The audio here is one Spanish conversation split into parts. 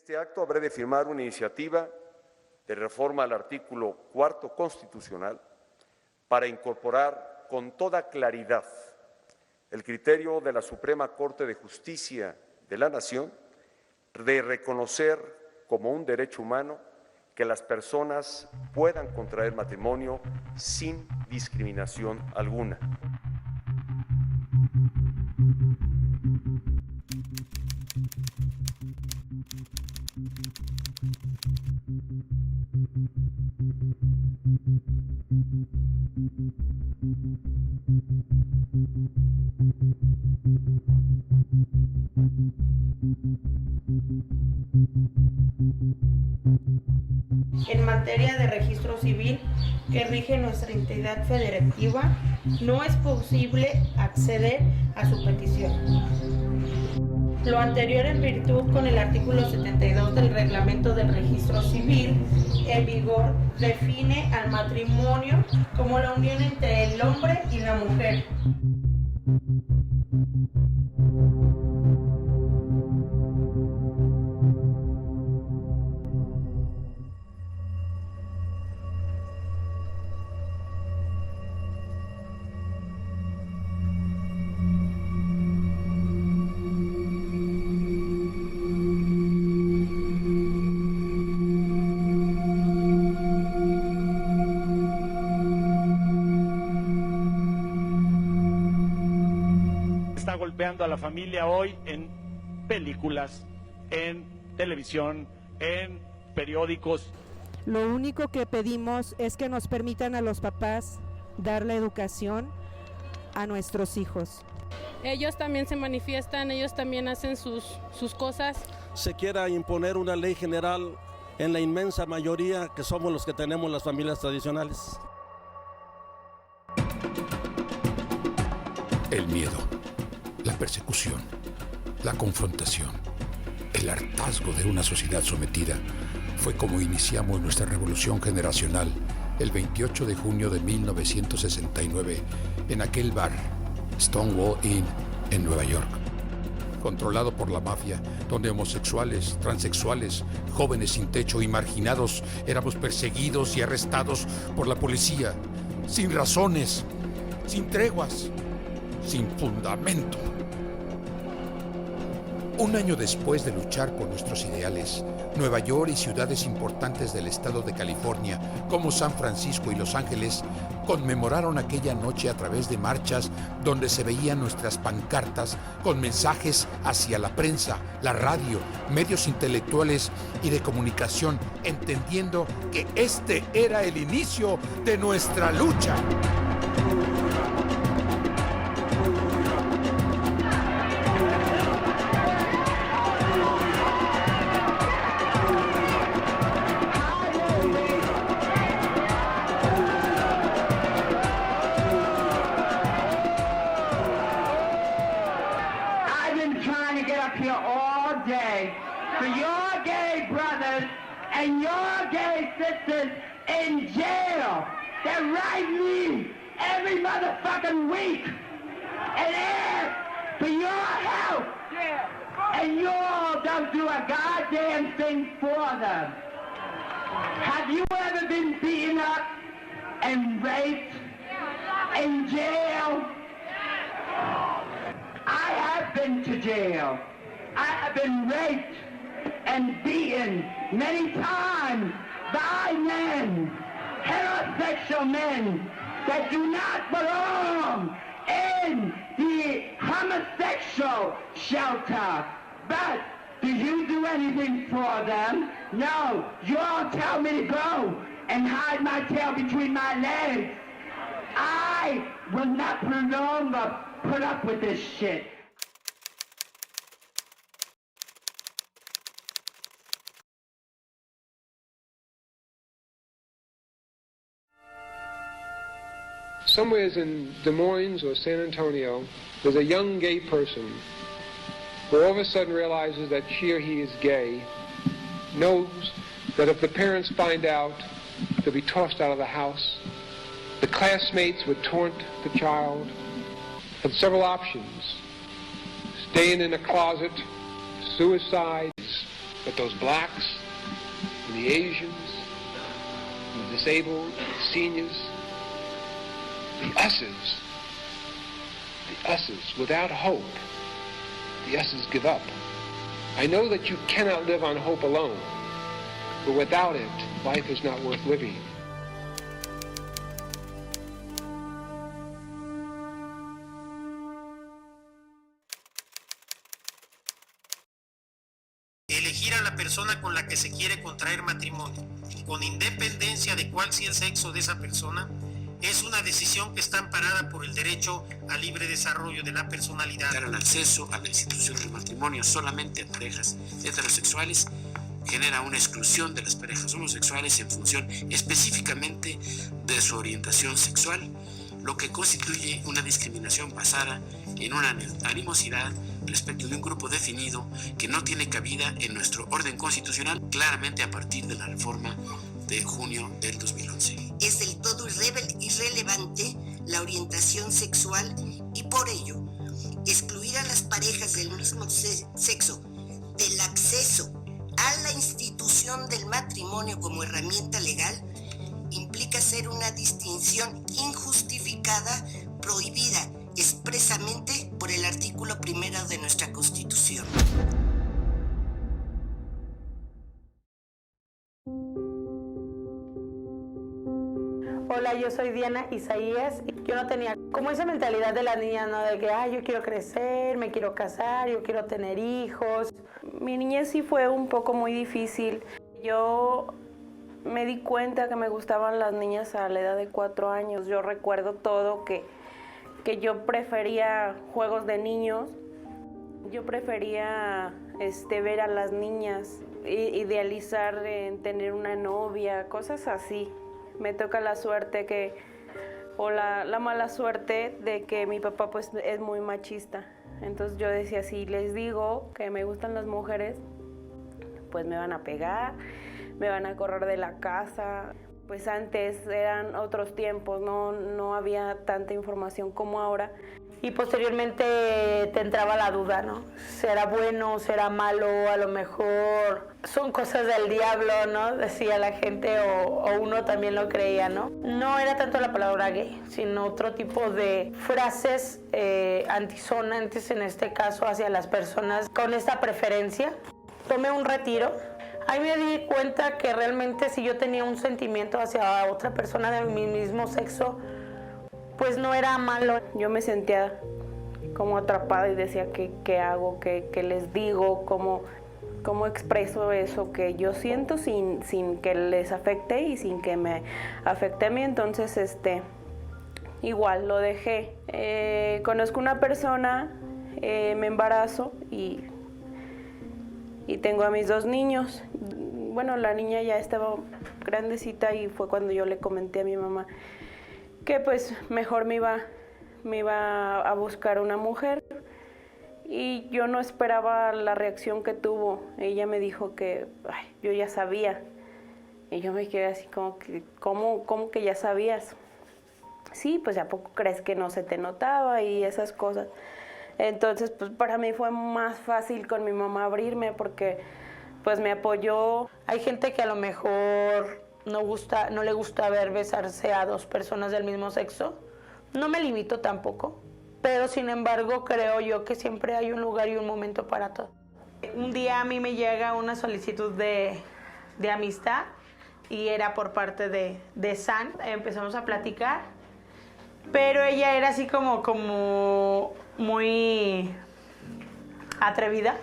este acto habré de firmar una iniciativa de reforma al artículo 4 constitucional para incorporar con toda claridad el criterio de la Suprema Corte de Justicia de la Nación de reconocer como un derecho humano que las personas puedan contraer matrimonio sin discriminación alguna. En materia de registro civil que rige nuestra entidad federativa, no es posible acceder a su petición. Lo anterior en virtud con el artículo 72 del Reglamento del Registro Civil, en vigor, define al matrimonio como la unión entre el hombre y la mujer. Está golpeando a la familia hoy en películas, en televisión, en periódicos. Lo único que pedimos es que nos permitan a los papás dar la educación a nuestros hijos. Ellos también se manifiestan, ellos también hacen sus cosas. Se quiera imponer una ley general en la inmensa mayoría que somos los que tenemos las familias tradicionales. El miedo, la persecución, la confrontación, el hartazgo de una sociedad sometida fue como iniciamos nuestra revolución generacional el 28 de junio de 1969 en aquel bar, Stonewall Inn, en Nueva York. Controlado por la mafia, donde homosexuales, transexuales, jóvenes sin techo y marginados éramos perseguidos y arrestados por la policía, sin razones, sin treguas, sin fundamento. Un año después de luchar por nuestros ideales, Nueva York y ciudades importantes del estado de California, como San Francisco y Los Ángeles, conmemoraron aquella noche a través de marchas donde se veían nuestras pancartas con mensajes hacia la prensa, la radio, medios intelectuales y de comunicación, entendiendo que este era el inicio de nuestra lucha. And your gay sisters in jail. They're writing me every motherfucking week and ask for your help. And you all don't do a goddamn thing for them. Have you ever been beaten up and raped in jail? I have been to jail. I have been raped and beaten many times by men, heterosexual men that do not belong in the homosexual shelter. But do you do anything for them? No, you all tell me to go and hide my tail between my legs. I will not put up with this shit. Somewhere in Des Moines or San Antonio, there's a young gay person who all of a sudden realizes that she or he is gay, knows that if the parents find out, they'll be tossed out of the house. The classmates would taunt the child. Had several options: staying in a closet, suicide, But those blacks, and the Asians, and the disabled, the seniors, the us's without hope, the us's give up. I know that you cannot live on hope alone, but without it, life is not worth living. Elegir a la persona con la que se quiere contraer matrimonio, con independencia de cuál sea el sexo de esa persona, es una decisión que está amparada por el derecho al libre desarrollo de la personalidad. Dar el acceso a la institución del matrimonio solamente a parejas heterosexuales genera una exclusión de las parejas homosexuales en función específicamente de su orientación sexual, lo que constituye una discriminación basada en una animosidad respecto de un grupo definido que no tiene cabida en nuestro orden constitucional, claramente a partir de la reforma de junio del 2011. Es del todo irrelevante la orientación sexual y por ello excluir a las parejas del mismo sexo del acceso a la institución del matrimonio como herramienta legal implica hacer una distinción injustificada, prohibida expresamente por el artículo 1 de nuestra Constitución. Hola, yo soy Diana Isaías. Yo no tenía como esa mentalidad de la niña, ¿no? De que, yo quiero crecer, me quiero casar, yo quiero tener hijos. Mi niñez sí fue un poco muy difícil. Yo me di cuenta que me gustaban las niñas a la edad de 4 años. Yo recuerdo todo que yo prefería juegos de niños. Yo prefería ver a las niñas, idealizar en tener una novia, cosas así. Me toca la suerte la mala suerte de que mi papá pues es muy machista. Entonces yo decía, si les digo que me gustan las mujeres, pues me van a pegar, me van a correr de la casa. Pues antes eran otros tiempos, no había tanta información como ahora. Y posteriormente te entraba la duda, ¿no? ¿Será bueno, será malo? A lo mejor son cosas del diablo, ¿no? Decía la gente, o uno también lo creía, ¿no? No era tanto la palabra gay, sino otro tipo de frases antisonantes, en este caso, hacia las personas con esta preferencia. Tomé un retiro. Ahí me di cuenta que realmente si yo tenía un sentimiento hacia otra persona de mi mismo sexo, pues no era malo. Yo me sentía como atrapada y decía, ¿qué hago? ¿Qué les digo? ¿Cómo expreso eso que yo siento sin que les afecte y sin que me afecte a mí? Entonces, igual lo dejé. Conozco una persona, me embarazo y tengo a mis 2 niños. Bueno, la niña ya estaba grandecita y fue cuando yo le comenté a mi mamá que pues mejor me iba a buscar una mujer, y yo no esperaba la reacción que tuvo. Ella me dijo que yo ya sabía, y yo me quedé así como que, ¿cómo que ya sabías? Sí, pues ¿a poco crees que no se te notaba? Y esas cosas. Entonces, pues para mí fue más fácil con mi mamá abrirme porque pues me apoyó. Hay gente que a lo mejor no le gusta ver besarse a 2 personas del mismo sexo. No me limito tampoco, pero sin embargo creo yo que siempre hay un lugar y un momento para todo. Un día a mí me llega una solicitud de amistad y era por parte de San. Empezamos a platicar, pero ella era así como muy atrevida.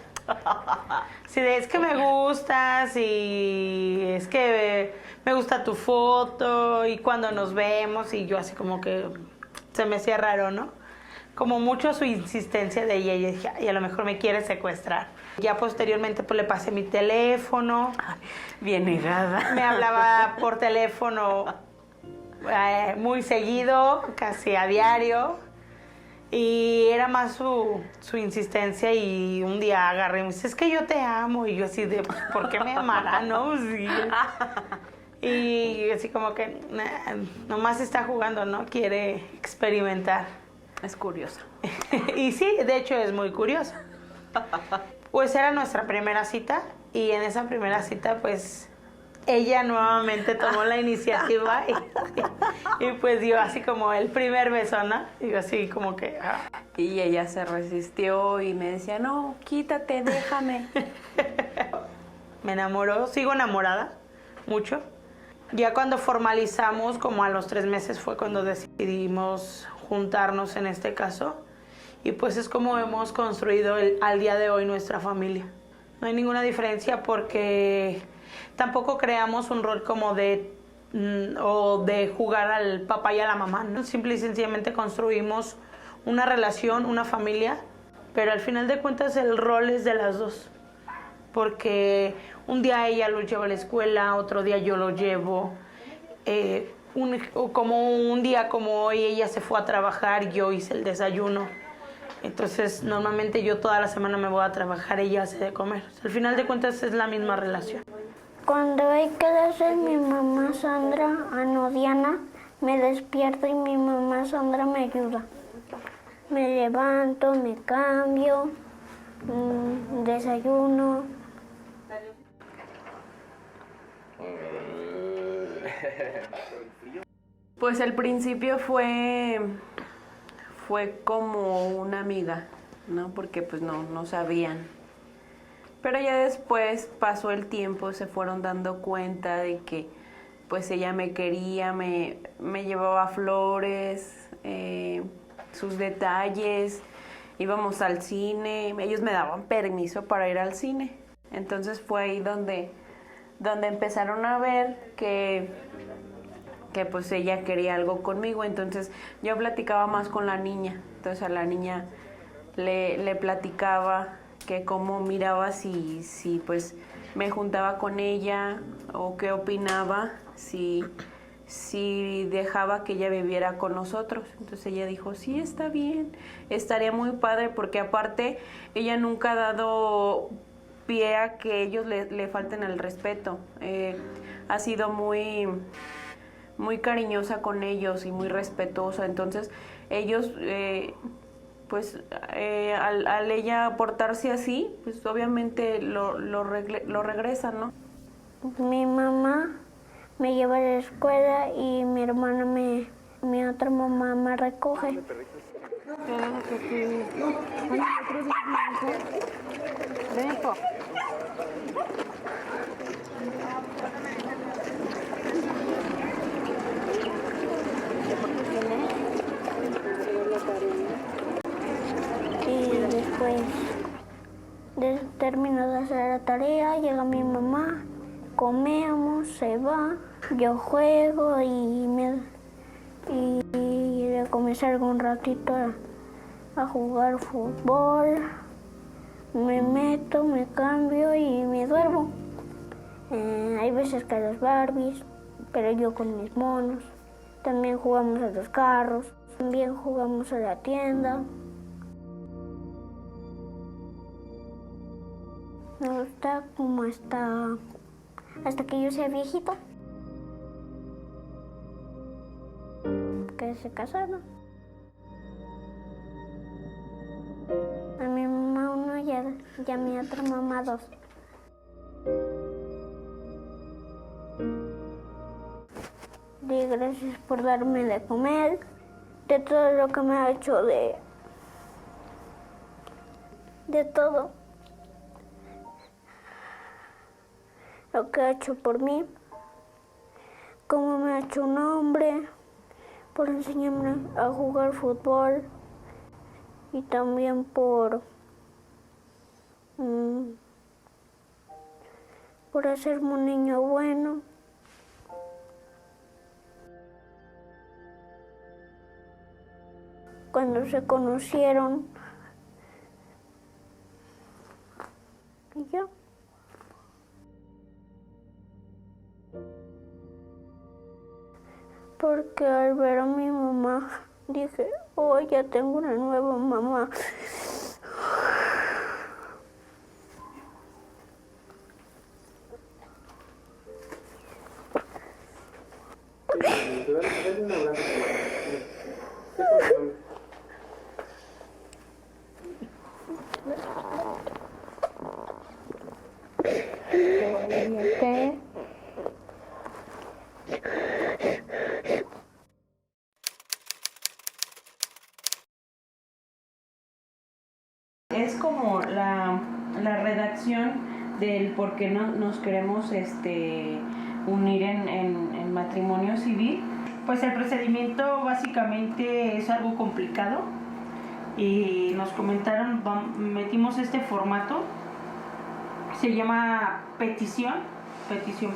Sí, es que me gustas y es que me gusta tu foto y cuando nos vemos, y yo así como que se me hacía raro, ¿no? Como mucho su insistencia de ella, y dije, a lo mejor me quiere secuestrar. Ya posteriormente pues le pasé mi teléfono. Bien negada. Me hablaba por teléfono muy seguido, casi a diario. Y era más su insistencia, y un día agarré y me dice, es que yo te amo. Y yo así de, ¿por qué me amará, no? Sí. Y así como que nomás está jugando, ¿no? Quiere experimentar. Es curiosa. Y sí, de hecho es muy curiosa. Pues era nuestra primera cita Y en esa primera cita, pues, ella nuevamente tomó la iniciativa y pues dio así como el primer beso, ¿no? Y yo así como que... Y ella se resistió y me decía, no, quítate, déjame. Me enamoró, sigo enamorada, mucho. Ya cuando formalizamos, como a los 3 meses, fue cuando decidimos juntarnos en este caso. Y pues es como hemos construido al día de hoy nuestra familia. No hay ninguna diferencia porque tampoco creamos un rol como de jugar al papá y a la mamá, ¿no? Simple y sencillamente construimos una relación, una familia, pero al final de cuentas el rol es de las dos. Porque un día ella lo lleva a la escuela, otro día yo lo llevo. Como un día como hoy ella se fue a trabajar, yo hice el desayuno. Entonces normalmente yo toda la semana me voy a trabajar, ella hace de comer. Al final de cuentas es la misma relación. Cuando hay clases, mi mamá Sandra, Diana, me despierta y mi mamá Sandra me ayuda. Me levanto, me cambio, desayuno. Pues al principio fue como una amiga, ¿no? Porque pues no sabían. Pero ya después pasó el tiempo, se fueron dando cuenta de que pues ella me quería, me llevaba flores, sus detalles, íbamos al cine, ellos me daban permiso para ir al cine. Entonces fue ahí donde empezaron a ver que pues ella quería algo conmigo. Entonces yo platicaba más con la niña. Entonces a la niña le platicaba que cómo miraba si pues me juntaba con ella o qué opinaba si dejaba que ella viviera con nosotros. Entonces ella dijo, sí, está bien, estaría muy padre, porque aparte ella nunca ha dado pie a que ellos le falten el respeto. Ha sido muy cariñosa con ellos y muy respetuosa. Entonces ellos pues al ella portarse así, pues obviamente lo regresan, ¿no? Mi mamá me lleva a la escuela y mi hermana, mi otra mamá me recoge. Y después termino de hacer la tarea, llega mi mamá, comemos, se va, yo juego y luego salgo un ratito a jugar fútbol, me meto, me cambio y me duermo. Hay veces que a los Barbies, pero yo con mis monos. También jugamos a los carros, también jugamos a la tienda. Me gusta como hasta que yo sea viejito, que se casaron. A mi mamá 1 y a mi otra mamá 2. Y gracias por darme de comer, de todo lo que me ha hecho, de todo lo que ha hecho por mí, cómo me ha hecho un hombre, por enseñarme a jugar fútbol y también por hacerme un niño bueno. Cuando se conocieron, y yo. Porque al ver a mi mamá dije, oh, ya tengo una nueva mamá. es como la redacción del por qué no nos queremos unir en matrimonio civil. Pues el procedimiento básicamente es algo complicado y nos comentaron, metimos este formato, se llama petición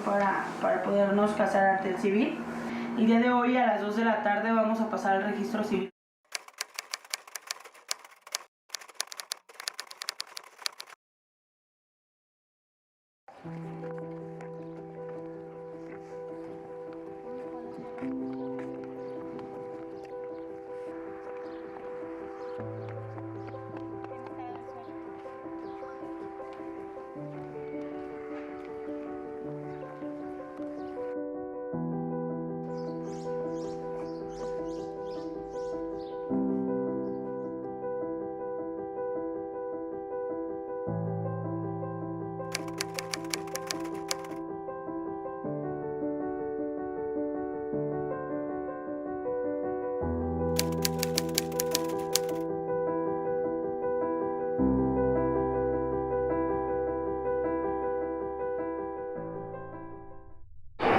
para podernos casar ante el civil. El día de hoy a las 2 de la tarde vamos a pasar al registro civil.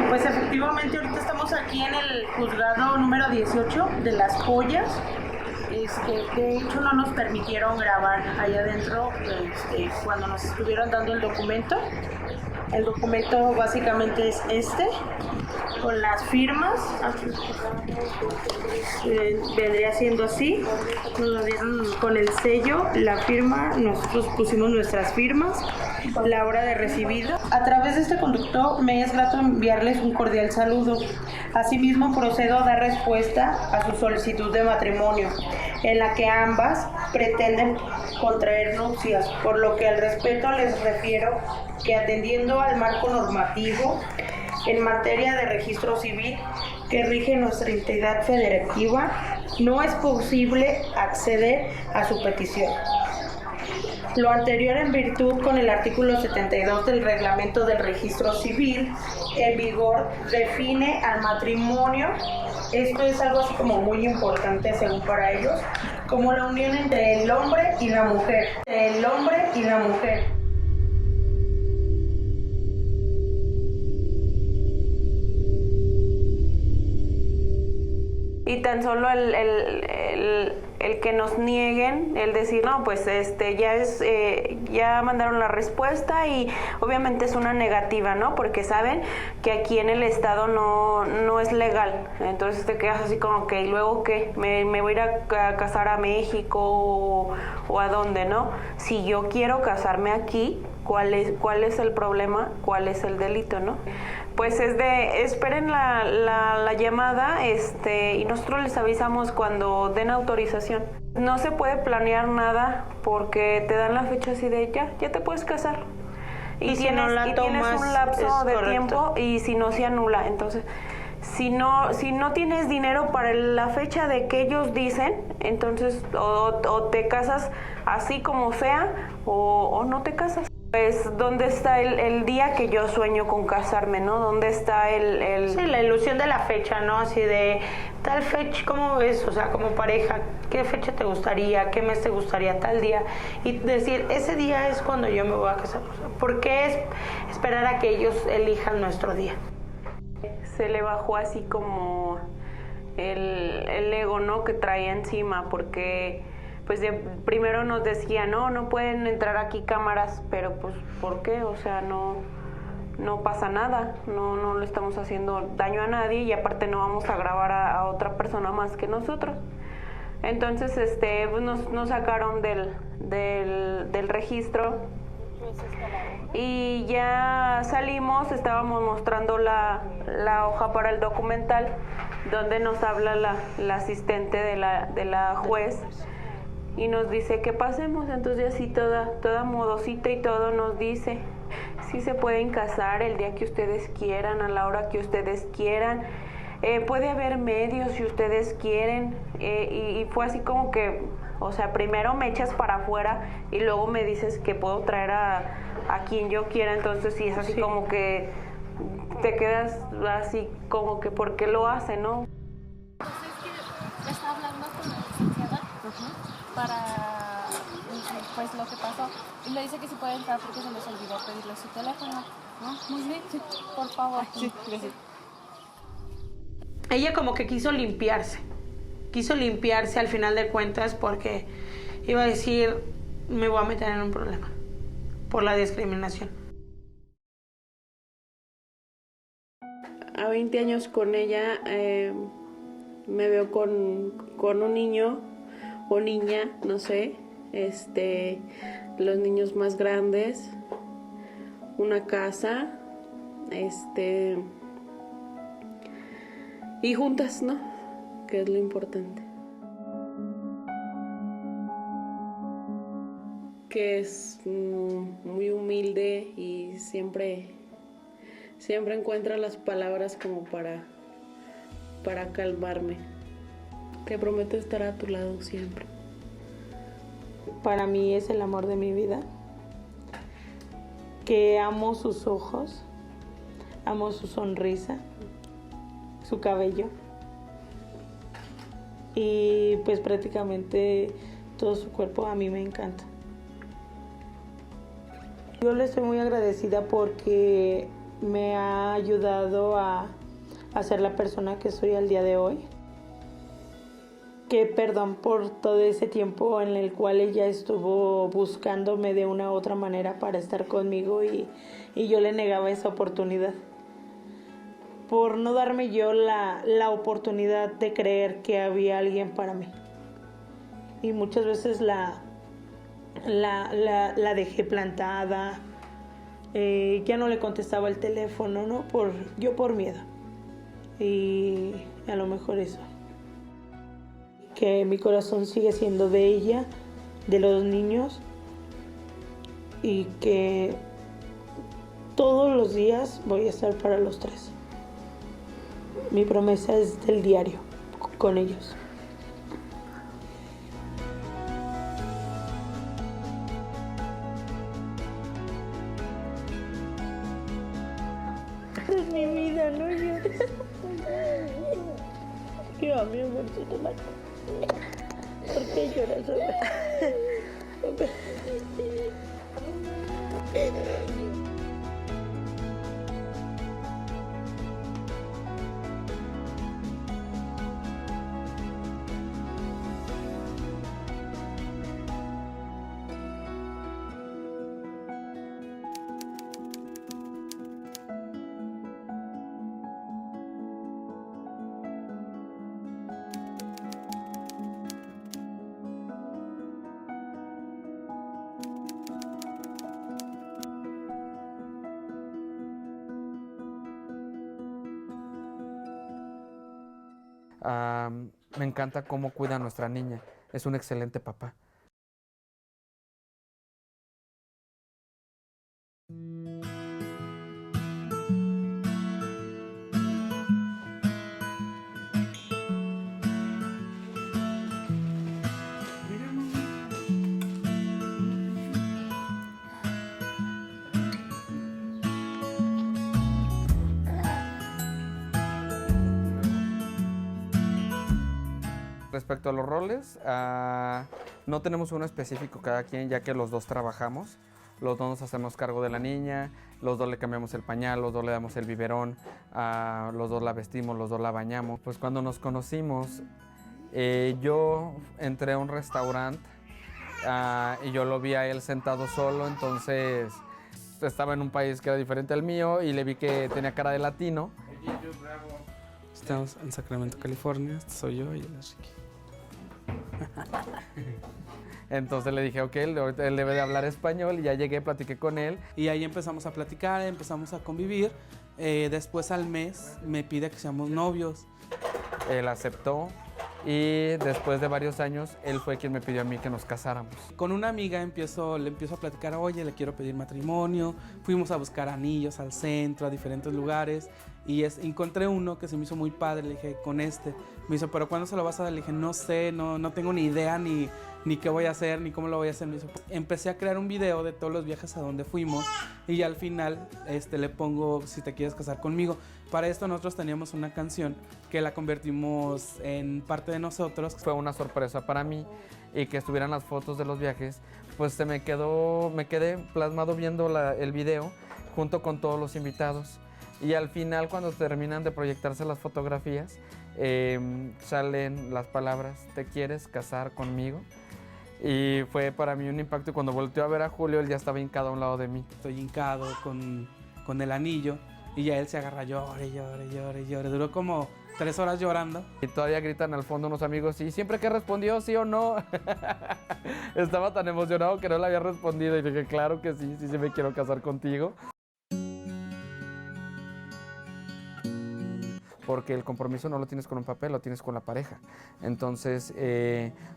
Pues efectivamente ahorita estamos aquí en el juzgado número 18 de Las Joyas. De hecho no nos permitieron grabar allá adentro cuando nos estuvieron dando el documento. El documento básicamente es con las firmas. Vendría siendo así. Nos lo dieron con el sello, la firma, nosotros pusimos nuestras firmas, la hora de recibido. A través de este conducto me es grato enviarles un cordial saludo. Asimismo procedo a dar respuesta a su solicitud de matrimonio, en la que ambas pretenden contraer nupcias, por lo que al respeto les refiero que atendiendo al marco normativo en materia de registro civil que rige nuestra entidad federativa, no es posible acceder a su petición. Lo anterior en virtud con el artículo 72 del reglamento del registro civil en vigor define al matrimonio, esto es algo así como muy importante según para ellos, como la unión entre el hombre y la mujer. El hombre y la mujer. Y tan solo el que nos nieguen, el decir, no, pues ya mandaron la respuesta y obviamente es una negativa, ¿no? Porque saben que aquí en el estado no es legal. Entonces te quedas así como que, ¿y luego qué? ¿Me voy a ir a casar a México o a dónde, no? Si yo quiero casarme aquí, ¿cuál es el problema? ¿Cuál es el delito, no? Pues esperen la llamada y nosotros les avisamos cuando den autorización. No se puede planear nada porque te dan la fecha así de ya te puedes casar. Y tienes un lapso de tiempo y si no se anula. Entonces, si no tienes dinero para la fecha de que ellos dicen, entonces o te casas así como sea o no te casas. Pues, ¿dónde está el día que yo sueño con casarme, no? ¿Dónde está Sí, la ilusión de la fecha, ¿no? Así de, tal fecha, ¿cómo ves? O sea, como pareja, ¿qué fecha te gustaría? ¿Qué mes te gustaría? Tal día. Y decir, ese día es cuando yo me voy a casar. ¿Por qué esperar a que ellos elijan nuestro día? Se le bajó así como el ego, ¿no? Que traía encima, porque pues primero nos decía, no pueden entrar aquí cámaras, pero pues ¿por qué? O sea, no pasa nada, no le estamos haciendo daño a nadie y aparte no vamos a grabar a otra persona más que nosotros. Entonces pues nos sacaron del registro y ya salimos, estábamos mostrando la hoja para el documental donde nos habla la asistente de la juez y nos dice que pasemos. Entonces así toda modosita y todo nos dice si se pueden casar el día que ustedes quieran, a la hora que ustedes quieran, puede haber medios si ustedes quieren, y fue así como que, o sea, primero me echas para afuera y luego me dices que puedo traer a quien yo quiera. Entonces sí es así como que te quedas así como que ¿por qué lo hace, no? Está hablando con la licenciada para pues lo que pasó. Y le dice que si puede entrar porque se les olvidó pedirle su teléfono. ¿No? Muy bien, sí, por favor. Sí, gracias. Ella como que quiso limpiarse al final de cuentas porque iba a decir, me voy a meter en un problema por la discriminación. A 20 años con ella me veo con un niño o niña, no sé, los niños más grandes, una casa, y juntas, ¿no? Que es lo importante. Que es muy humilde y siempre encuentra las palabras como para calmarme. Te prometo estar a tu lado siempre. Para mí es el amor de mi vida. Que amo sus ojos, amo su sonrisa, su cabello y pues prácticamente todo su cuerpo a mí me encanta. Yo le estoy muy agradecida porque me ha ayudado a ser la persona que soy al día de hoy. Que perdón por todo ese tiempo en el cual ella estuvo buscándome de una u otra manera para estar conmigo y yo le negaba esa oportunidad. Por no darme yo la oportunidad de creer que había alguien para mí. Y muchas veces la dejé plantada, ya no le contestaba el teléfono, ¿no? Yo por miedo. Y a lo mejor eso. Que mi corazón sigue siendo de ella, de los niños, y que todos los días voy a estar para los tres. Mi promesa es del diario con ellos. Es mi vida, no llores. Yo, mi amorcito, ¿por qué lloras ahora? Me encanta cómo cuida a nuestra niña. Es un excelente papá. Respecto a los roles, no tenemos uno específico cada quien, ya que los dos trabajamos. Los dos nos hacemos cargo de la niña, los dos le cambiamos el pañal, los dos le damos el biberón, los dos la vestimos, los dos la bañamos. Pues cuando nos conocimos, yo entré a un restaurante y yo lo vi a él sentado solo, entonces estaba en un país que era diferente al mío y le vi que tenía cara de latino. Estamos en Sacramento, California, soy yo y él es Ricky. Entonces le dije, ok, él debe de hablar español y ya llegué, platiqué con él. Y ahí empezamos a platicar, empezamos a convivir. Después al mes me pide que seamos novios. Él aceptó y después de varios años él fue quien me pidió a mí que nos casáramos. Con una amiga le empiezo a platicar, oye, le quiero pedir matrimonio. Fuimos a buscar anillos al centro, a diferentes lugares. Y encontré uno que se me hizo muy padre, le dije, con este. Me dijo, ¿pero cuándo se lo vas a dar? Le dije, no sé, no tengo ni idea ni qué voy a hacer, ni cómo lo voy a hacer. Me dijo, empecé a crear un video de todos los viajes a donde fuimos y al final le pongo, si te quieres casar conmigo. Para esto nosotros teníamos una canción que la convertimos en parte de nosotros. Fue una sorpresa para mí y que estuvieran las fotos de los viajes, pues me quedé plasmado viendo el video junto con todos los invitados. Y al final, cuando terminan de proyectarse las fotografías, salen las palabras, ¿te quieres casar conmigo? Y fue para mí un impacto, y cuando volteó a ver a Julio, él ya estaba hincado a un lado de mí. Estoy hincado con el anillo y ya él se agarra, llore, llore, llore, llore. Duró como 3 horas llorando. Y todavía gritan al fondo unos amigos, y siempre que respondió sí o no. Estaba tan emocionado que no le había respondido y dije, claro que sí, sí me quiero casar contigo. Porque el compromiso no lo tienes con un papel, lo tienes con la pareja. Entonces,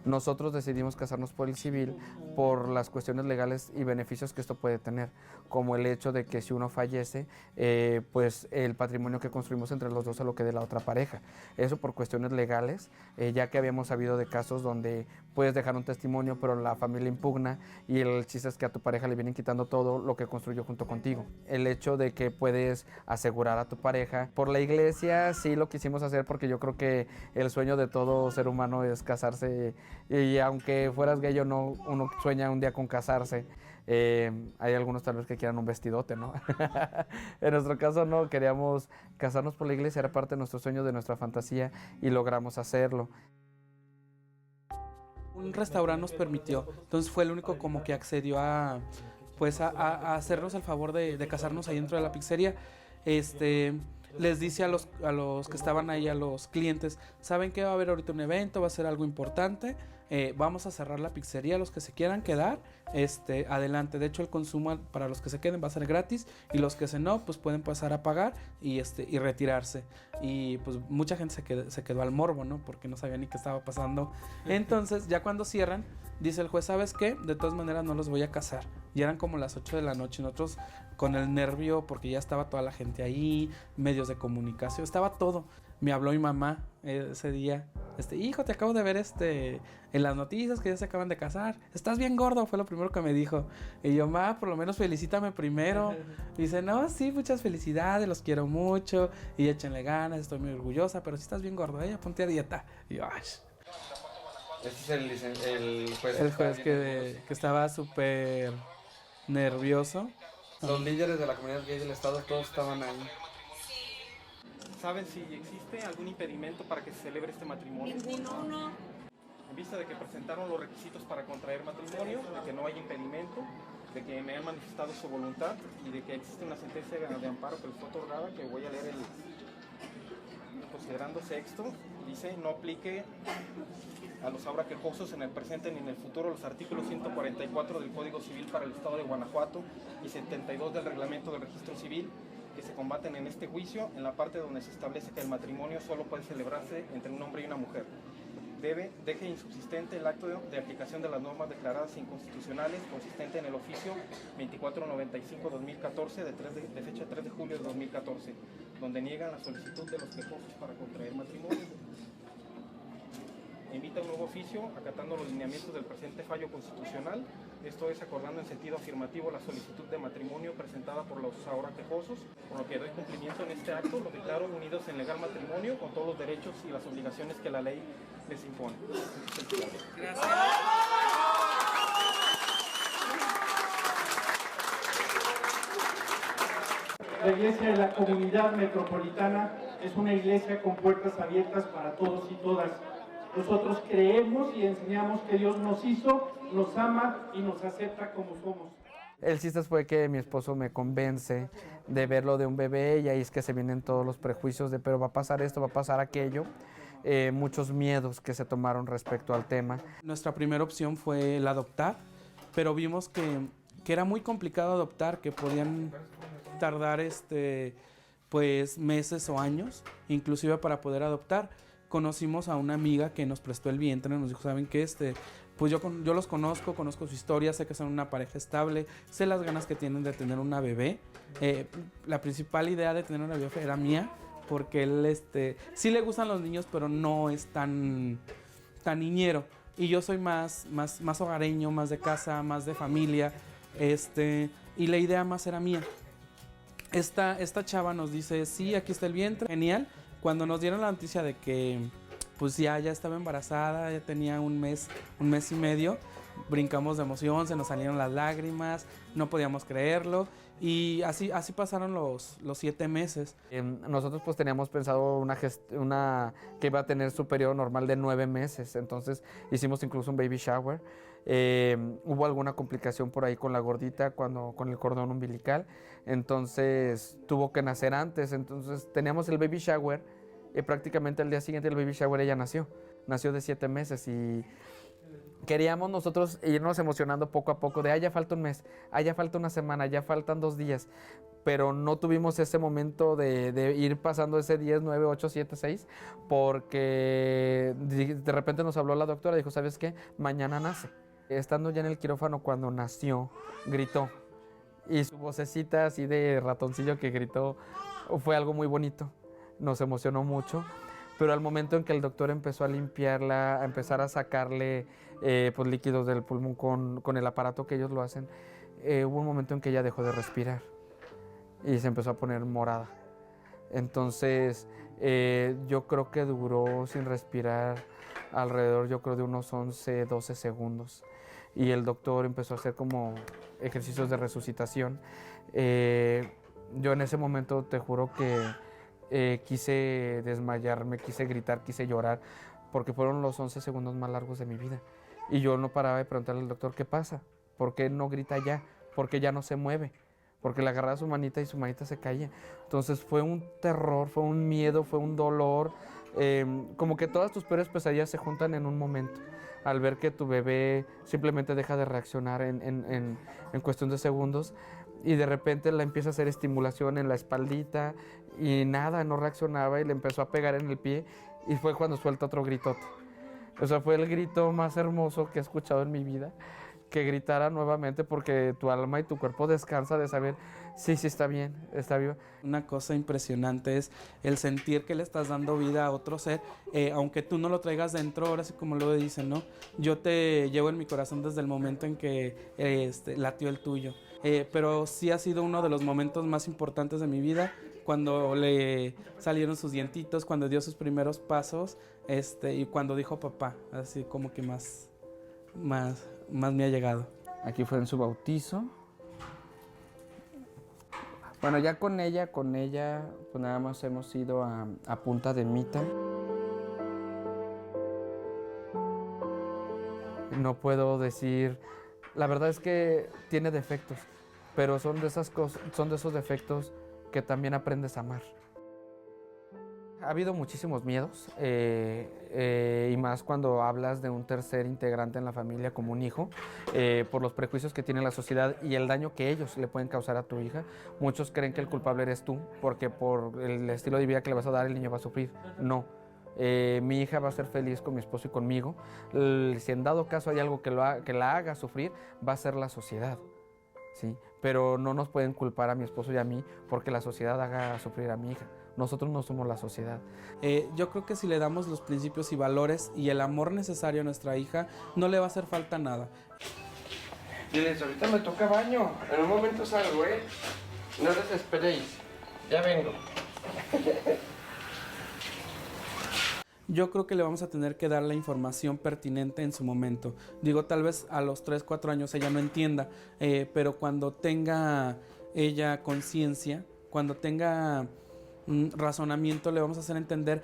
nosotros decidimos casarnos por el civil por las cuestiones legales y beneficios que esto puede tener, como el hecho de que si uno fallece, pues el patrimonio que construimos entre los dos se lo quede la otra pareja. Eso por cuestiones legales, ya que habíamos sabido de casos donde puedes dejar un testimonio, pero la familia impugna y el chiste es que a tu pareja le vienen quitando todo lo que construyó junto contigo. El hecho de que puedes asegurar a tu pareja por la iglesia, sí lo quisimos hacer porque yo creo que el sueño de todo ser humano es casarse, y aunque fueras gay o no, uno sueña un día con casarse. Hay algunos tal vez que quieran un vestidote, ¿no? En nuestro caso no, queríamos casarnos por la iglesia, era parte de nuestro sueño, de nuestra fantasía, y logramos hacerlo. Un restaurante nos permitió, entonces fue el único como que accedió a hacernos el favor de casarnos ahí dentro de la pizzería. Les dice a los que estaban ahí, a los clientes, saben que va a haber ahorita un evento, va a ser algo importante, vamos a cerrar la pizzería, los que se quieran quedar, adelante. De hecho, el consumo para los que se queden va a ser gratis, y los que no, pues pueden pasar a pagar y retirarse. Y pues mucha gente se quedó al morbo, ¿no? Porque no sabía ni qué estaba pasando. Entonces, ya cuando cierran, dice el juez, ¿sabes qué? De todas maneras no los voy a casar. Y eran como las 8 de la noche, nosotros con el nervio, porque ya estaba toda la gente ahí, medios de comunicación, estaba todo. Me habló mi mamá ese día, hijo, te acabo de ver en las noticias que ya se acaban de casar, estás bien gordo, fue lo primero que me dijo. Y yo, ma, por lo menos felicítame primero. Y dice, no, sí, muchas felicidades, los quiero mucho y échenle ganas, estoy muy orgullosa, pero si estás bien gordo, ponte a dieta. Y yo, ¡ay! Este es el juez. El juez que estaba súper nervioso. Los líderes de la comunidad gay del estado, todos estaban ahí. ¿Saben si existe algún impedimento para que se celebre este matrimonio? Ninguno. En vista de que presentaron los requisitos para contraer matrimonio, de que no hay impedimento, de que me han manifestado su voluntad y de que existe una sentencia de amparo que les fue otorgada, que voy a leer considerando sexto, dice, no aplique a los ahora quejosos en el presente ni en el futuro los artículos 144 del Código Civil para el Estado de Guanajuato y 72 del Reglamento del Registro Civil, que se combaten en este juicio en la parte donde se establece que el matrimonio solo puede celebrarse entre un hombre y una mujer. Deje insubsistente el acto de aplicación de las normas declaradas inconstitucionales consistente en el oficio 2495-2014 de fecha 3 de julio de 2014, donde niegan la solicitud de los quejosos para contraer matrimonio. Emita un nuevo oficio acatando los lineamientos del presente fallo constitucional, esto es acordando en sentido afirmativo la solicitud de matrimonio presentada por los ahora quejosos, por lo que doy cumplimiento en este acto, lo declaro unidos en legal matrimonio con todos los derechos y las obligaciones que la ley les impone. Gracias. La Iglesia de la Comunidad Metropolitana es una iglesia con puertas abiertas para todos y todas. Nosotros creemos y enseñamos que Dios nos hizo, nos ama y nos acepta como somos. El chiste fue que mi esposo me convence de verlo de un bebé, y ahí es que se vienen todos los prejuicios de pero va a pasar esto, va a pasar aquello, muchos miedos que se tomaron respecto al tema. Nuestra primera opción fue el adoptar, pero vimos que era muy complicado adoptar, que podían tardar pues meses o años, inclusive para poder adoptar. Conocimos a una amiga que nos prestó el vientre, nos dijo, ¿saben qué? Pues yo los conozco su historia, sé que son una pareja estable, sé las ganas que tienen de tener una bebé. La principal idea de tener una bebé era mía, porque él sí le gustan los niños, pero no es tan niñero. Y yo soy más hogareño, más de casa, más de familia, y la idea más era mía. Esta chava nos dice, sí, aquí está el vientre, genial. Cuando nos dieron la noticia de que pues ya estaba embarazada, ya tenía un mes y medio. Brincamos de emoción, se nos salieron las lágrimas, no podíamos creerlo y así pasaron los 7 meses. Nosotros pues teníamos pensado que iba a tener su periodo normal de 9 meses, entonces hicimos incluso un baby shower. Hubo alguna complicación por ahí con la gordita con el cordón umbilical, entonces tuvo que nacer antes, entonces teníamos el baby shower y prácticamente al día siguiente del baby shower ella nació de 7 meses y queríamos nosotros irnos emocionando poco a poco de ya falta un mes, ya falta una semana, ya faltan 2 días, pero no tuvimos ese momento de ir pasando ese 10, 9, 8, 7, 6, porque de repente nos habló la doctora, dijo, ¿sabes qué? Mañana nace. Estando ya en el quirófano cuando nació, gritó, y su vocecita así de ratoncillo que gritó fue algo muy bonito, nos emocionó mucho. Pero al momento en que el doctor empezó a limpiarla, a empezar a sacarle pues, líquidos del pulmón con el aparato que ellos lo hacen, hubo un momento en que ella dejó de respirar y se empezó a poner morada. Entonces yo creo que duró sin respirar alrededor, yo creo de unos 11, 12 segundos. Y el doctor empezó a hacer como ejercicios de resucitación. Yo en ese momento te juro que quise desmayarme, quise gritar, quise llorar, porque fueron los 11 segundos más largos de mi vida. Y yo no paraba de preguntarle al doctor, ¿qué pasa? ¿Por qué no grita ya? ¿Por qué ya no se mueve? Porque le agarraba su manita y su manita se caía. Entonces fue un terror, fue un miedo, fue un dolor. Como que todas tus peores pesadillas se juntan en un momento. Al ver que tu bebé simplemente deja de reaccionar en cuestión de segundos y de repente la empieza a hacer estimulación en la espaldita y nada, no reaccionaba y le empezó a pegar en el pie y fue cuando suelta otro gritote. O sea, fue el grito más hermoso que he escuchado en mi vida, que gritara nuevamente porque tu alma y tu cuerpo descansa de saber, sí, está bien, está viva. Una cosa impresionante es el sentir que le estás dando vida a otro ser, aunque tú no lo traigas dentro, ahora sí como lo dicen, ¿no? Yo te llevo en mi corazón desde el momento en que latió el tuyo. Pero sí ha sido uno de los momentos más importantes de mi vida, cuando le salieron sus dientitos, cuando dio sus primeros pasos, y cuando dijo papá, así como que más me ha llegado. Aquí fue en su bautizo. Bueno, ya con ella, pues nada más hemos ido a Punta de Mita. No puedo decir, la verdad es que tiene defectos, pero son de esas cosas, son de esos defectos que también aprendes a amar. Ha habido muchísimos miedos y más cuando hablas de un tercer integrante en la familia como un hijo, por los prejuicios que tiene la sociedad y el daño que ellos le pueden causar a tu hija. Muchos creen que el culpable eres tú, porque por el estilo de vida que le vas a dar el niño va a sufrir. No. Mi hija va a ser feliz con mi esposo y conmigo. Si en dado caso hay algo que la haga sufrir, va a ser la sociedad, ¿sí? Pero no nos pueden culpar a mi esposo y a mí porque la sociedad haga sufrir a mi hija. Nosotros no somos la sociedad. Yo creo que si le damos los principios y valores y el amor necesario a nuestra hija, no le va a hacer falta nada. Diles, ahorita me toca baño. En un momento salgo, ¿eh? No les esperéis. Ya vengo. Yo creo que le vamos a tener que dar la información pertinente en su momento. Digo, tal vez a los 3, 4 años ella no entienda, pero cuando tenga ella conciencia, cuando tenga razonamiento, le vamos a hacer entender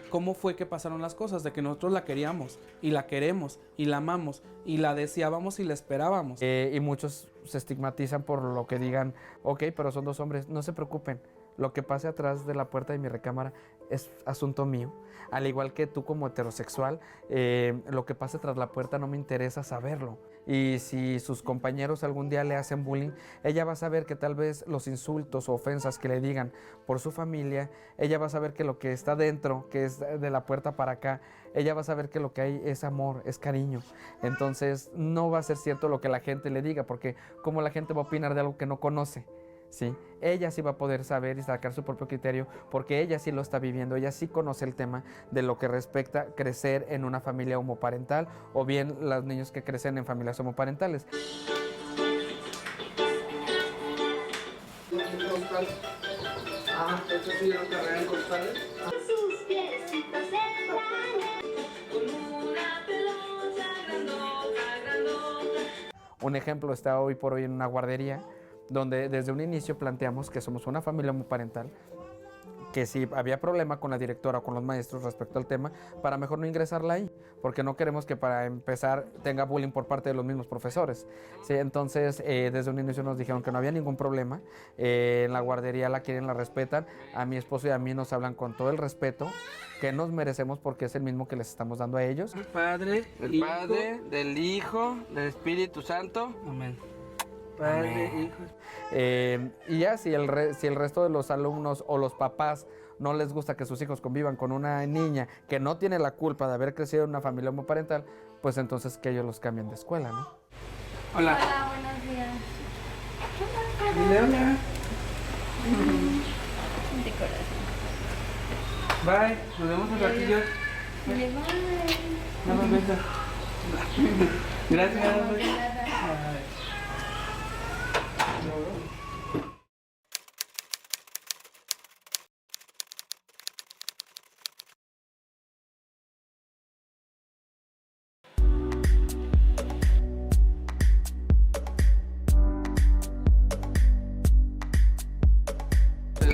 cómo fue que pasaron las cosas, de que nosotros la queríamos y la queremos y la amamos y la deseábamos y la esperábamos. Y muchos se estigmatizan por lo que digan, ok, pero son 2 hombres, no se preocupen. Lo que pase atrás de la puerta de mi recámara es asunto mío. Al igual que tú como heterosexual, lo que pase tras la puerta no me interesa saberlo. Y si sus compañeros algún día le hacen bullying, ella va a saber que tal vez los insultos o ofensas que le digan por su familia, ella va a saber que lo que está dentro, que es de la puerta para acá, ella va a saber que lo que hay es amor, es cariño. Entonces no va a ser cierto lo que la gente le diga, porque ¿cómo la gente va a opinar de algo que no conoce? ¿Sí? Ella sí va a poder saber y sacar su propio criterio porque ella sí lo está viviendo, ella sí conoce el tema de lo que respecta crecer en una familia homoparental o bien los niños que crecen en familias homoparentales. Ah, ¿esto sí era carrera en costales? Sus piecitos en Un ejemplo está hoy por hoy en una guardería, donde desde un inicio planteamos que somos una familia homoparental, que si había problema con la directora o con los maestros respecto al tema, para mejor no ingresarla ahí, porque no queremos que para empezar tenga bullying por parte de los mismos profesores. ¿Sí? Entonces, desde un inicio nos dijeron que no había ningún problema, en la guardería la quieren, la respetan, a mi esposo y a mí nos hablan con todo el respeto que nos merecemos porque es el mismo que les estamos dando a ellos. El Padre, del Hijo, del Espíritu Santo. Amén. Padre, Hijo. Y ya, si el resto de los alumnos o los papás no les gusta que sus hijos convivan con una niña que no tiene la culpa de haber crecido en una familia homoparental, pues entonces que ellos los cambien de escuela, ¿no? Hola. Hola, buenos días. Dile hola. De corazón. Bye, nos vemos un ratillo. Bye. Dame un beso. Gracias. De nada.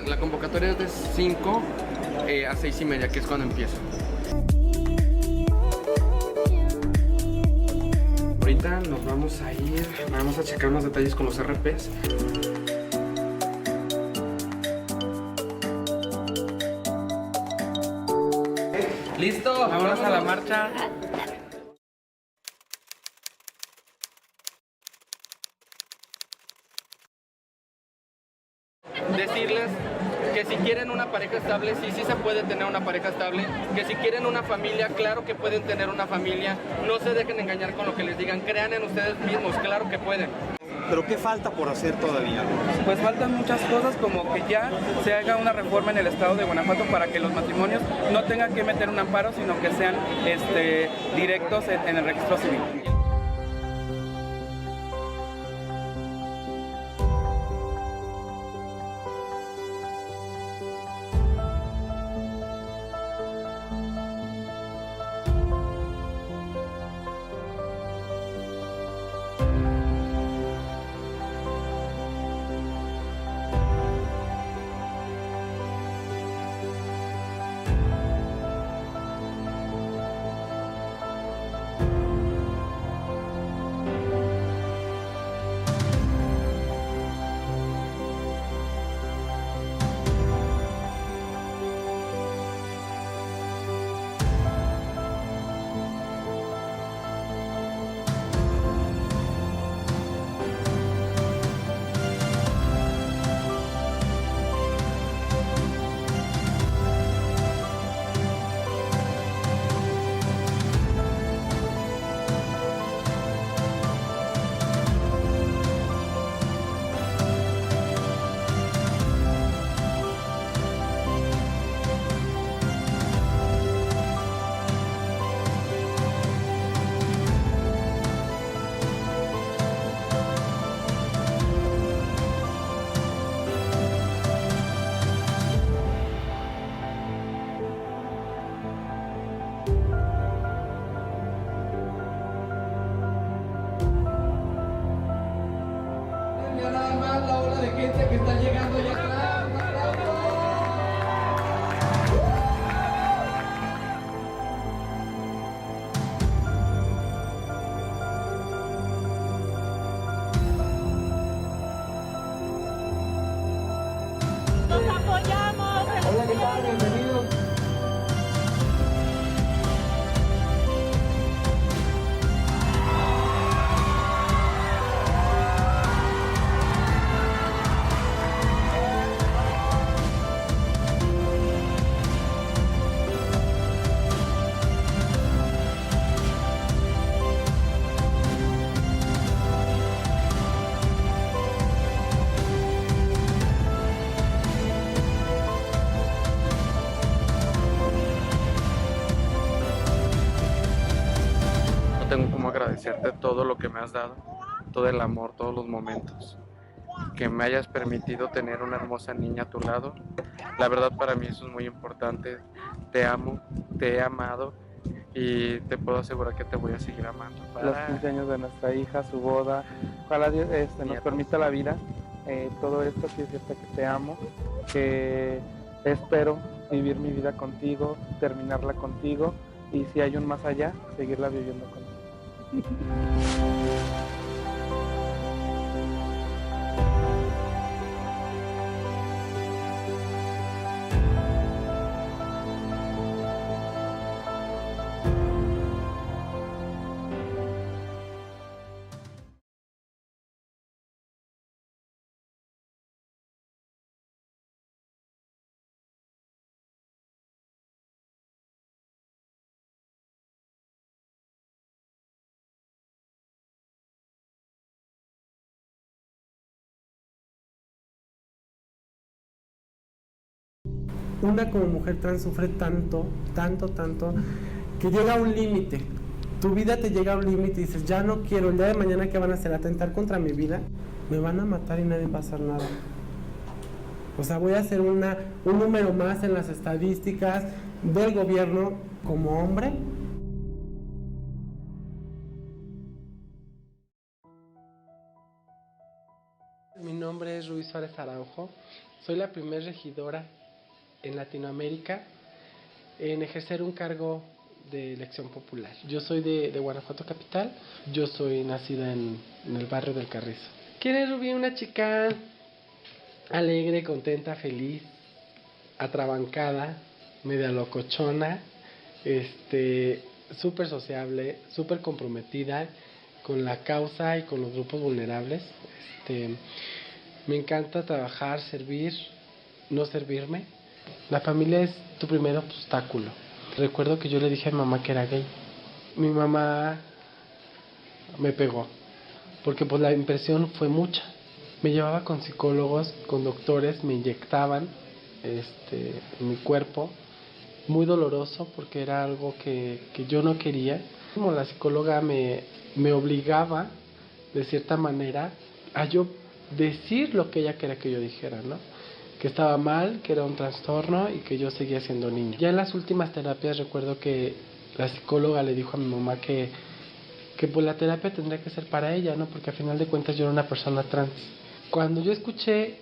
La convocatoria es de 5 a 6:30, que es cuando empiezo. Ahorita nos vamos a ir, vamos a checar unos detalles con los RPs. ¿Listo? Vámonos a la marcha. Decirles que si quieren una pareja estable, sí se puede tener una pareja estable, que si quieren una familia, claro que pueden tener una familia, no se dejen engañar con lo que les digan, crean en ustedes mismos, claro que pueden. ¿Pero qué falta por hacer todavía? Pues faltan muchas cosas, como que ya se haga una reforma en el estado de Guanajuato para que los matrimonios no tengan que meter un amparo, sino que sean directos en el registro civil. Nada más la ola de gente que está llegando allá atrás. ¡Un aplauso! ¡Nos apoyamos! Hola, ¿qué tal? Bienvenidos. No tengo cómo agradecerte todo lo que me has dado, todo el amor, todos los momentos. que me hayas permitido tener una hermosa niña a tu lado. La verdad para mí eso es muy importante. Te amo, te he amado y te puedo asegurar que te voy a seguir amando. Los 15 años de nuestra hija, su boda, ojalá Dios nos permita la vida. Todo esto quiere decirte que te amo, que espero vivir mi vida contigo, terminarla contigo y si hay un más allá, seguirla viviendo contigo. Una como mujer trans sufre tanto, que llega a un límite. Tu vida te llega a un límite y dices, ya no quiero, el día de mañana que van a hacer, atentar contra mi vida, me van a matar y nadie va a hacer nada. O sea, voy a ser un número más en las estadísticas del gobierno como hombre. Mi nombre es Ruiz Suárez Araujo, soy la primera regidora en Latinoamérica en ejercer un cargo de elección popular. Yo soy de Guanajuato capital, yo soy nacida en el barrio del Carrizo. ¿Quién es Rubí? Una chica alegre, contenta, feliz, atrabancada, media locochona, súper sociable, súper comprometida con la causa y con los grupos vulnerables. Me encanta trabajar, servir, no servirme. La familia es tu primer obstáculo. Recuerdo que yo le dije a mi mamá que era gay. Mi mamá me pegó, porque pues la impresión fue mucha. Me llevaba con psicólogos, con doctores, me inyectaban en mi cuerpo. Muy doloroso porque era algo que yo no quería. Como la psicóloga me obligaba, de cierta manera, a yo decir lo que ella quería que yo dijera, ¿no? Que estaba mal, que era un trastorno y que yo seguía siendo niño. Ya en las últimas terapias recuerdo que la psicóloga le dijo a mi mamá que pues la terapia tendría que ser para ella, ¿no? Porque al final de cuentas yo era una persona trans. Cuando yo escuché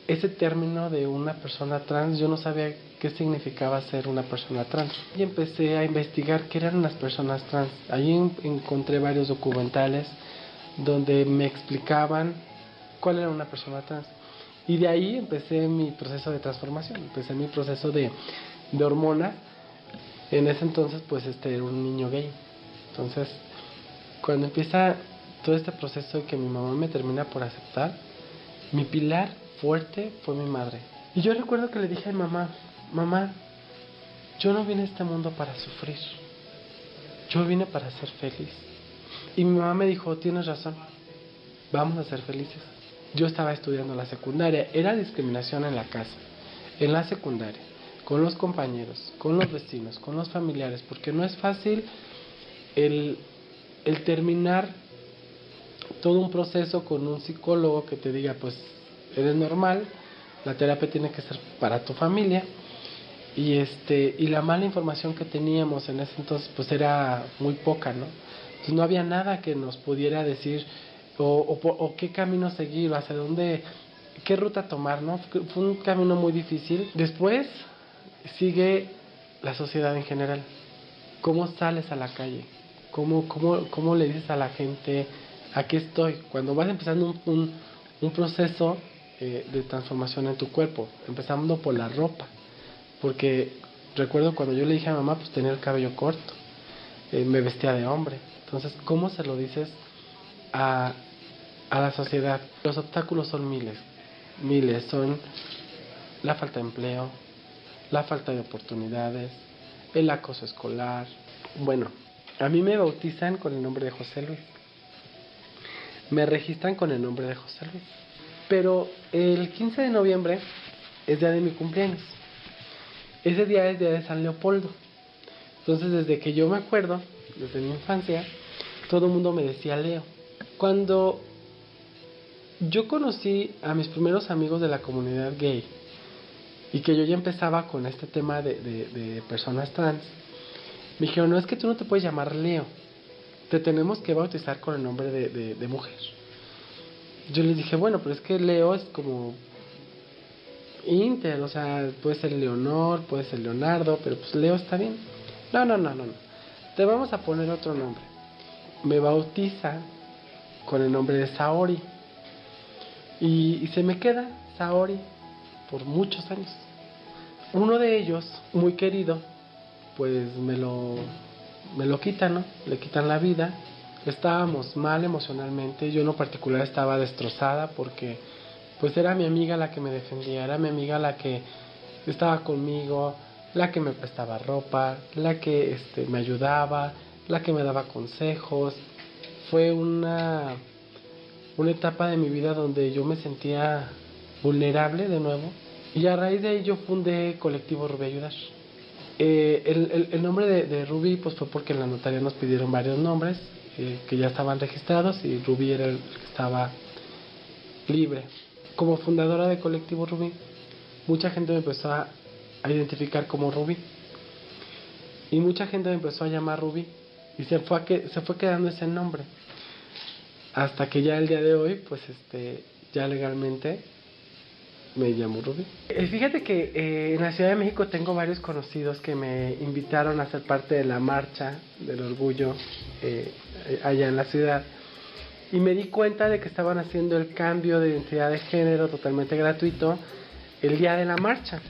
ese término de una persona trans, yo no sabía qué significaba ser una persona trans. Y empecé a investigar qué eran las personas trans. Allí encontré varios documentales donde me explicaban cuál era una persona trans. Y de ahí empecé mi proceso de transformación, empecé mi proceso de hormonas. En ese entonces pues era un niño gay. Entonces cuando empieza todo este proceso y que mi mamá me termina por aceptar, mi pilar fuerte fue mi madre. Y yo recuerdo que le dije a mi mamá, mamá, yo no vine a este mundo para sufrir, yo vine para ser feliz. Y mi mamá me dijo, tienes razón, vamos a ser felices. Yo estaba estudiando la secundaria, era discriminación en la casa, en la secundaria, con los compañeros, con los vecinos, con los familiares, porque no es fácil el terminar todo un proceso con un psicólogo que te diga, pues eres normal, la terapia tiene que ser para tu familia, y la mala información que teníamos en ese entonces pues era muy poca, ¿no? Entonces no había nada que nos pudiera decir o qué camino seguir, o hacia dónde, qué ruta tomar, ¿no? Fue un camino muy difícil. Después sigue la sociedad en general. ¿Cómo sales a la calle? ¿Cómo le dices a la gente, aquí estoy? Cuando vas empezando un proceso de transformación en tu cuerpo, empezando por la ropa. Porque recuerdo cuando yo le dije a mamá, pues tenía el cabello corto, me vestía de hombre. Entonces, ¿cómo se lo dices a la sociedad? Los obstáculos son miles, son la falta de empleo, la falta de oportunidades, el acoso escolar. Bueno, a mí me bautizan con el nombre de José Luis, me registran con el nombre de José Luis, pero el 15 de noviembre es día de mi cumpleaños, ese día es día de San Leopoldo. Entonces desde que yo me acuerdo, desde mi infancia, todo el mundo me decía Leo. Cuando yo conocí a mis primeros amigos de la comunidad gay y que yo ya empezaba con este tema de personas trans, me dijeron, no, es que tú no te puedes llamar Leo, te tenemos que bautizar con el nombre de mujer. Yo les dije, bueno, pero es que Leo es como inter, o sea, puede ser Leonor, puede ser Leonardo, pero pues Leo está bien. No, te vamos a poner otro nombre. Me bautiza con el nombre de Saori y se me queda Saori por muchos años. Uno de ellos, muy querido, pues me lo quitan, ¿no? Le quitan la vida. Estábamos mal emocionalmente. Yo en lo particular estaba destrozada porque pues era mi amiga la que me defendía, era mi amiga la que estaba conmigo, la que me prestaba ropa, la que me ayudaba, la que me daba consejos. Fue una etapa de mi vida donde yo me sentía vulnerable de nuevo. Y a raíz de ahí yo fundé Colectivo Rubí Ayudar. El nombre de Rubí pues fue porque en la notaría nos pidieron varios nombres que ya estaban registrados y Rubí era el que estaba libre. Como fundadora de Colectivo Rubí, mucha gente me empezó a identificar como Rubí y mucha gente me empezó a llamar Rubí y se fue quedando ese nombre hasta que ya el día de hoy pues ya legalmente me llamo Rubí. Fíjate que en la Ciudad de México tengo varios conocidos que me invitaron a ser parte de la marcha del orgullo allá en la ciudad y me di cuenta de que estaban haciendo el cambio de identidad de género totalmente gratuito el día de la marcha.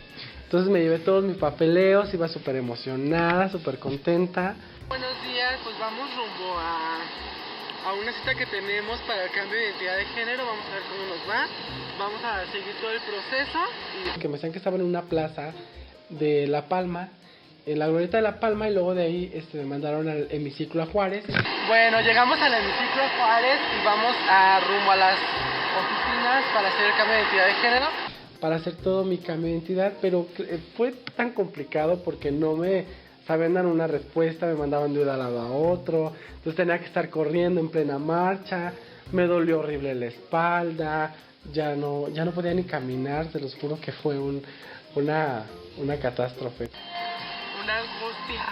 Entonces me llevé todos mis papeleos, iba súper emocionada, súper contenta. Buenos días, pues vamos rumbo a una cita que tenemos para el cambio de identidad de género. Vamos a ver cómo nos va, vamos a seguir todo el proceso. Que me decían que estaban en una plaza de La Palma, en la glorieta de La Palma, y luego de ahí me mandaron al hemiciclo a Juárez. Bueno, llegamos al hemiciclo a Juárez y vamos rumbo a las oficinas para hacer el cambio de identidad de género. Para hacer todo mi cambio de identidad, pero fue tan complicado porque no me sabían dar una respuesta, me mandaban de un lado a otro, entonces tenía que estar corriendo en plena marcha, me dolió horrible la espalda, ya no podía ni caminar, se los juro que fue una catástrofe. Una angustia.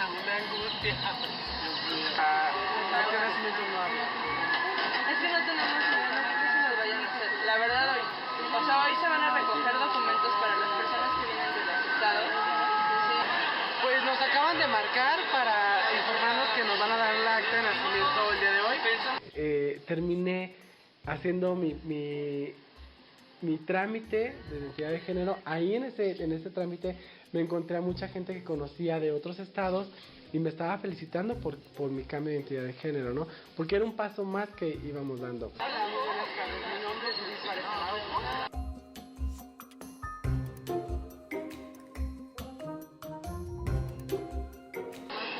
¿A qué nacimiento no habla? Es que no tenemos idea, no sé qué se nos vayan a hacer. La verdad hoy se van a recoger documentos para las personas que vienen de los estados. Sí. Pues nos acaban de marcar para informarnos que nos van a dar el acta de nacimiento el día de hoy. Terminé haciendo mi trámite de identidad de género. Ahí en ese trámite me encontré a mucha gente que conocía de otros estados y me estaba felicitando por mi cambio de identidad de género, ¿no? Porque era un paso más que íbamos dando. Hola, muy buenas tardes. Mi nombre es Luis Suárez Araujo.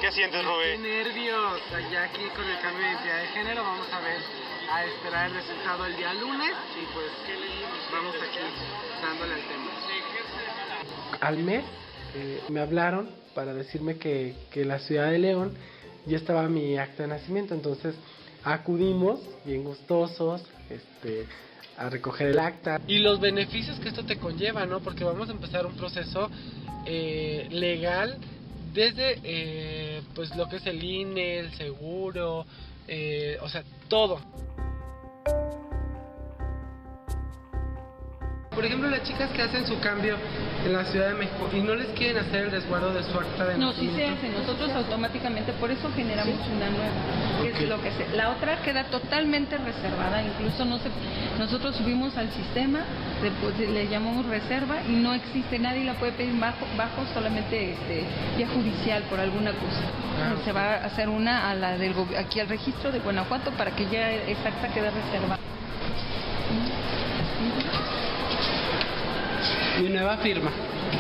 ¿Qué sientes, Rubí? Qué nervios. Allá aquí con el cambio de identidad de género vamos a esperar el resultado el día lunes y pues vamos aquí dándole al tema. Al mes me hablaron para decirme que en la ciudad de León ya estaba mi acta de nacimiento, entonces acudimos bien gustosos a recoger el acta. Y los beneficios que esto te conlleva, ¿no? Porque vamos a empezar un proceso legal desde pues lo que es el INE, el seguro, o sea, todo. Por ejemplo, las chicas que hacen su cambio en la Ciudad de México y no les quieren hacer el resguardo de su acta de No, sí nacimiento. se hace, nosotros automáticamente, por eso generamos una nueva, que es lo que hace. La otra queda totalmente reservada, incluso nosotros subimos al sistema, le llamamos reserva y no existe, nadie la puede pedir bajo solamente vía judicial por alguna cosa. Se va a hacer una a la aquí al registro de Guanajuato para que ya esa acta quede reservada. Mi nueva firma.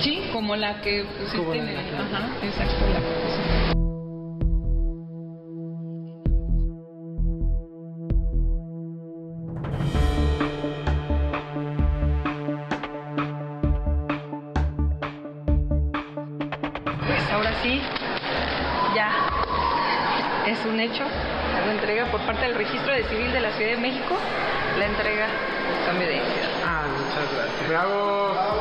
Sí, como la que pusiste como en la el... que- Ajá, exacto, la que pusiste. Pues ahora sí, ya es un hecho. la entrega por parte del Registro de Civil de la Ciudad de México, la entrega del cambio de identidad. Ah, muchas gracias. ¡Bravo!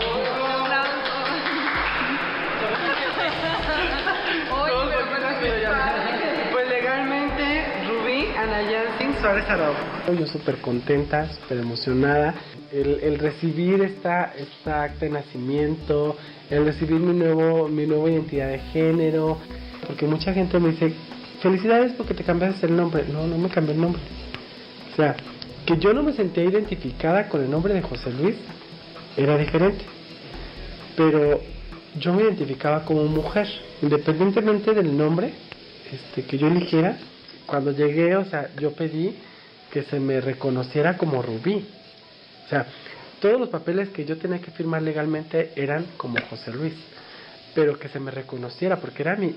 Pues legalmente, Rubí Anayansin Suárez Araujo. Yo súper contenta, súper emocionada. El recibir esta acta de nacimiento, el recibir mi nueva identidad de género, porque mucha gente me dice, felicidades porque te cambiaste el nombre. No me cambié el nombre. O sea, que yo no me sentía identificada con el nombre de José Luis era diferente, pero yo me identificaba como mujer, independientemente del nombre que yo eligiera. Cuando llegué, o sea, yo pedí que se me reconociera como Rubí. O sea, todos los papeles que yo tenía que firmar legalmente eran como José Luis, pero que se me reconociera, porque era mi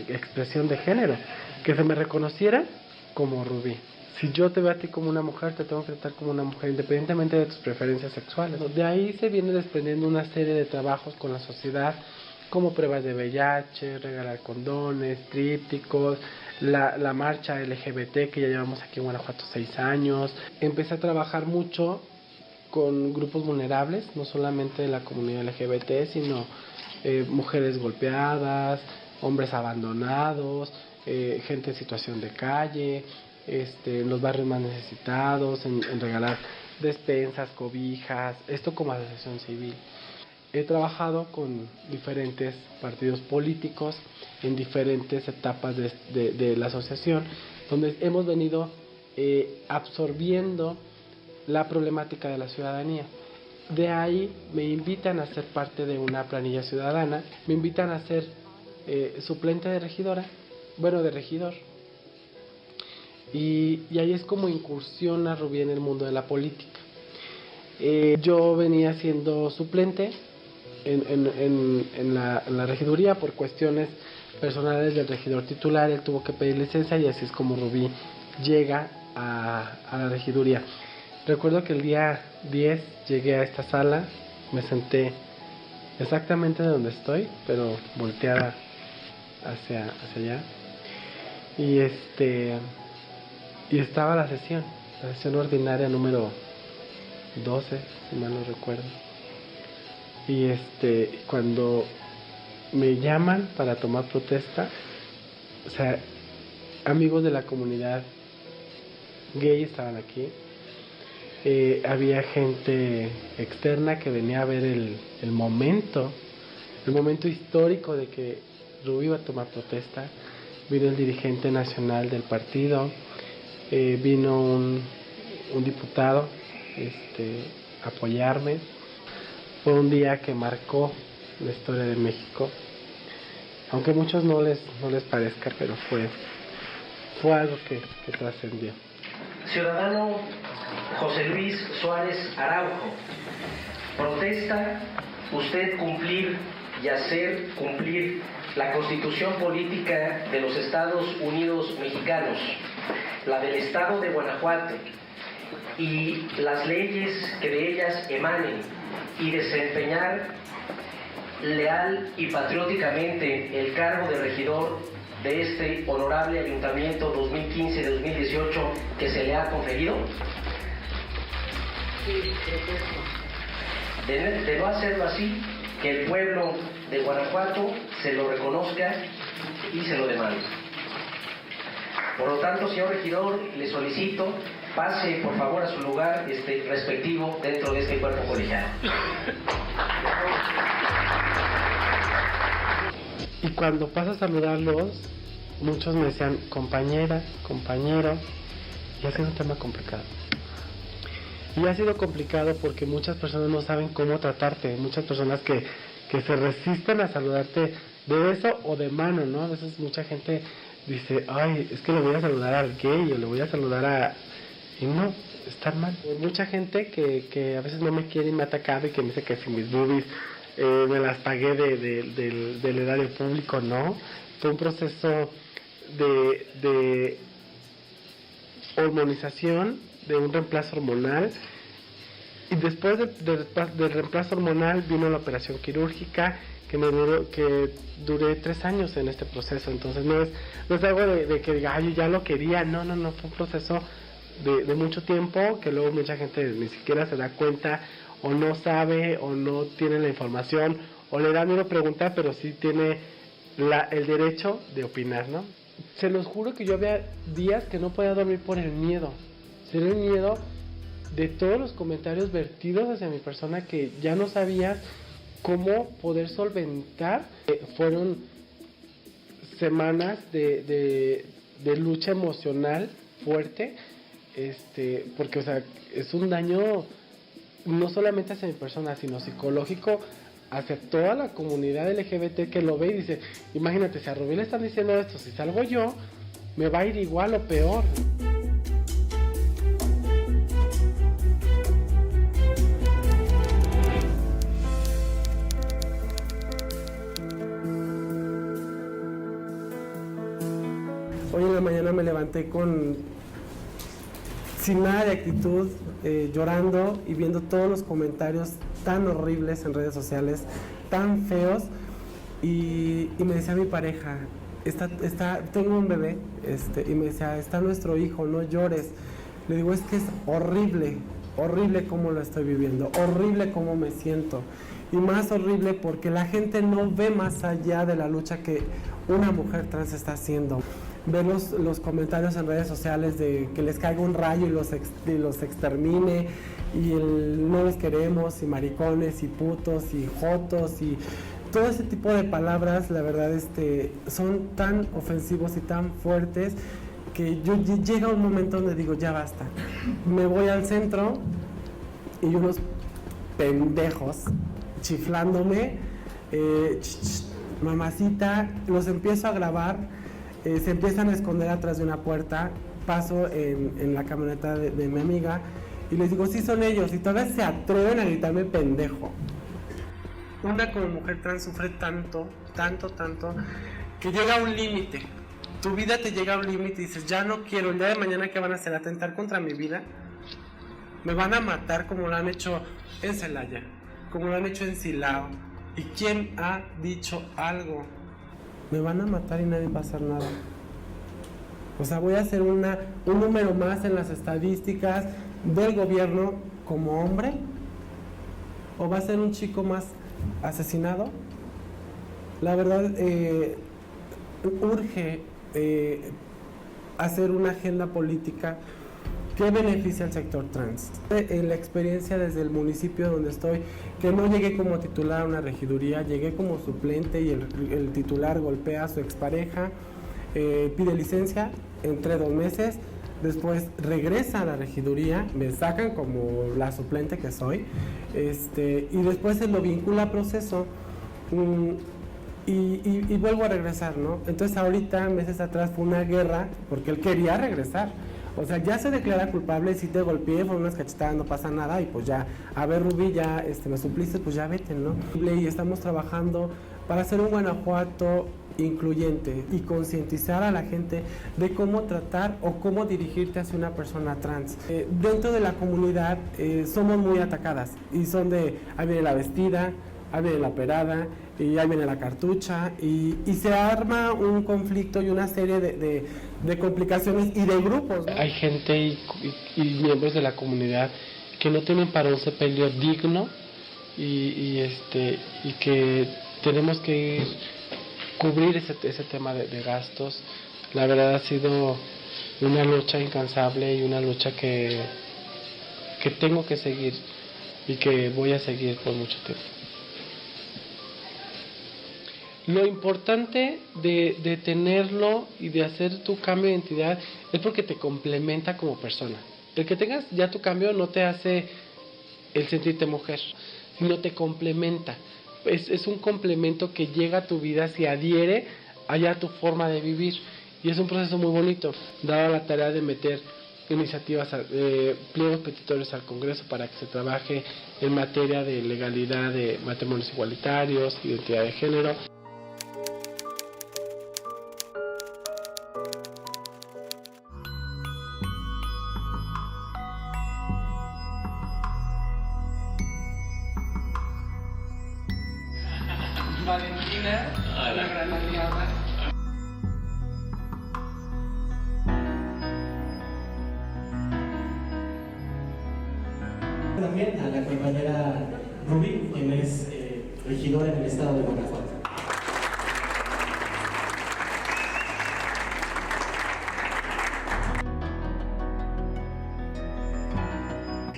expresión de género, que se me reconociera como Rubí. Si yo te veo a ti como una mujer, te tengo que tratar como una mujer, independientemente de tus preferencias sexuales. De ahí se viene desprendiendo una serie de trabajos con la sociedad, como pruebas de VIH, regalar condones, trípticos, la marcha LGBT que ya llevamos aquí en Guanajuato 6 años. Empecé a trabajar mucho con grupos vulnerables, no solamente de la comunidad LGBT, sino mujeres golpeadas, hombres abandonados, gente en situación de calle, en los barrios más necesitados, en regalar despensas, cobijas, esto como asociación civil. He trabajado con diferentes partidos políticos en diferentes etapas de la asociación, donde hemos venido absorbiendo la problemática de la ciudadanía. De ahí me invitan a ser parte de una planilla ciudadana, me invitan a ser suplente de regidora, de regidor. Y ahí es como incursiona Rubí en el mundo de la política. Yo venía siendo suplente en la regiduría por cuestiones personales del regidor titular. Él tuvo que pedir licencia y así es como Rubí llega a la regiduría. Recuerdo que el día 10 llegué a esta sala, me senté exactamente donde estoy, pero volteada hacia allá. Y estaba la sesión ordinaria número 12, si mal no recuerdo. Y cuando me llaman para tomar protesta, o sea, amigos de la comunidad gay estaban aquí, había gente externa que venía a ver el momento histórico de que Rubí iba a tomar protesta. Vino el dirigente nacional del partido, vino un diputado a apoyarme. Fue un día que marcó la historia de México, aunque a muchos no les parezca, pero fue algo que trascendió. Ciudadano José Luis Suárez Araujo, protesta usted cumplir y hacer cumplir la Constitución Política de los Estados Unidos Mexicanos, la del Estado de Guanajuato y las leyes que de ellas emanen, y desempeñar leal y patrióticamente el cargo de regidor de este honorable ayuntamiento 2015-2018 que se le ha conferido? Sí, protesto. De no hacerlo así, que el pueblo de Guanajuato se lo reconozca y se lo demande. Por lo tanto, señor regidor, le solicito pase por favor a su lugar respectivo dentro de este cuerpo colegiado. Y cuando paso a saludarlos, muchos me decían compañera, compañero, y ha sido un tema complicado. Y ha sido complicado porque muchas personas no saben cómo tratarte, muchas personas que se resisten a saludarte de beso o de mano, ¿no? A veces mucha gente dice, ay, es que le voy a saludar al gay o le voy a saludar a... Y no, están mal. Mucha gente que a veces no me quiere y me ha atacado y que me dice que si mis boobies me las pagué del erario público, no. Fue un proceso de hormonización, de un reemplazo hormonal. Y después del reemplazo hormonal vino la operación quirúrgica que duré 3 años en este proceso. Entonces no es algo de que diga, yo ya lo quería. No, fue un proceso de mucho tiempo, que luego mucha gente ni siquiera se da cuenta, o no sabe, o no tiene la información, o le da miedo preguntar, pero sí tiene el derecho de opinar, ¿no? Se los juro que yo había días que no podía dormir por el miedo. Era el miedo de todos los comentarios vertidos hacia mi persona, que ya no sabías cómo poder solventar. Fueron semanas de lucha emocional fuerte, porque, o sea, es un daño no solamente hacia mi persona, sino psicológico hacia toda la comunidad LGBT que lo ve y dice, imagínate, si a Rubí le están diciendo esto, si salgo yo, me va a ir igual o peor. Hoy en la mañana me levanté sin nada de actitud, llorando y viendo todos los comentarios tan horribles en redes sociales, tan feos, y me decía mi pareja, tengo un bebé, y me decía, está nuestro hijo, no llores. Le digo, es que es horrible cómo lo estoy viviendo, horrible cómo me siento, y más horrible porque la gente no ve más allá de la lucha que una mujer trans está haciendo. Ver los comentarios en redes sociales de que les caiga un rayo y los extermine, y no los queremos, y maricones, y putos, y jotos, y todo ese tipo de palabras, la verdad, son tan ofensivos y tan fuertes que llega un momento donde digo, ya basta. Me voy al centro y unos pendejos chiflándome, mamacita, los empiezo a grabar. Se empiezan a esconder atrás de una puerta, paso en la camioneta de mi amiga y les digo, sí son ellos, y todavía se atreven a gritarme pendejo. Una como mujer trans sufre tanto, que llega a un límite. Tu vida te llega a un límite y dices, ya no quiero, el día de mañana ¿qué van a hacer? ¿Atentar contra mi vida? Me van a matar como lo han hecho en Celaya, como lo han hecho en Silao. ¿Y quién ha dicho algo? Me van a matar y nadie va a hacer nada. O sea, voy a ser un número más en las estadísticas del gobierno como hombre, o va a ser un chico más asesinado. La verdad, urge hacer una agenda política que beneficie al sector trans. En la experiencia desde el municipio donde estoy, que no llegué como titular a una regiduría, llegué como suplente y el titular golpea a su expareja, pide licencia, entré 2 meses, después regresa a la regiduría, me sacan como la suplente que soy, y después se lo vincula a proceso, y vuelvo a regresar, ¿no? Entonces ahorita, meses atrás, fue una guerra porque él quería regresar. O sea, ya se declara culpable, si te golpeé, fueron unas cachetadas, no pasa nada, y pues ya, a ver, Rubí, ya me supliste, pues ya vete, ¿no? Y estamos trabajando para hacer un Guanajuato incluyente y concientizar a la gente de cómo tratar o cómo dirigirte hacia una persona trans. Dentro de la comunidad somos muy atacadas, y son de, ahí viene la vestida, ahí viene la operada, y ahí viene la cartucha, y se arma un conflicto y una serie de complicaciones y de grupos, ¿no? Hay gente y miembros de la comunidad que no tienen para un sepelio digno, y que tenemos que cubrir ese tema de gastos. La verdad ha sido una lucha incansable y una lucha que tengo que seguir y que voy a seguir por mucho tiempo. Lo importante de tenerlo y de hacer tu cambio de identidad es porque te complementa como persona. El que tengas ya tu cambio no te hace el sentirte mujer, sino te complementa. Es un complemento que llega a tu vida, se adhiere allá a tu forma de vivir. Y es un proceso muy bonito, dado la tarea de meter iniciativas, pliegos petitorios al Congreso para que se trabaje en materia de legalidad de matrimonios igualitarios, identidad de género. Valentina, la gran aliada. También a la compañera Rubí, quien es regidora en el estado de Guanajuato.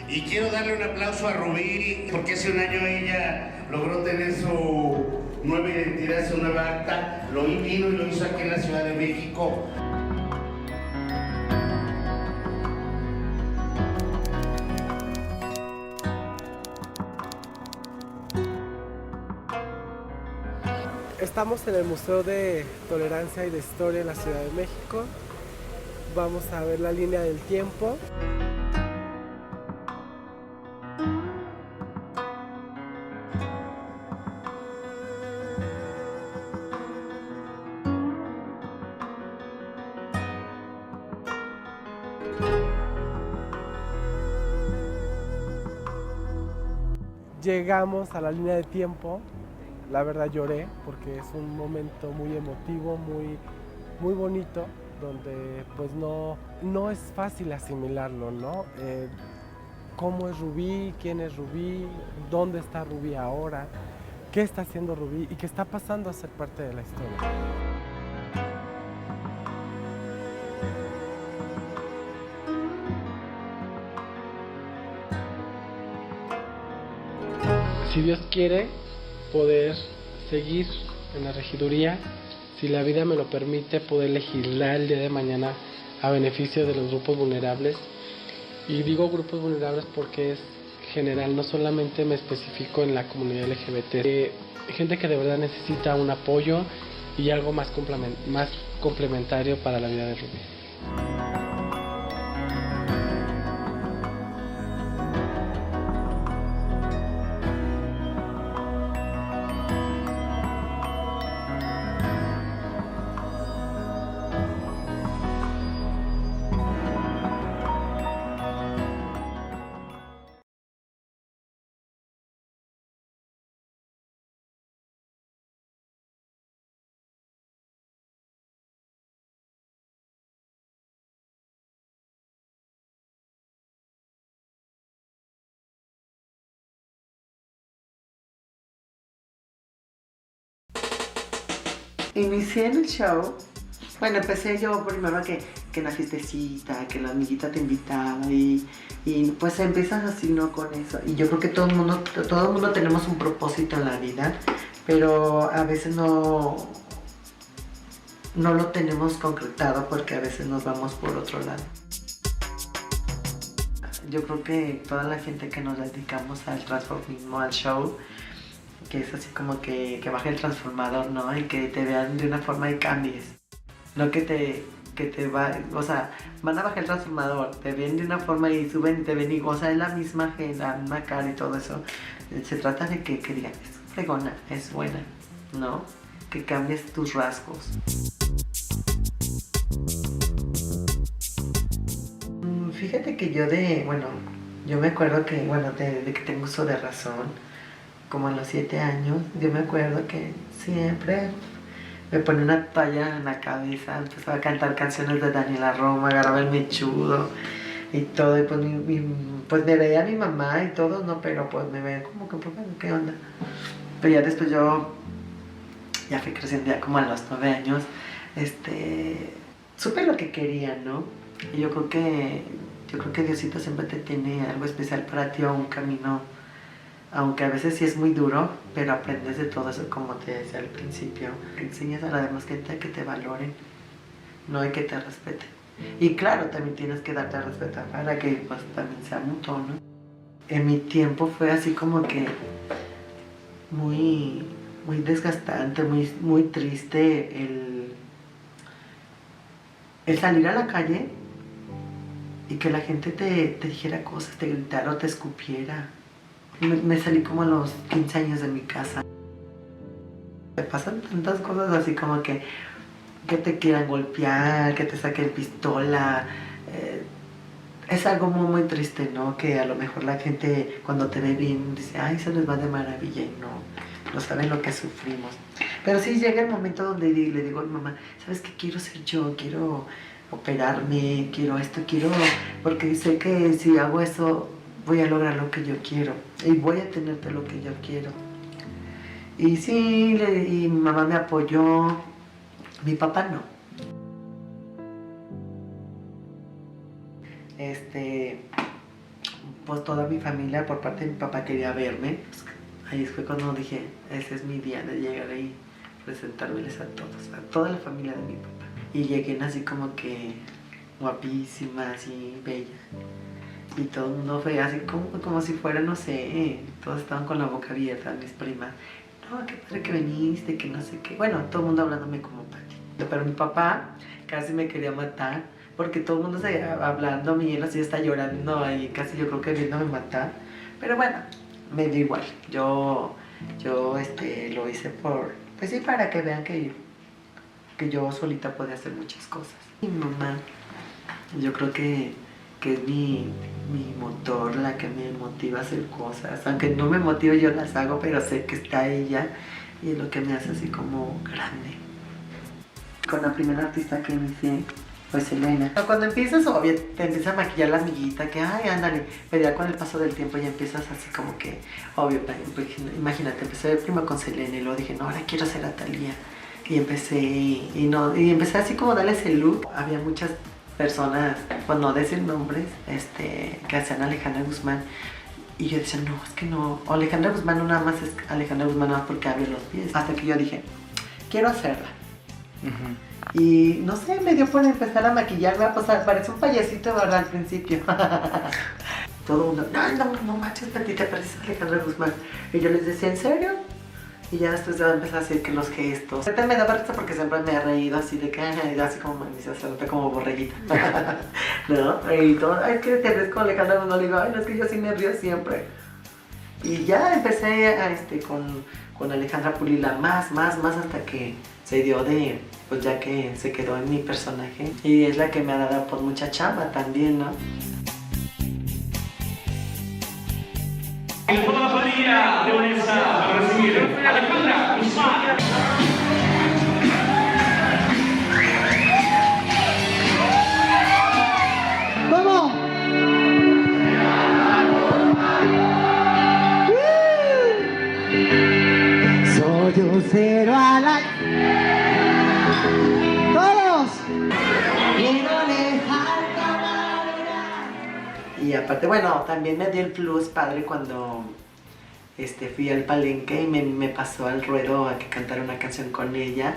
Y quiero darle un aplauso a Rubí porque hace un año ella logró tener su nueva identidad, su nueva acta, lo vino y lo hizo aquí en la Ciudad de México. Estamos en el Museo de Tolerancia y de Historia en la Ciudad de México. Vamos a ver la línea del tiempo. Llegamos a la línea de tiempo. La verdad lloré porque es un momento muy emotivo, muy bonito, donde pues no es fácil asimilarlo, ¿no? ¿Cómo es Rubí? ¿Quién es Rubí? ¿Dónde está Rubí ahora? ¿Qué está haciendo Rubí? ¿Y qué está pasando a ser parte de la historia? Si Dios quiere, poder seguir en la regiduría, si la vida me lo permite, poder legislar el día de mañana a beneficio de los grupos vulnerables. Y digo grupos vulnerables porque es general, no solamente me especifico en la comunidad LGBT, gente que de verdad necesita un apoyo y algo más complementario para la vida de Rubí. Inicié en el show, bueno, empecé yo primero que en la fiestecita, que la amiguita te invitaba y pues empiezas así, ¿no? Con eso. Y yo creo que todo el mundo tenemos un propósito en la vida, pero a veces no lo tenemos concretado porque a veces nos vamos por otro lado. Yo creo que toda la gente que nos dedicamos al transformismo, al show, que es así como que baje el transformador, ¿no? Y que te vean de una forma y cambies. No que te va, o sea, van a bajar el transformador, te ven de una forma y suben y te ven y, o sea, es la misma cara y todo eso. Se trata de que digan, es fregona, es buena, ¿no? Que cambies tus rasgos. Fíjate que yo me acuerdo que, de que tengo uso de razón, como a los 7 años, yo me acuerdo que siempre me ponía una toalla en la cabeza, empezaba a cantar canciones de Daniela Roma, agarraba el mechudo y todo, y pues me veía a mi mamá y todo, ¿no? Pero pues me veía como que, bueno, ¿qué onda? Pero ya después yo ya fui creciendo, ya como a los 9 años, supe lo que quería, ¿no? Y yo creo que Diosito siempre te tiene algo especial para ti o un camino. Aunque a veces sí es muy duro, pero aprendes de todo eso, como te decía al principio. Enseñas a la demás gente a que te valoren, no hay que te respeten. Y claro, también tienes que darte a respetar para que pues, también sea mutuo, ¿no? En mi tiempo fue así como que muy desgastante, muy triste el salir a la calle y que la gente te dijera cosas, te gritara o te escupiera. Me salí como a los 15 años de mi casa. Me pasan tantas cosas así como que te quieran golpear, que te saquen pistola. Es algo muy triste, ¿no? Que a lo mejor la gente cuando te ve bien dice, ay, se les va de maravilla y no. no saben lo que sufrimos. Pero sí llega el momento donde le digo a mi mamá, ¿sabes qué? Quiero ser yo, quiero operarme, quiero esto, quiero, porque sé que si hago eso voy a lograr lo que yo quiero y voy a tener todo lo que yo quiero. Y sí, y mi mamá me apoyó, mi papá no. Pues toda mi familia por parte de mi papá quería verme. Pues ahí fue cuando dije, ese es mi día de llegar ahí, presentármeles a todos, a toda la familia de mi papá. Y llegué así como que guapísima, así bella. Y todo el mundo fue así como si fuera, no sé, todos estaban con la boca abierta, mis primas. No, qué padre que viniste, que no sé qué. Bueno, todo el mundo hablándome como Pati. Pero mi papá casi me quería matar, porque todo el mundo se hablando, y él así está llorando y casi yo creo que viéndome matar. Pero bueno, me dio igual. Yo lo hice pues sí, para que vean que yo solita podía hacer muchas cosas. Mi mamá, yo creo que es mi motor, la que me motiva a hacer cosas. Aunque no me motiva, yo las hago, pero sé que está ella y es lo que me hace así como grande. Con la primera artista que inicié fue Selena. Cuando empiezas, obvio, te empieza a maquillar la amiguita, que ay, ándale, pero ya con el paso del tiempo ya empiezas así como que, obvio, imagínate, empecé primero con Selena y luego dije, no, ahora quiero ser a Thalía. Y empecé así como darle ese look. Había muchas personas, pues no decir nombres, que hacían Alejandra Guzmán. Y yo decía, no, es que no, Alejandra Guzmán no nada más es Alejandra Guzmán nada más porque abre los pies. Hasta que yo dije, quiero hacerla. Y no sé, me dio por empezar a maquillarme, a pasar, parece un payasito, ¿verdad? Al principio. Todo el mundo, no manches, Pati, te pareces a Alejandra Guzmán. Y yo les decía, ¿en serio? Y ya después ya empecé a hacer que los gestos. Ahorita me da risa porque siempre me he reído así de que, así como me hice hacer como borreguita. ¿No? Y todo, ay, que te ves con Alejandra Guzmán. Le digo, ay, no, es que yo sí me río siempre. Y ya empecé con Alejandra Pulila más hasta que se dio pues ya que se quedó en mi personaje. Y es la que me ha dado por mucha chamba también, ¿no? El toda la familia de Vanessa para recibir a Alejandra Guzmán. ¡Vamos! Soy un cero a la... ¡Todos! Y aparte, bueno, también me dio el plus padre cuando fui al Palenque y me pasó al ruedo a que cantara una canción con ella.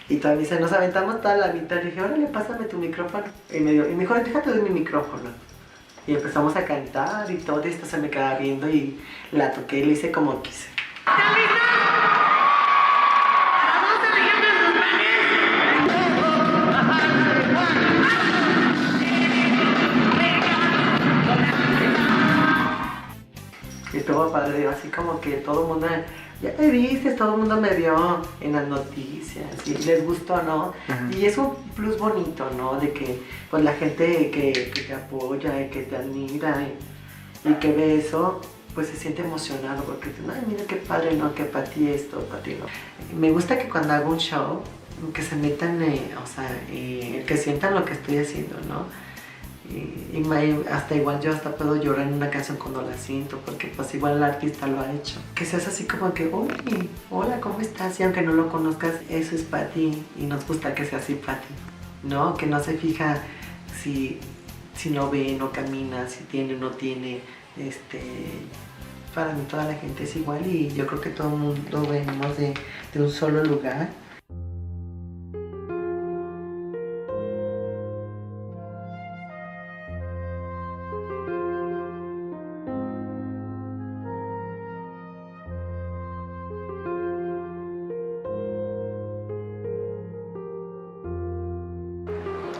Y todavía nos aventamos toda la mitad. Le dije, órale, pásame tu micrófono. Y me dijo, déjate de mi micrófono. Y empezamos a cantar y todo esto se me quedaba viendo y la toqué y le hice como quise. Y estuvo padre, así como que todo el mundo, ya te viste, todo el mundo me vio en las noticias y les gustó, ¿no? Y es un plus bonito, ¿no? De que pues la gente que te apoya y que te admira y que ve eso, pues se siente emocionado porque dicen, ay, mira qué padre, ¿no? Que para ti esto, para ti no. Me gusta que cuando hago un show, que se metan, que sientan lo que estoy haciendo, ¿no? Y hasta igual yo hasta puedo llorar en una canción cuando la siento, porque pues igual el artista lo ha hecho. Que seas así como que, uy, hola, ¿cómo estás? Y aunque no lo conozcas, eso es Pati y nos gusta que sea así Pati, ¿no? Que no se fija si no ve, no camina, si tiene o no tiene, para mí toda la gente es igual y yo creo que todo el mundo venimos de un solo lugar.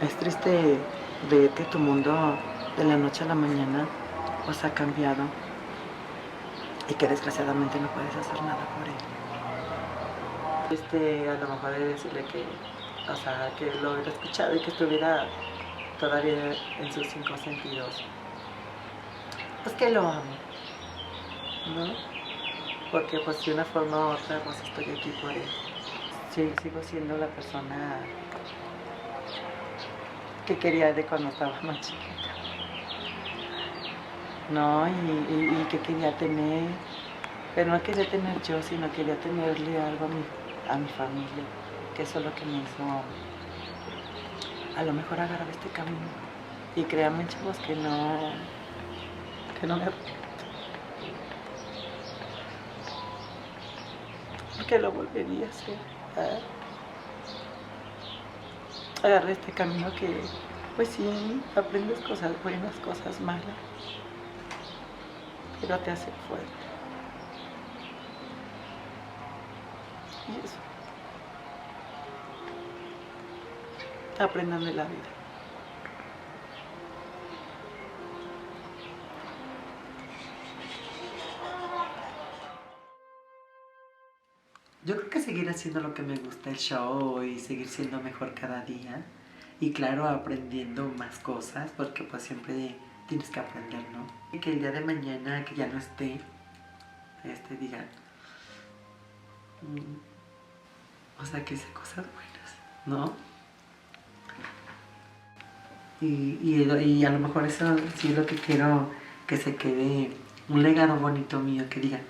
Es triste ver que tu mundo de la noche a la mañana pues ha cambiado y que desgraciadamente no puedes hacer nada por él. A lo mejor de decirle que lo hubiera escuchado y que estuviera todavía en sus 5 sentidos. Pues que lo amo, ¿no? porque pues de una forma u otra pues estoy aquí por él. Sí, sigo siendo la persona que quería de cuando estaba más chiquita. No, y que quería tener, pero no quería tener yo, sino quería tenerle algo a mi familia, que eso es lo que me hizo a lo mejor agarrar este camino. Y créanme, chavos, que no me arrepiento. Porque lo volvería a hacer. Agarré este camino que, pues sí, aprendes cosas buenas, cosas malas, pero te hace fuerte. Y eso. Aprendan de la vida. Yo creo que seguir haciendo lo que me gusta, el show, y seguir siendo mejor cada día. Y claro, aprendiendo más cosas, porque pues siempre tienes que aprender, ¿no? Y que el día de mañana, que ya no esté, digan, o sea, que hice cosas buenas, ¿no? Y a lo mejor eso sí es lo que quiero, que se quede un legado bonito mío, que diga,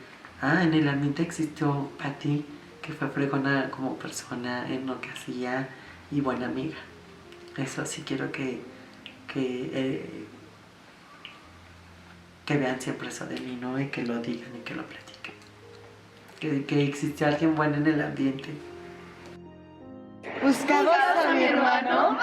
en el ambiente existió Pati, que fue fregona como persona en lo que hacía y buena amiga. Eso sí quiero que vean siempre eso de mí, ¿no? Y que lo digan y que lo platiquen. Que existe alguien bueno en el ambiente. ¿Buscabas a mi hermano?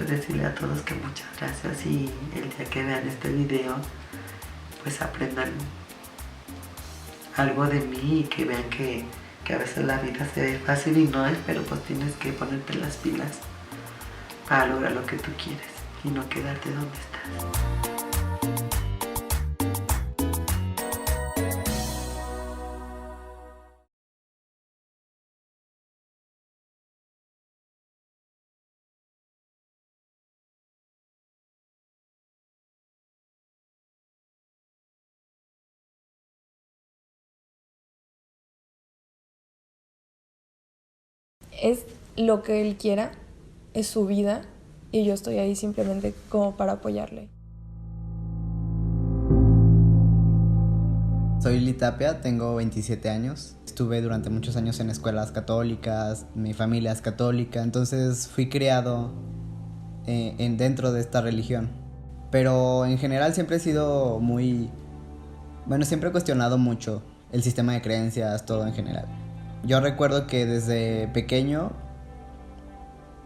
Decirle a todos que muchas gracias y el día que vean este video pues aprendan algo de mí y que vean que a veces la vida se ve fácil y no es, pero pues tienes que ponerte las pilas para lograr lo que tú quieres y no quedarte donde estás. Es lo que él quiera, es su vida y yo estoy ahí simplemente como para apoyarle. Soy Lili Tapia, tengo 27 años. Estuve durante muchos años en escuelas católicas, mi familia es católica, entonces fui criado dentro de esta religión. Pero en general siempre he sido siempre he cuestionado mucho el sistema de creencias, todo en general. Yo recuerdo que desde pequeño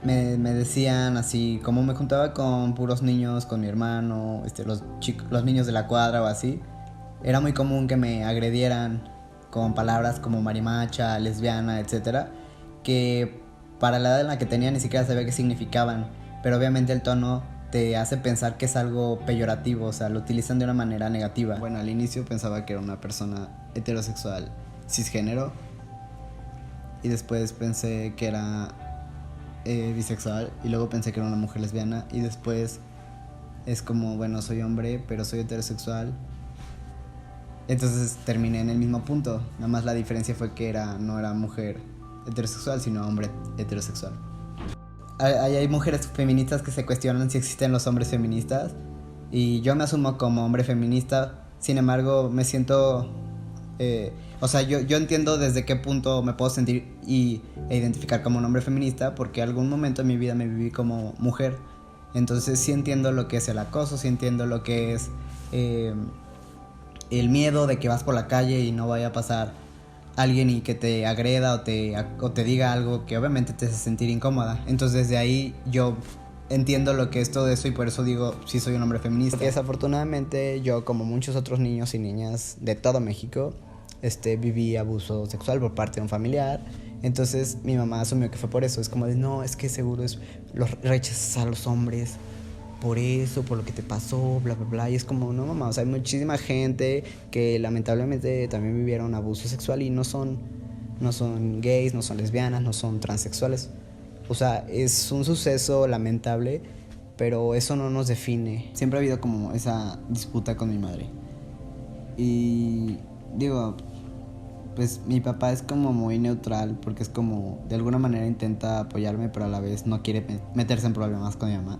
me decían así, como me juntaba con puros niños, con mi hermano, los niños de la cuadra o así, era muy común que me agredieran con palabras como marimacha, lesbiana, etcétera, que para la edad en la que tenía ni siquiera sabía qué significaban, pero obviamente el tono te hace pensar que es algo peyorativo, o sea, lo utilizan de una manera negativa. Bueno, al inicio pensaba que era una persona heterosexual cisgénero, y después pensé que era bisexual, y luego pensé que era una mujer lesbiana, y después es como, bueno, soy hombre, pero soy heterosexual. Entonces terminé en el mismo punto, nada más la diferencia fue que no era mujer heterosexual, sino hombre heterosexual. Hay mujeres feministas que se cuestionan si existen los hombres feministas, y yo me asumo como hombre feminista, sin embargo me siento... yo entiendo desde qué punto me puedo sentir e identificar como un hombre feminista, porque algún momento en mi vida me viví como mujer. Entonces sí entiendo lo que es el acoso, sí entiendo lo que es el miedo de que vas por la calle y no vaya a pasar alguien y que te agreda o te diga algo que obviamente te hace sentir incómoda. Entonces de ahí yo entiendo lo que es todo eso y por eso digo, sí soy un hombre feminista. Porque desafortunadamente yo, como muchos otros niños y niñas de todo México, viví abuso sexual por parte de un familiar. Entonces mi mamá asumió que fue por eso. Es como de, no, es que seguro los rechazas a los hombres por eso, por lo que te pasó, bla, bla, bla. Y es como, no, mamá, o sea, hay muchísima gente que lamentablemente también vivieron abuso sexual y no son gays, no son lesbianas, no son transexuales. O sea, es un suceso lamentable, pero eso no nos define. Siempre ha habido como esa disputa con mi madre. Y digo, pues mi papá es como muy neutral porque es como, de alguna manera intenta apoyarme, pero a la vez no quiere meterse en problemas con mi mamá.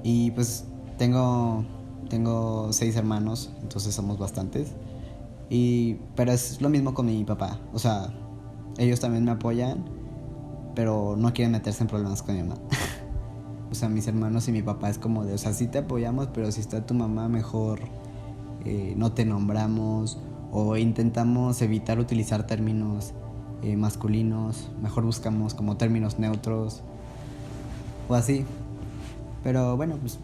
Y pues tengo 6 hermanos, entonces somos bastantes. Pero es lo mismo con mi papá. O sea, ellos también me apoyan, pero no quieren meterse en problemas con mi mamá. O sea, mis hermanos y mi papá es como de, o sea, sí te apoyamos, pero si está tu mamá mejor no te nombramos, o intentamos evitar utilizar términos masculinos, mejor buscamos como términos neutros o así. Pero bueno, pues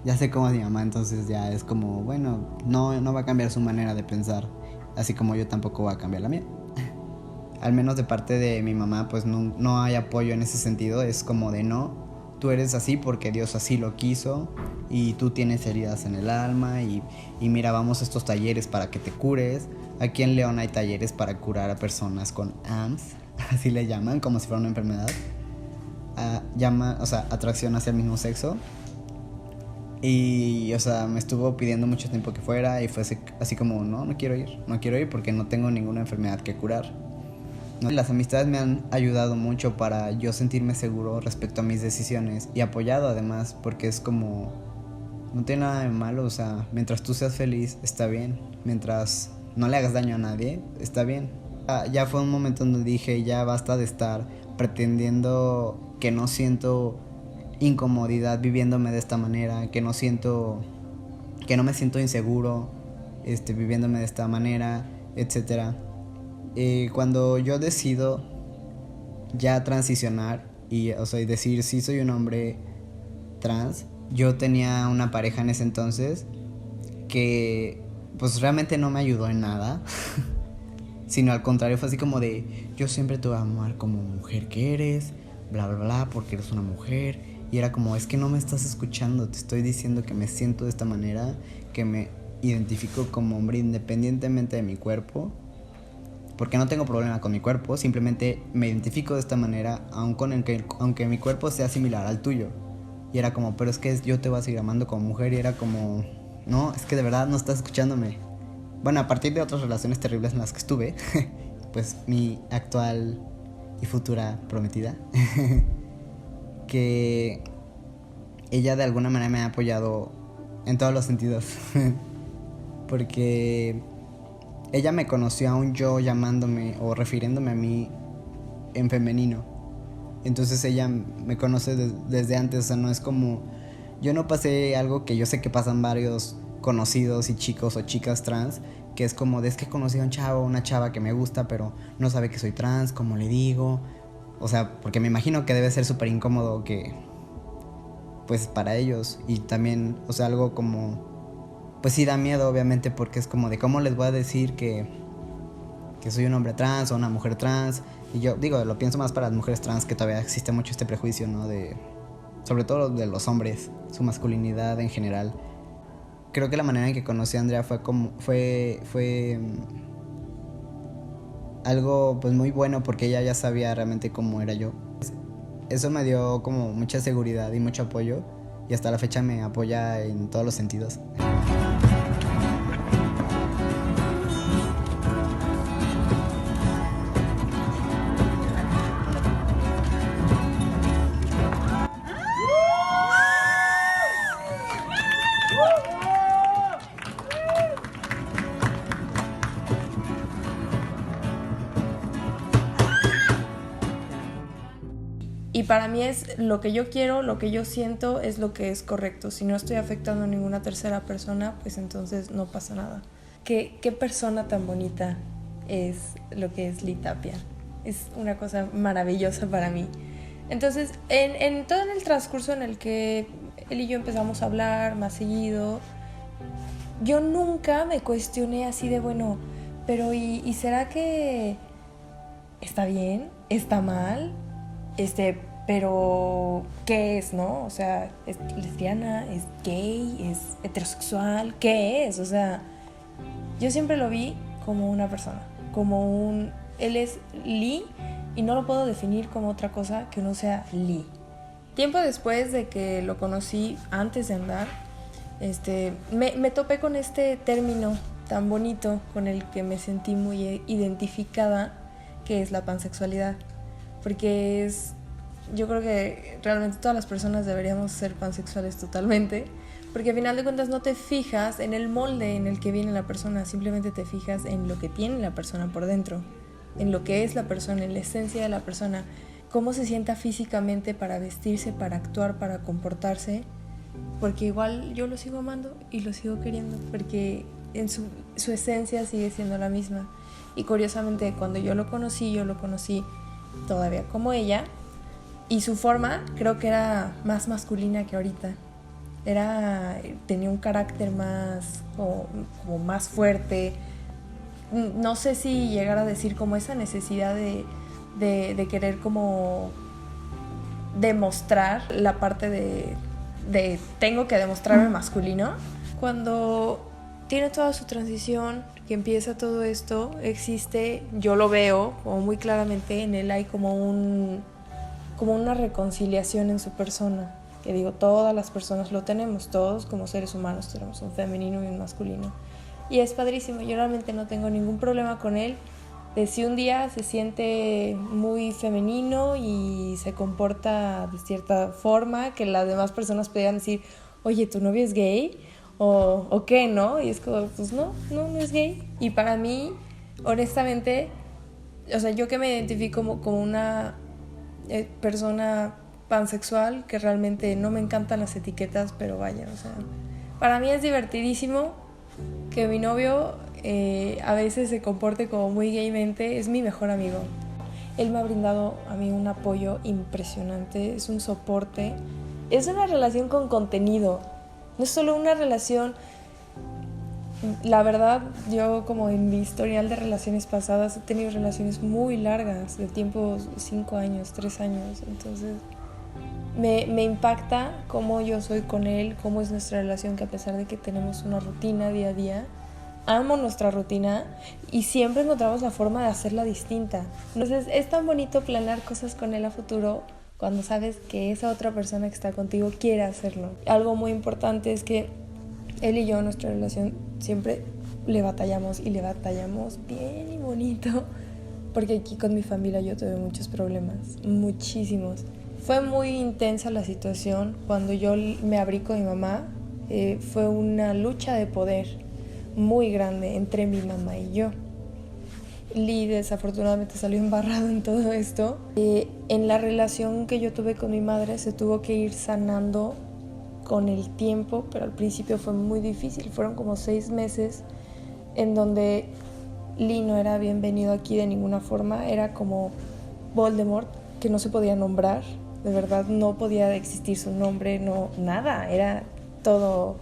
ya sé cómo es mi mamá, entonces ya es como, bueno, no va a cambiar su manera de pensar, así como yo tampoco voy a cambiar la mía. Al menos de parte de mi mamá, pues no hay apoyo en ese sentido. Es como de, no, tú eres así porque Dios así lo quiso y tú tienes heridas en el alma y mira, vamos a estos talleres para que te cures. Aquí en León hay talleres para curar a personas con AMS, así le llaman, como si fuera una enfermedad. O sea, atracción hacia el mismo sexo. Y, o sea, me estuvo pidiendo mucho tiempo que fuera y fue así como, no quiero ir porque no tengo ninguna enfermedad que curar. ¿No? Las amistades me han ayudado mucho para yo sentirme seguro respecto a mis decisiones y apoyado además, porque es como, no tiene nada de malo, o sea, mientras tú seas feliz está bien, mientras no le hagas daño a nadie está bien. Ya fue un momento donde dije, ya basta de estar pretendiendo que no siento incomodidad viviéndome de esta manera, que no me siento inseguro viviéndome de esta manera, etcétera. Cuando yo decido ya transicionar y decir sí soy un hombre trans, yo tenía una pareja en ese entonces que pues realmente no me ayudó en nada, sino al contrario, fue así como de, yo siempre te voy a amar como mujer que eres, bla bla bla, porque eres una mujer. Y era como, es que no me estás escuchando, te estoy diciendo que me siento de esta manera, que me identifico como hombre independientemente de mi cuerpo, porque no tengo problema con mi cuerpo, simplemente me identifico de esta manera, aunque mi cuerpo sea similar al tuyo. Y era como, pero es que yo te voy a seguir amando como mujer. Y era como, no, es que de verdad no estás escuchándome. Bueno, a partir de otras relaciones terribles en las que estuve, pues mi actual y futura prometida, que ella de alguna manera me ha apoyado en todos los sentidos. Porque ella me conoció aún yo llamándome o refiriéndome a mí en femenino. Entonces ella me conoce desde antes. O sea, no es como, yo no pasé algo que yo sé que pasan varios conocidos y chicos o chicas trans, que es como, es que he conocido a un chavo o una chava que me gusta, pero no sabe que soy trans, ¿cómo le digo? O sea, porque me imagino que debe ser súper incómodo que, pues para ellos. Y también, o sea, algo como, pues sí da miedo obviamente, porque es como de cómo les voy a decir que soy un hombre trans o una mujer trans. Y yo digo, lo pienso más para las mujeres trans, que todavía existe mucho este prejuicio, ¿no? Sobre todo de los hombres, su masculinidad en general. Creo que la manera en que conocí a Andrea fue algo pues muy bueno, porque ella ya sabía realmente cómo era yo. Eso me dio como mucha seguridad y mucho apoyo, y hasta la fecha me apoya en todos los sentidos. Y para mí es lo que yo quiero, lo que yo siento es lo que es correcto. Si no estoy afectando a ninguna tercera persona, pues entonces no pasa nada. ¿Qué persona tan bonita es lo que es Lee Tapia? Es una cosa maravillosa para mí. Entonces, en todo el transcurso en el que él y yo empezamos a hablar más seguido, yo nunca me cuestioné así de, bueno, pero ¿y será que está bien? ¿Está mal? Pero ¿qué es, no? O sea, ¿es lesbiana? ¿Es gay? ¿Es heterosexual? ¿Qué es? O sea, yo siempre lo vi como una persona, él es Lee y no lo puedo definir como otra cosa que no sea Lee. Tiempo después de que lo conocí, antes de andar, me topé con este término tan bonito con el que me sentí muy identificada, que es la pansexualidad, porque yo creo que realmente todas las personas deberíamos ser pansexuales totalmente, porque al final de cuentas no te fijas en el molde en el que viene la persona, simplemente te fijas en lo que tiene la persona por dentro, en lo que es la persona, en la esencia de la persona, cómo se sienta físicamente para vestirse, para actuar, para comportarse, porque igual yo lo sigo amando y lo sigo queriendo, porque en su esencia sigue siendo la misma. Y curiosamente, cuando yo lo conocí todavía como ella, y su forma creo que era más masculina que ahorita. Tenía un carácter más, como más fuerte. No sé si llegar a decir como esa necesidad de querer como demostrar la parte de tengo que demostrarme masculino. Cuando tiene toda su transición, que empieza todo esto, existe, yo lo veo como muy claramente, en él hay como una reconciliación en su persona, que digo, todas las personas lo tenemos, todos como seres humanos tenemos un femenino y un masculino, y es padrísimo. Yo realmente no tengo ningún problema con él, de si un día se siente muy femenino y se comporta de cierta forma que las demás personas podrían decir, oye, ¿tu novio es gay? ¿O qué, no? Y es como, pues no es gay. Y para mí, honestamente, o sea, yo que me identifico como una persona pansexual, que realmente no me encantan las etiquetas, pero vaya, o sea, para mí es divertidísimo que mi novio a veces se comporte como muy gaymente. Es mi mejor amigo. Él me ha brindado a mí un apoyo impresionante, es un soporte, es una relación con contenido. No es solo una relación. La verdad, yo como en mi historial de relaciones pasadas he tenido relaciones muy largas, de tiempo 5 años, 3 años. Entonces me impacta cómo yo soy con él, cómo es nuestra relación, que a pesar de que tenemos una rutina día a día, amo nuestra rutina y siempre encontramos la forma de hacerla distinta. Entonces es tan bonito planear cosas con él a futuro, cuando sabes que esa otra persona que está contigo quiere hacerlo. Algo muy importante es que él y yo, nuestra relación, siempre le batallamos bien y bonito, porque aquí con mi familia yo tuve muchos problemas, muchísimos. Fue muy intensa la situación cuando yo me abrí con mi mamá. Fue una lucha de poder muy grande entre mi mamá y yo. Lee desafortunadamente salió embarrado en todo esto. En la relación que yo tuve con mi madre se tuvo que ir sanando con el tiempo, pero al principio fue muy difícil. Fueron como 6 meses en donde Lee no era bienvenido aquí de ninguna forma. Era como Voldemort, que no se podía nombrar. De verdad no podía existir su nombre, no, nada. Era todo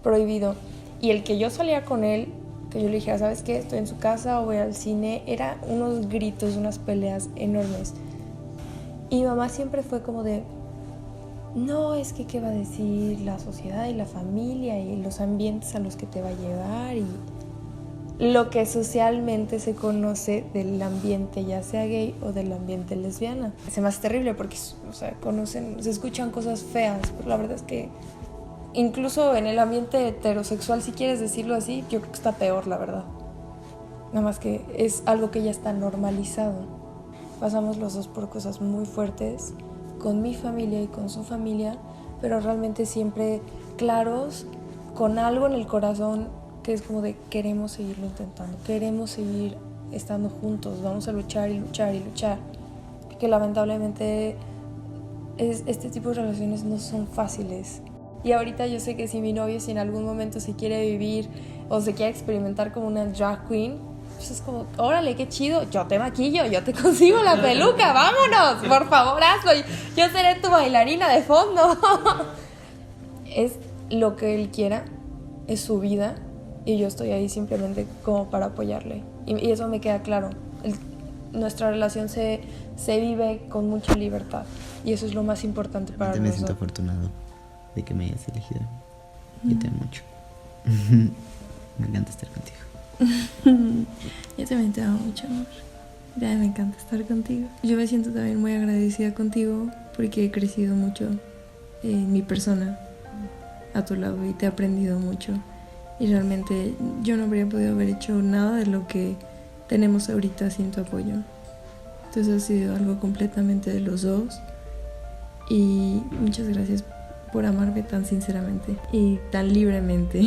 prohibido. Y el que yo salía con él, que yo le dijera, ¿sabes qué? Estoy en su casa o voy al cine, era unos gritos, unas peleas enormes. Y mamá siempre fue como de, no, es que qué va a decir la sociedad y la familia y los ambientes a los que te va a llevar, y lo que socialmente se conoce del ambiente, ya sea gay o del ambiente lesbiana. Se me hace terrible porque, o sea, se escuchan cosas feas, pero la verdad es que incluso en el ambiente heterosexual, si quieres decirlo así, yo creo que está peor, la verdad. Nada más que es algo que ya está normalizado. Pasamos los dos por cosas muy fuertes, con mi familia y con su familia, pero realmente siempre claros, con algo en el corazón que es como de queremos seguirlo intentando, queremos seguir estando juntos, vamos a luchar y luchar y luchar. Porque lamentablemente este tipo de relaciones no son fáciles. Y ahorita yo sé que si mi novio, si en algún momento se quiere vivir o se quiere experimentar como una drag queen, pues es como, órale, qué chido, yo te maquillo, yo te consigo la peluca, vámonos, por favor, hazlo, yo seré tu bailarina de fondo. Es lo que él quiera, es su vida, y yo estoy ahí simplemente como para apoyarle. Y eso me queda claro. Nuestra relación se vive con mucha libertad. Y eso es lo más importante para Yo me nosotros. siento afortunado de que me hayas elegido. Yo te amo mucho. Me encanta estar contigo. Yo también te amo mucho, amor. Ya me encanta estar contigo. Yo me siento también muy agradecida contigo porque he crecido mucho en mi persona a tu lado y te he aprendido mucho. Y realmente yo no habría podido haber hecho nada de lo que tenemos ahorita sin tu apoyo. Entonces ha sido algo completamente de los dos. Y muchas gracias por amarme tan sinceramente y tan libremente.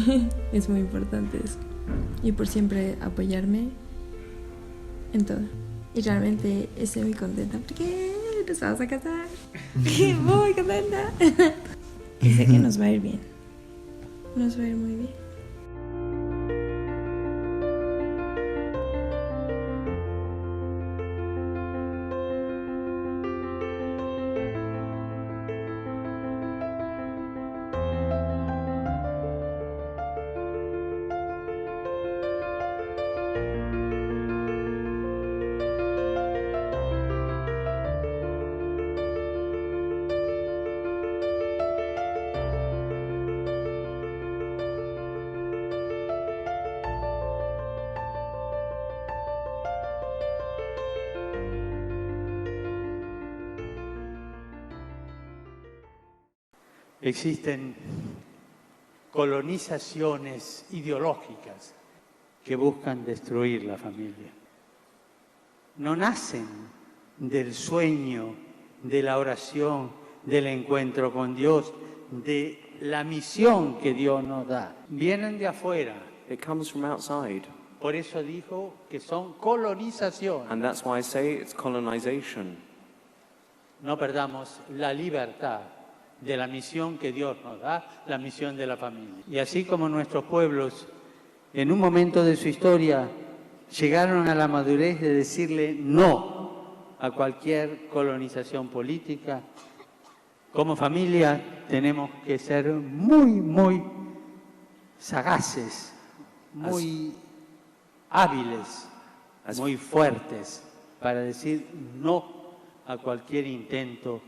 Es muy importante eso. Y por siempre apoyarme en todo. Y realmente estoy muy contenta porque nos vamos a casar. Muy contenta. Y sé que nos va a ir bien. Nos va a ir muy bien. Existen colonizaciones ideológicas que buscan destruir la familia. No nacen del sueño, de la oración, del encuentro con Dios, de la misión que Dios nos da. Vienen de afuera. It comes from outside. Por eso dijo que son colonizaciones. And that's why I say it's colonization. No perdamos la libertad de la misión que Dios nos da, la misión de la familia. Y así como nuestros pueblos, en un momento de su historia, llegaron a la madurez de decirle no a cualquier colonización política, como familia tenemos que ser muy sagaces, muy hábiles, muy fuertes para decir no a cualquier intento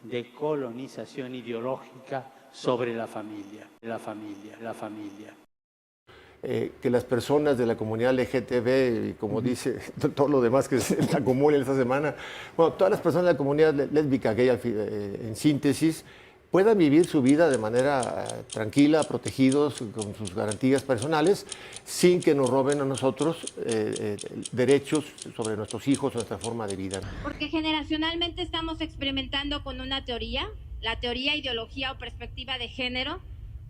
de colonización ideológica sobre la familia. Que las personas de la comunidad LGTB, y como dice todo lo demás que se acumula esta semana, bueno, todas las personas de la comunidad lésbica, gay, en síntesis, puedan vivir su vida de manera tranquila, protegidos, con sus garantías personales, sin que nos roben a nosotros derechos sobre nuestros hijos, nuestra forma de vida. Porque generacionalmente estamos experimentando con una teoría, la teoría, ideología o perspectiva de género,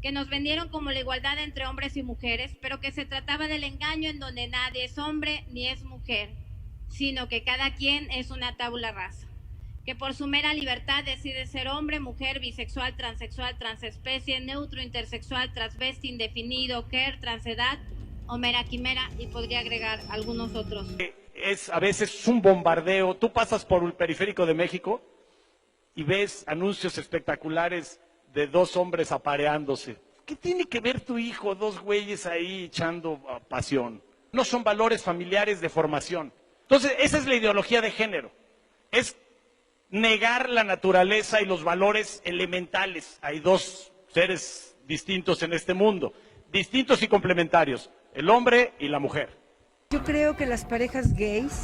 que nos vendieron como la igualdad entre hombres y mujeres, pero que se trataba del engaño en donde nadie es hombre ni es mujer, sino que cada quien es una tabula rasa, que por su mera libertad decide ser hombre, mujer, bisexual, transexual, transespecie, neutro, intersexual, transvesti, indefinido, queer, transedad o mera quimera, y podría agregar algunos otros. Es a veces un bombardeo. Tú pasas por el periférico de México y ves anuncios espectaculares de dos hombres apareándose. ¿Qué tiene que ver tu hijo, dos güeyes ahí echando pasión? No son valores familiares de formación. Entonces, esa es la ideología de género. Es negar la naturaleza y los valores elementales. Hay dos seres distintos en este mundo, distintos y complementarios, el hombre y la mujer. Yo creo que las parejas gays,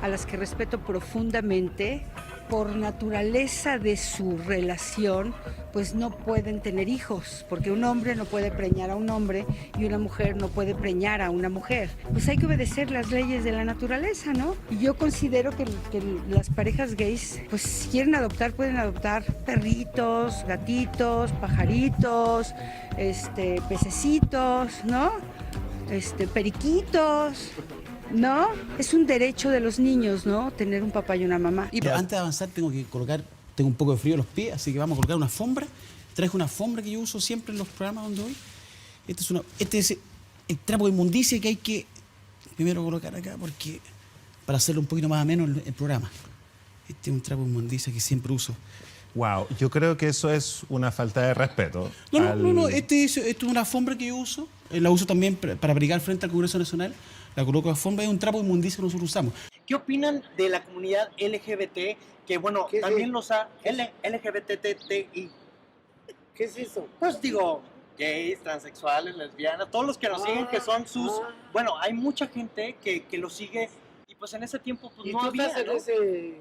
a las que respeto profundamente, por naturaleza de su relación, pues no pueden tener hijos, porque un hombre no puede preñar a un hombre y una mujer no puede preñar a una mujer. Pues hay que obedecer las leyes de la naturaleza, ¿no? Y yo considero que las parejas gays, pues si quieren adoptar, pueden adoptar perritos, gatitos, pajaritos, pececitos, ¿no? Periquitos. ¿No? Es un derecho de los niños, ¿no? Tener un papá y una mamá. Pero antes de avanzar tengo un poco de frío en los pies, así que vamos a colocar una alfombra. Traje una alfombra que yo uso siempre en los programas donde voy. Este es el trapo de inmundicia que hay que primero colocar acá porque para hacerlo un poquito más ameno el programa. Este es un trapo de inmundicia que siempre uso. Wow, yo creo que eso es una falta de respeto. No, este es una alfombra que yo uso. La uso también para abrigar frente al Congreso Nacional. la coloco de alfombra, es un trapo de inmundicia que nosotros usamos. ¿Qué opinan de la comunidad LGBT? Que bueno, también los ha... LGBTTI. ¿Qué es eso? Pues digo, gays, transexuales, lesbianas, todos los que nos siguen, que son sus... Bueno, hay mucha gente que los sigue y pues en ese tiempo pues no había, ¿no?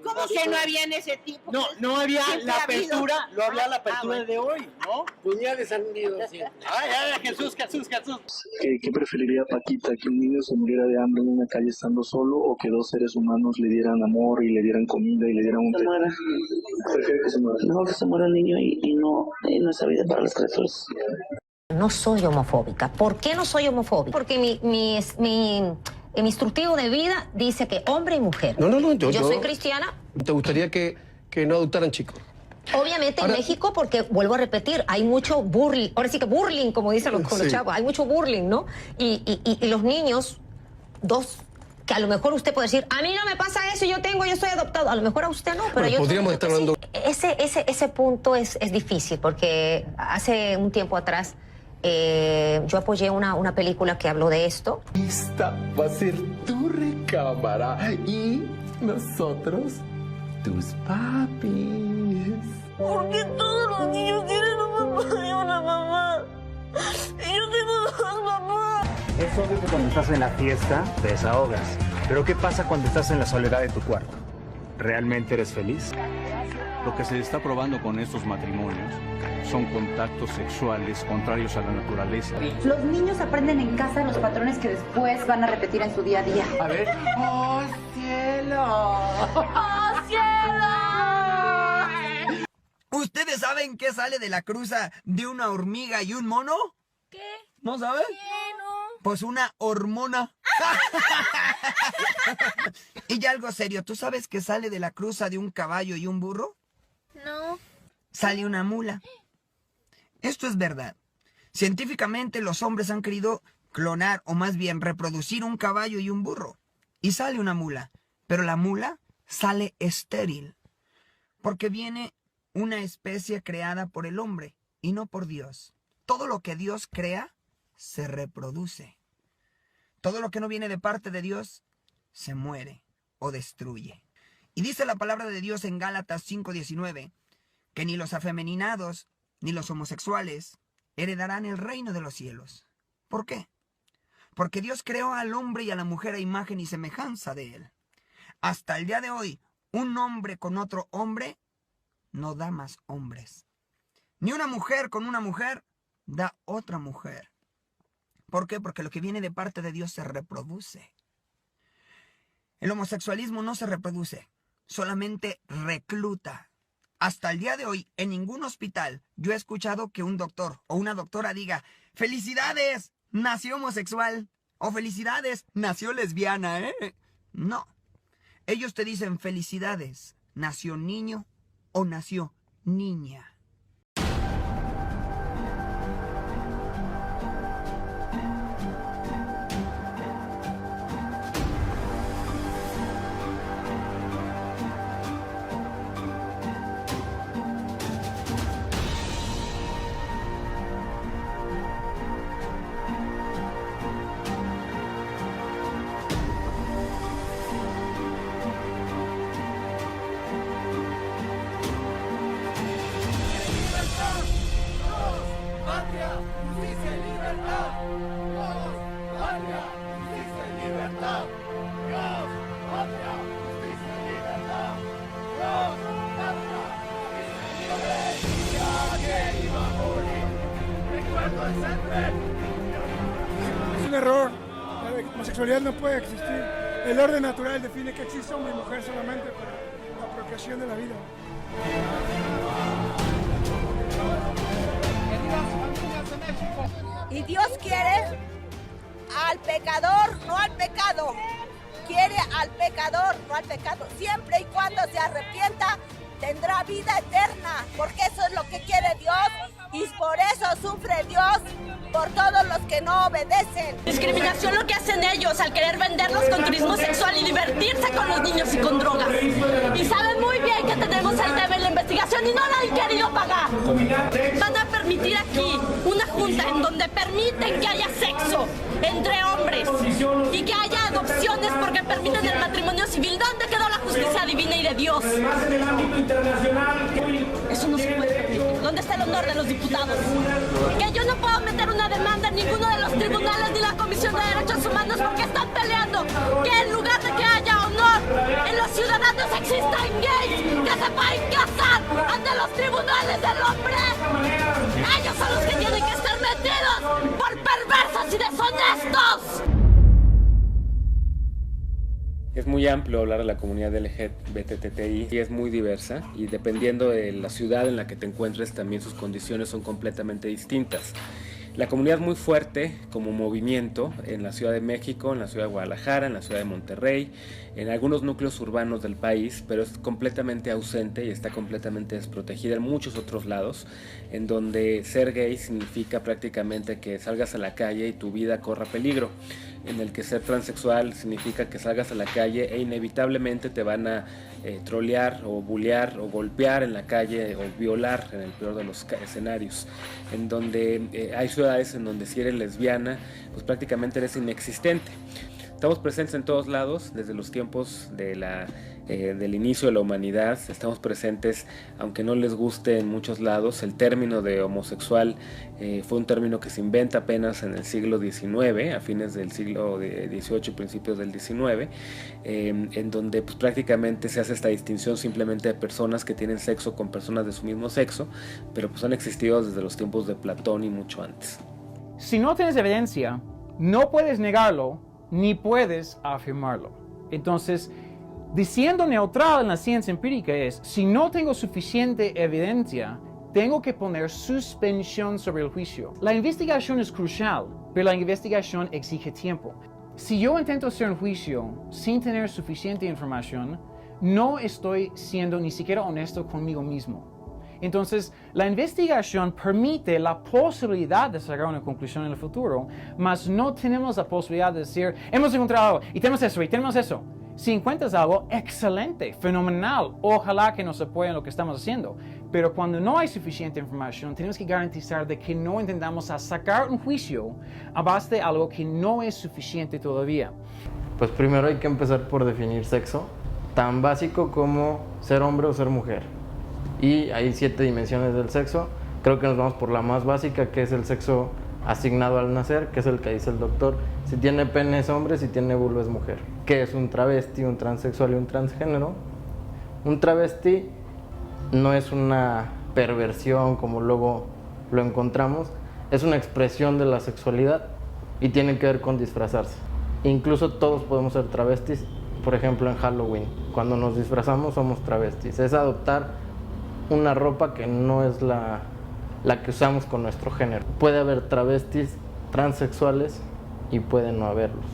¿Cómo que no había en ese tiempo? No había la apertura, no había la apertura de hoy, ¿no? Puñales han unido siempre. Ay, Jesús. ¿Qué preferiría Paquita? ¿Que un niño se muriera de hambre en una calle estando solo o que dos seres humanos le dieran amor y le dieran comida y le dieran un Que se muera. ¿Prefiere que se muera? No, que se muera el niño y no esa vida para las criaturas. No soy homofóbica. ¿Por qué no soy homofóbica? Porque mi instructivo de vida dice que hombre y mujer. No, yo soy cristiana. ¿Te gustaría que no adoptaran chicos? Obviamente ahora, en México, porque vuelvo a repetir, hay mucho burling, ahora sí que burling, como dicen los chavos, hay mucho burling, ¿no? Y los niños, que a lo mejor usted puede decir, a mí no me pasa eso, yo soy adoptado, a lo mejor a usted no, pero yo podríamos estar hablando... Ese punto es difícil, porque hace un tiempo atrás yo apoyé una película que habló de esto. Esta va a ser tu recámara y nosotros, tus papis. ¿Por qué todos los niños tienen un papá y una mamá? Y yo tengo dos mamás. Es obvio que cuando estás en la fiesta te desahogas. Pero ¿qué pasa cuando estás en la soledad de tu cuarto? ¿Realmente eres feliz? Lo que se está probando con estos matrimonios son contactos sexuales contrarios a la naturaleza. Los niños aprenden en casa los patrones que después van a repetir en su día a día. A ver. ¡Oh, cielo! ¡Oh, cielo! ¿Ustedes saben qué sale de la cruza de una hormiga y un mono? ¿Qué? ¿No saben? ¿Qué, no? Pues una hormona. Y ya algo serio, ¿tú sabes qué sale de la cruza de un caballo y un burro? No. Sale una mula. Esto es verdad. Científicamente los hombres han querido clonar o más bien reproducir un caballo y un burro. Y sale una mula. Pero la mula sale estéril. Porque viene una especie creada por el hombre y no por Dios. Todo lo que Dios crea se reproduce. Todo lo que no viene de parte de Dios se muere o destruye. Y dice la palabra de Dios en Gálatas 5:19 que ni los afeminados ni los homosexuales heredarán el reino de los cielos. ¿Por qué? Porque Dios creó al hombre y a la mujer a imagen y semejanza de él. Hasta el día de hoy, un hombre con otro hombre no da más hombres. Ni una mujer con una mujer da otra mujer. ¿Por qué? Porque lo que viene de parte de Dios se reproduce. El homosexualismo no se reproduce, solamente recluta. Hasta el día de hoy, en ningún hospital, yo he escuchado que un doctor o una doctora diga, ¡felicidades! Nació homosexual. O ¡felicidades! Nació lesbiana, ¿eh? No. Ellos te dicen, ¡felicidades! Nació niño o nació niña. Es un error. La homosexualidad no puede existir. El orden natural define que existe hombre y mujer solamente para la procreación de la vida. Y Dios quiere al pecador, no al pecado. Quiere al pecador, no al pecado. Siempre y cuando se arrepienta, tendrá vida eterna, porque eso es lo que quiere Dios y por eso sufre Dios por todos los que no obedecen. Discriminación lo que hacen ellos al querer vendernos con turismo sexual y divertirse con los niños y con drogas. Y saben muy bien que tenemos el deber de la investigación y no la han querido pagar. Van a permitir aquí una junta en donde permiten que haya sexo entre hombres y que haya porque permiten el matrimonio civil. ¿Dónde quedó la justicia divina y de Dios? Además, en el ámbito internacional... Eso no se puede permitir. ¿Dónde está el honor de los diputados? Que yo no puedo meter una demanda en ninguno de los tribunales ni la Comisión de Derechos Humanos porque están peleando que en lugar de que haya honor en los ciudadanos existan gays que se pueden casar ante los tribunales del hombre. Ellos son los que tienen que estar metidos por perversos y deshonestos. Es muy amplio hablar de la comunidad LGBTI y es muy diversa y dependiendo de la ciudad en la que te encuentres también sus condiciones son completamente distintas. La comunidad es muy fuerte como movimiento en la Ciudad de México, en la Ciudad de Guadalajara, en la Ciudad de Monterrey, en algunos núcleos urbanos del país, pero es completamente ausente y está completamente desprotegida en muchos otros lados, en donde ser gay significa prácticamente que salgas a la calle y tu vida corra peligro, en el que ser transexual significa que salgas a la calle e inevitablemente te van a trolear o bullear o golpear en la calle o violar en el peor de los escenarios, en donde hay ciudades en donde si eres lesbiana pues prácticamente eres inexistente. Estamos presentes en todos lados desde los tiempos del inicio de la humanidad. Estamos presentes, aunque no les guste en muchos lados. El término de homosexual fue un término que se inventa apenas en el siglo XIX, a fines del siglo XVIII y principios del XIX, en donde pues, prácticamente se hace esta distinción simplemente de personas que tienen sexo con personas de su mismo sexo, pero pues han existido desde los tiempos de Platón y mucho antes. Si no tienes evidencia, no puedes negarlo ni puedes afirmarlo. Entonces, diciendo neutral en la ciencia empírica es, si no tengo suficiente evidencia, tengo que poner suspensión sobre el juicio. La investigación es crucial, pero la investigación exige tiempo. Si yo intento hacer un juicio sin tener suficiente información, no estoy siendo ni siquiera honesto conmigo mismo. Entonces, la investigación permite la posibilidad de sacar una conclusión en el futuro, mas no tenemos la posibilidad de decir, hemos encontrado algo y tenemos eso y tenemos eso. Si encuentras algo, excelente, fenomenal, ojalá que nos apoyen en lo que estamos haciendo. Pero cuando no hay suficiente información, tenemos que garantizar de que no intentamos sacar un juicio a base de algo que no es suficiente todavía. Pues primero hay que empezar por definir sexo, tan básico como ser hombre o ser mujer. Y hay 7 dimensiones del sexo. Creo que nos vamos por la más básica, que es el sexo asignado al nacer, que es el que dice el doctor. Si tiene pene es hombre, si tiene vulva es mujer. ¿Qué es un travesti, un transexual y un transgénero? Un travesti no es una perversión como luego lo encontramos, es una expresión de la sexualidad y tiene que ver con disfrazarse. Incluso todos podemos ser travestis, por ejemplo en Halloween. Cuando nos disfrazamos somos travestis. Es adoptar una ropa que no es la que usamos con nuestro género. Puede haber travestis transexuales y puede no haberlos.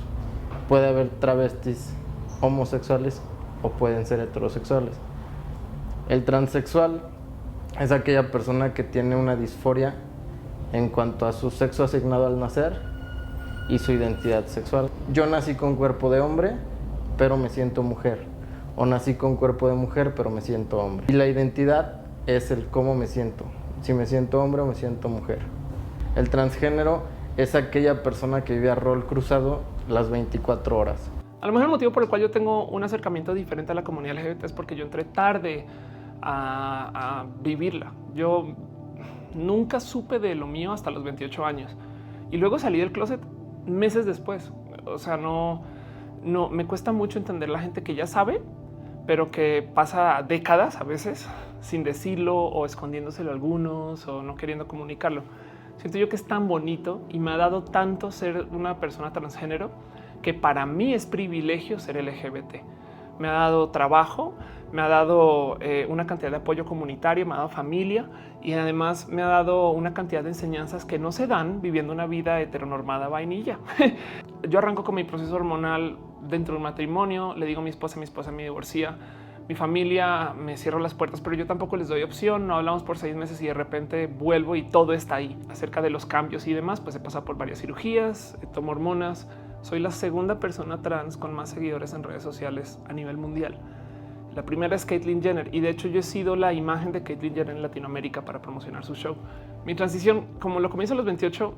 Puede haber travestis homosexuales o pueden ser heterosexuales. El transexual es aquella persona que tiene una disforia en cuanto a su sexo asignado al nacer y su identidad sexual. Yo nací con cuerpo de hombre, pero me siento mujer. O nací con cuerpo de mujer, pero me siento hombre. Y la identidad es el cómo me siento, si me siento hombre o me siento mujer. El transgénero es aquella persona que vive a rol cruzado las 24 horas. A lo mejor el motivo por el cual yo tengo un acercamiento diferente a la comunidad LGBT es porque yo entré tarde a vivirla. Yo nunca supe de lo mío hasta los 28 años y luego salí del closet meses después. O sea, no me cuesta mucho entender la gente que ya sabe, pero que pasa décadas a veces sin decirlo o escondiéndoselo a algunos o no queriendo comunicarlo. Siento yo que es tan bonito y me ha dado tanto ser una persona transgénero que para mí es privilegio ser LGBT. Me ha dado trabajo, me ha dado una cantidad de apoyo comunitario, me ha dado familia y además me ha dado una cantidad de enseñanzas que no se dan viviendo una vida heteronormada vainilla. Yo arranco con mi proceso hormonal dentro de un matrimonio, le digo a mi esposa me divorcia, mi familia me cierra las puertas, pero yo tampoco les doy opción, no hablamos por 6 meses y de repente vuelvo y todo está ahí. Acerca de los cambios y demás, pues he pasado por varias cirugías, tomo hormonas, soy la segunda persona trans con más seguidores en redes sociales a nivel mundial. La primera es Caitlyn Jenner y de hecho yo he sido la imagen de Caitlyn Jenner en Latinoamérica para promocionar su show. Mi transición, como lo comienzo a los 28,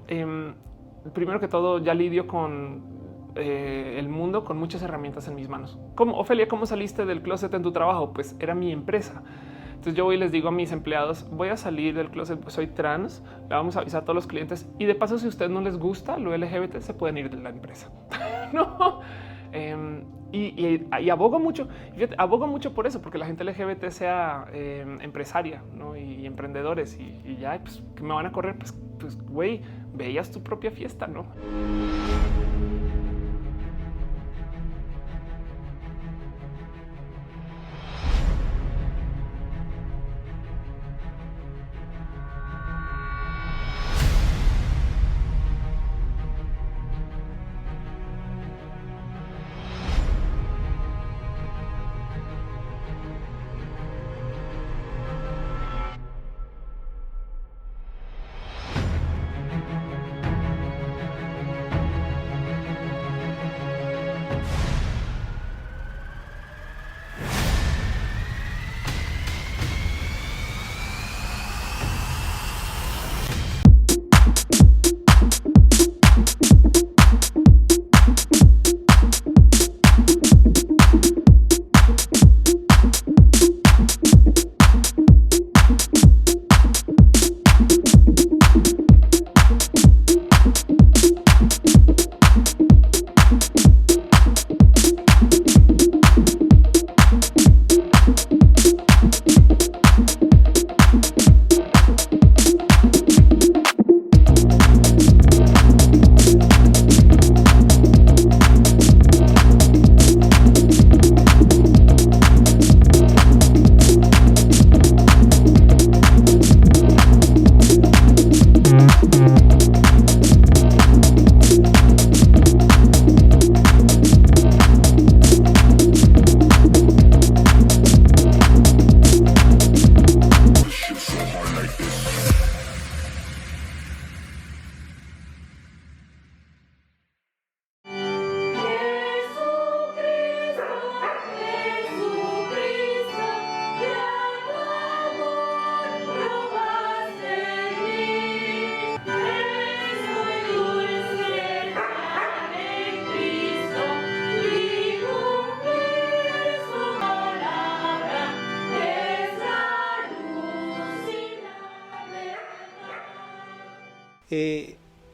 primero que todo ya lidio con el mundo con muchas herramientas en mis manos. ¿Cómo, Ofelia, cómo saliste del closet en tu trabajo? Pues era mi empresa. Entonces yo voy y les digo a mis empleados, voy a salir del closet, pues soy trans, le vamos a avisar a todos los clientes y de paso si a ustedes no les gusta lo LGBT se pueden ir de la empresa. No. Y abogo mucho, fíjate, abogo mucho por eso, porque la gente LGBT sea empresaria, ¿no? y emprendedores y ya pues que me van a correr, pues güey, veías tu propia fiesta, ¿no?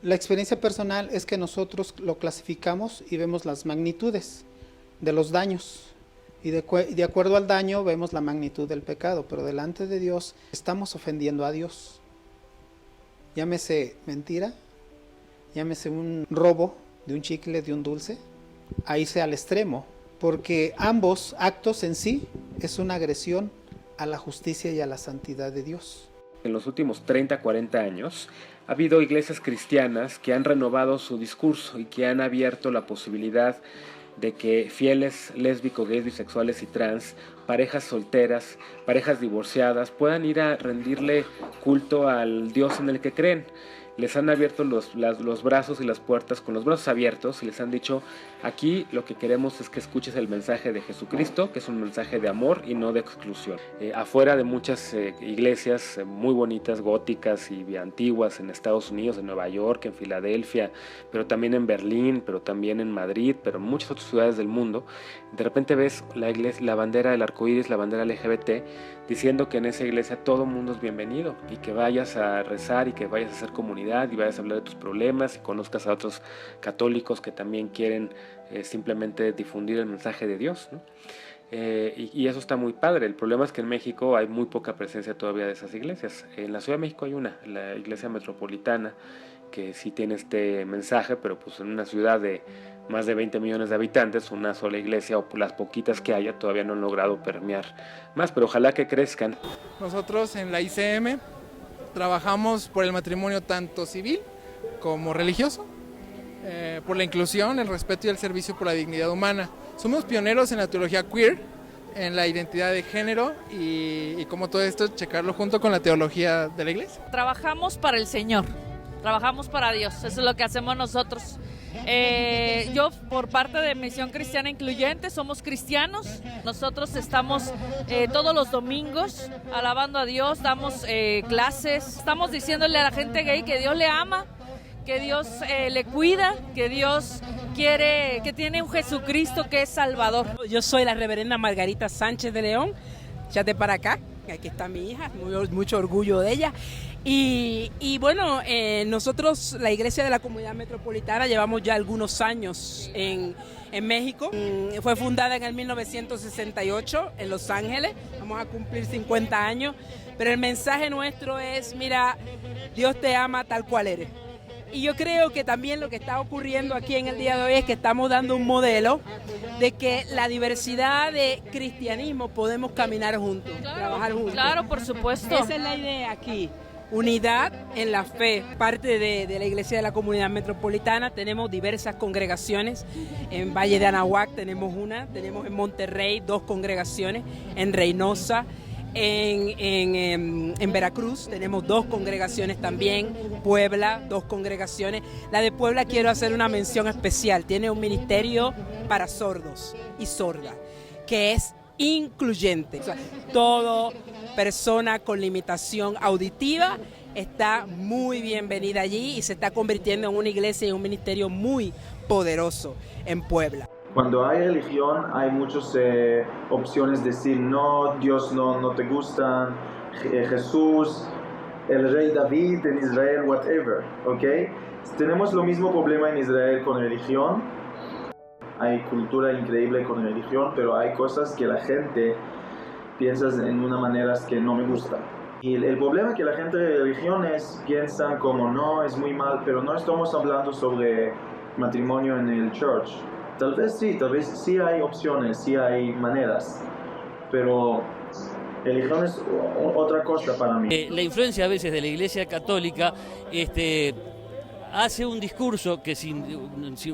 La experiencia personal es que nosotros lo clasificamos y vemos las magnitudes de los daños y de acuerdo al daño vemos la magnitud del pecado, pero delante de Dios estamos ofendiendo a Dios. Llámese mentira, llámese un robo de un chicle, de un dulce, a irse al extremo, porque ambos actos en sí es una agresión a la justicia y a la santidad de Dios. En los últimos 30, 40 años ha habido iglesias cristianas que han renovado su discurso y que han abierto la posibilidad de que fieles lésbicos, gays, bisexuales y trans, parejas solteras, parejas divorciadas, puedan ir a rendirle culto al Dios en el que creen. Les han abierto los brazos y las puertas con los brazos abiertos y les han dicho, aquí lo que queremos es que escuches el mensaje de Jesucristo, que es un mensaje de amor y no de exclusión. Afuera de muchas iglesias muy bonitas, góticas y antiguas en Estados Unidos, en Nueva York, en Filadelfia, pero también en Berlín, pero también en Madrid, pero en muchas otras ciudades del mundo, de repente ves la bandera del arcoíris, la bandera LGBT, diciendo que en esa iglesia todo mundo es bienvenido y que vayas a rezar y que vayas a hacer comunidad y vayas a hablar de tus problemas y conozcas a otros católicos que también quieren simplemente difundir el mensaje de Dios, ¿no? Y eso está muy padre. El problema es que en México hay muy poca presencia todavía de esas iglesias. En la Ciudad de México hay una, la iglesia metropolitana, que sí tiene este mensaje, pero pues en una ciudad de más de 20 millones de habitantes, una sola iglesia o las poquitas que haya todavía no han logrado permear más, pero ojalá que crezcan. Nosotros en la ICM trabajamos por el matrimonio tanto civil como religioso, por la inclusión, el respeto y el servicio por la dignidad humana. Somos pioneros en la teología queer, en la identidad de género y como todo esto, checarlo junto con la teología de la iglesia. Trabajamos para el Señor, trabajamos para Dios, eso es lo que hacemos nosotros. Yo por parte de Misión Cristiana Incluyente somos cristianos, nosotros estamos todos los domingos alabando a Dios, damos clases, estamos diciéndole a la gente gay que Dios le ama, que Dios le cuida, que Dios quiere, que tiene un Jesucristo que es Salvador. Yo soy la reverenda Margarita Sánchez de León, échate para acá, aquí está mi hija, mucho orgullo de ella. Y bueno, nosotros, la Iglesia de la Comunidad Metropolitana, llevamos ya algunos años en México. Fue fundada en el 1968 en Los Ángeles, vamos a cumplir 50 años, pero el mensaje nuestro es, mira, Dios te ama tal cual eres. Y yo creo que también lo que está ocurriendo aquí en el día de hoy es que estamos dando un modelo de que la diversidad de cristianismo podemos caminar juntos, trabajar juntos. Claro, por supuesto. Esa es la idea aquí. Unidad en la fe. Parte de la Iglesia de la Comunidad Metropolitana tenemos diversas congregaciones. En Valle de Anahuac tenemos una, tenemos en Monterrey 2 congregaciones, en Reynosa, en Veracruz tenemos 2 congregaciones también, Puebla 2 congregaciones. La de Puebla quiero hacer una mención especial, tiene un ministerio para sordos y sordas, que es incluyente. O sea, toda persona con limitación auditiva está muy bienvenida allí y se está convirtiendo en una iglesia y un ministerio muy poderoso en Puebla. Cuando hay religión hay muchas opciones de decir no, Dios no te gustan, Jesús, el rey David en Israel, whatever, ¿ok? Tenemos lo mismo problema en Israel con religión. Hay cultura increíble con religión, pero hay cosas que la gente piensa en una manera que no me gusta. Y el problema es que la gente de religiones piensan como no, es muy mal, pero no estamos hablando sobre matrimonio en el church. Tal vez sí hay opciones, sí hay maneras, pero religión es otra cosa para mí. La influencia a veces de la Iglesia Católica hace un discurso que sin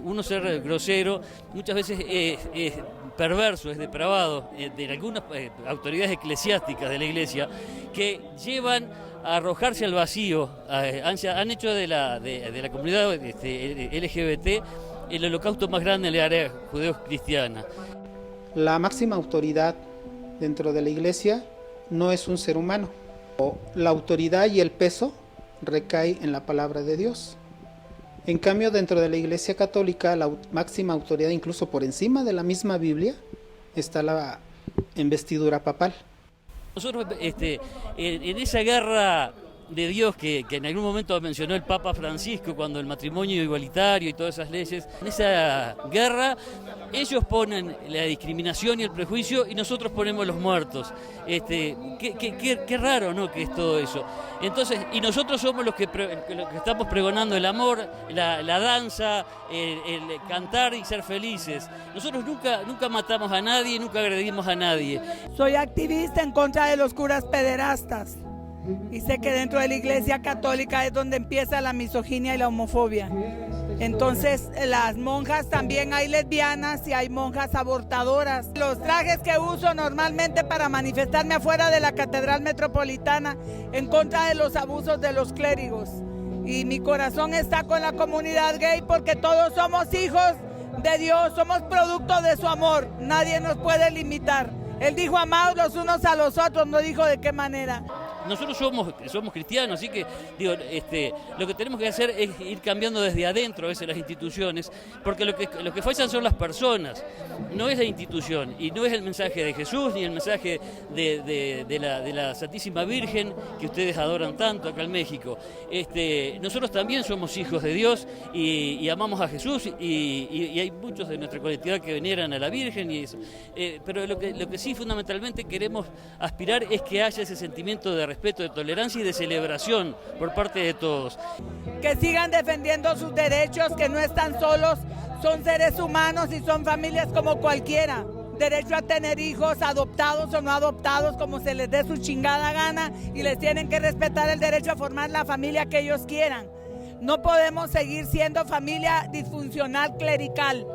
uno ser grosero, muchas veces es perverso, es depravado, de algunas autoridades eclesiásticas de la Iglesia, que llevan a arrojarse al vacío, han hecho de la comunidad LGBT el holocausto más grande en la área judeo-cristiana. La máxima autoridad dentro de la Iglesia no es un ser humano. La autoridad y el peso recae en la palabra de Dios. En cambio, dentro de la Iglesia Católica, la máxima autoridad, incluso por encima de la misma Biblia, está la investidura papal. Nosotros, en esa guerra de Dios que en algún momento mencionó el Papa Francisco, cuando el matrimonio igualitario y todas esas leyes, en esa guerra ellos ponen la discriminación y el prejuicio y nosotros ponemos los muertos. Qué raro, ¿no?, que es todo eso. Entonces, y nosotros somos los que estamos pregonando el amor, la danza, el cantar y ser felices. Nosotros nunca matamos a nadie, nunca agredimos a nadie. Soy activista en contra de los curas pederastas. Y sé que dentro de la Iglesia Católica es donde empieza la misoginia y la homofobia. Entonces, las monjas también hay lesbianas y hay monjas abortadoras. Los trajes que uso normalmente para manifestarme afuera de la Catedral Metropolitana en contra de los abusos de los clérigos. Y mi corazón está con la comunidad gay porque todos somos hijos de Dios, somos producto de su amor. Nadie nos puede limitar. Él dijo amaos los unos a los otros, no dijo de qué manera. Nosotros somos cristianos, así que digo, lo que tenemos que hacer es ir cambiando desde adentro a veces las instituciones, porque lo que fallan son las personas, no es la institución, y no es el mensaje de Jesús ni el mensaje de la Santísima Virgen que ustedes adoran tanto acá en México. Nosotros también somos hijos de Dios y amamos a Jesús y hay muchos de nuestra colectividad que veneran a la Virgen y eso. Pero lo que sí fundamentalmente queremos aspirar es que haya ese sentimiento de respeto, de tolerancia y de celebración por parte de todos. Que sigan defendiendo sus derechos, que no están solos, son seres humanos y son familias como cualquiera. Derecho a tener hijos, adoptados o no adoptados, como se les dé su chingada gana, y les tienen que respetar el derecho a formar la familia que ellos quieran. No podemos seguir siendo familia disfuncional clerical,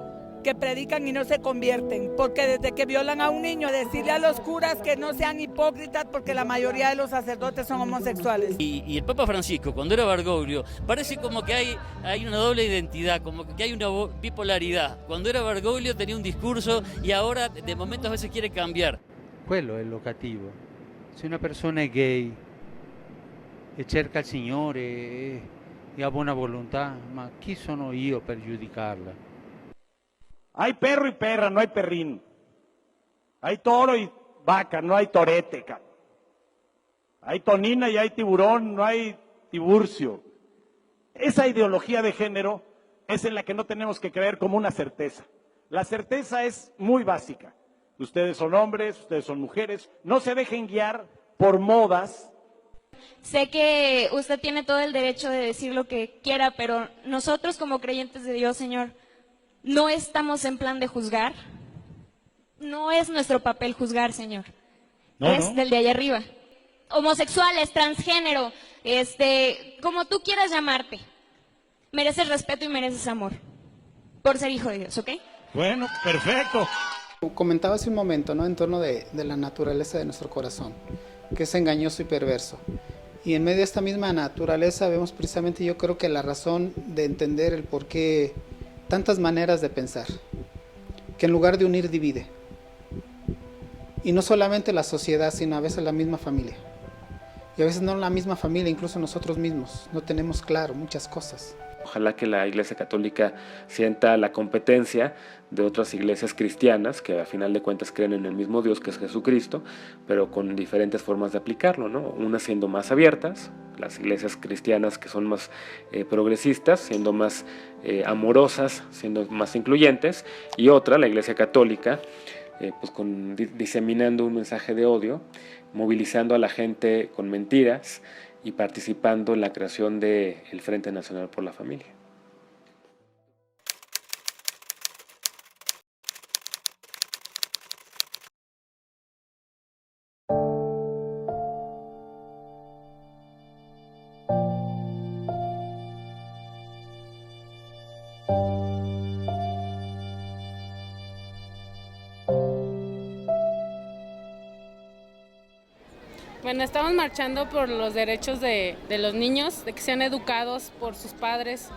que predican y no se convierten, porque desde que violan a un niño, decirle a los curas que no sean hipócritas, porque la mayoría de los sacerdotes son homosexuales. Y el Papa Francisco, cuando era Bergoglio, parece como que hay una doble identidad, como que hay una bipolaridad. Cuando era Bergoglio tenía un discurso y ahora de momento a veces quiere cambiar. Quello è lo cattivo. Se una persona è gay e cerca il Signore e a buona volontà, ma chi sono io per giudicarla? Hay perro y perra, no hay perrín. Hay toro y vaca, no hay torete. Hay tonina y hay tiburón, no hay tiburcio. Esa ideología de género es en la que no tenemos que creer como una certeza. La certeza es muy básica. Ustedes son hombres, ustedes son mujeres. No se dejen guiar por modas. Sé que usted tiene todo el derecho de decir lo que quiera, pero nosotros como creyentes de Dios, Señor, no estamos en plan de juzgar. No es nuestro papel juzgar, Señor. Es del de allá arriba. Homosexuales, transgénero, como tú quieras llamarte. Mereces respeto y mereces amor. Por ser hijo de Dios, ¿ok? Bueno, perfecto. Comentaba hace un momento, ¿no? En torno de la naturaleza de nuestro corazón, que es engañoso y perverso. Y en medio de esta misma naturaleza vemos precisamente, yo creo que la razón de entender el por qué tantas maneras de pensar, que en lugar de unir divide. Y no solamente la sociedad, sino a veces la misma familia. Y a veces no la misma familia, incluso nosotros mismos. No tenemos claro muchas cosas. Ojalá que la Iglesia Católica sienta la competencia de otras iglesias cristianas que a final de cuentas creen en el mismo Dios que es Jesucristo, pero con diferentes formas de aplicarlo, ¿no? Unas siendo más abiertas, las iglesias cristianas que son más progresistas, siendo más amorosas, siendo más incluyentes, y otra, la Iglesia Católica, pues diseminando un mensaje de odio, movilizando a la gente con mentiras y participando en la creación del Frente Nacional por la Familia. Bueno, estamos marchando por los derechos de los niños, de que sean educados por sus padres,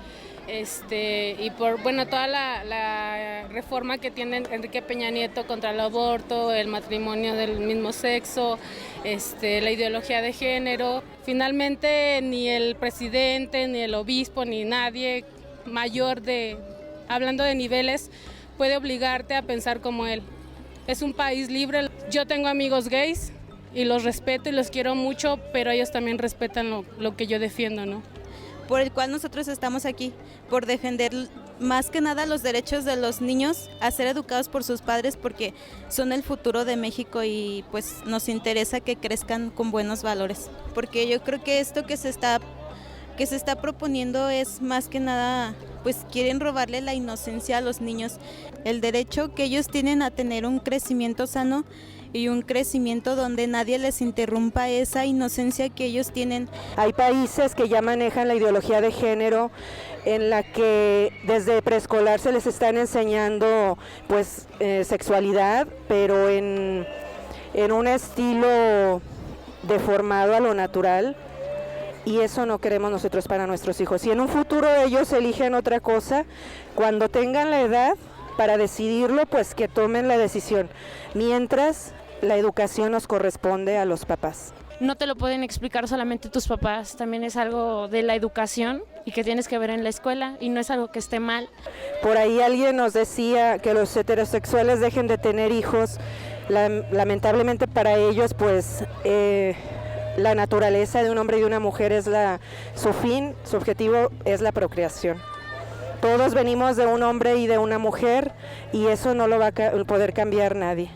y por toda la reforma que tiene Enrique Peña Nieto contra el aborto, el matrimonio del mismo sexo, la ideología de género. Finalmente ni el presidente, ni el obispo, ni nadie mayor hablando de niveles, puede obligarte a pensar como él. Es un país libre. Yo tengo amigos gays y los respeto y los quiero mucho, pero ellos también respetan lo que yo defiendo, ¿no? Por el cual nosotros estamos aquí, por defender más que nada los derechos de los niños a ser educados por sus padres, porque son el futuro de México y pues nos interesa que crezcan con buenos valores. Porque yo creo que esto que se está proponiendo es más que nada, pues quieren robarle la inocencia a los niños, el derecho que ellos tienen a tener un crecimiento sano y un crecimiento donde nadie les interrumpa esa inocencia que ellos tienen. Hay países que ya manejan la ideología de género en la que desde preescolar se les están enseñando pues sexualidad, pero en un estilo deformado a lo natural, y eso no queremos nosotros para nuestros hijos. Si en un futuro ellos eligen otra cosa, cuando tengan la edad para decidirlo, pues que tomen la decisión. Mientras, la educación nos corresponde a los papás. No te lo pueden explicar solamente tus papás, también es algo de la educación y que tienes que ver en la escuela y no es algo que esté mal. Por ahí alguien nos decía que los heterosexuales dejen de tener hijos. Lamentablemente para ellos, pues la naturaleza de un hombre y de una mujer es su fin, su objetivo es la procreación. Todos venimos de un hombre y de una mujer y eso no lo va a poder cambiar nadie.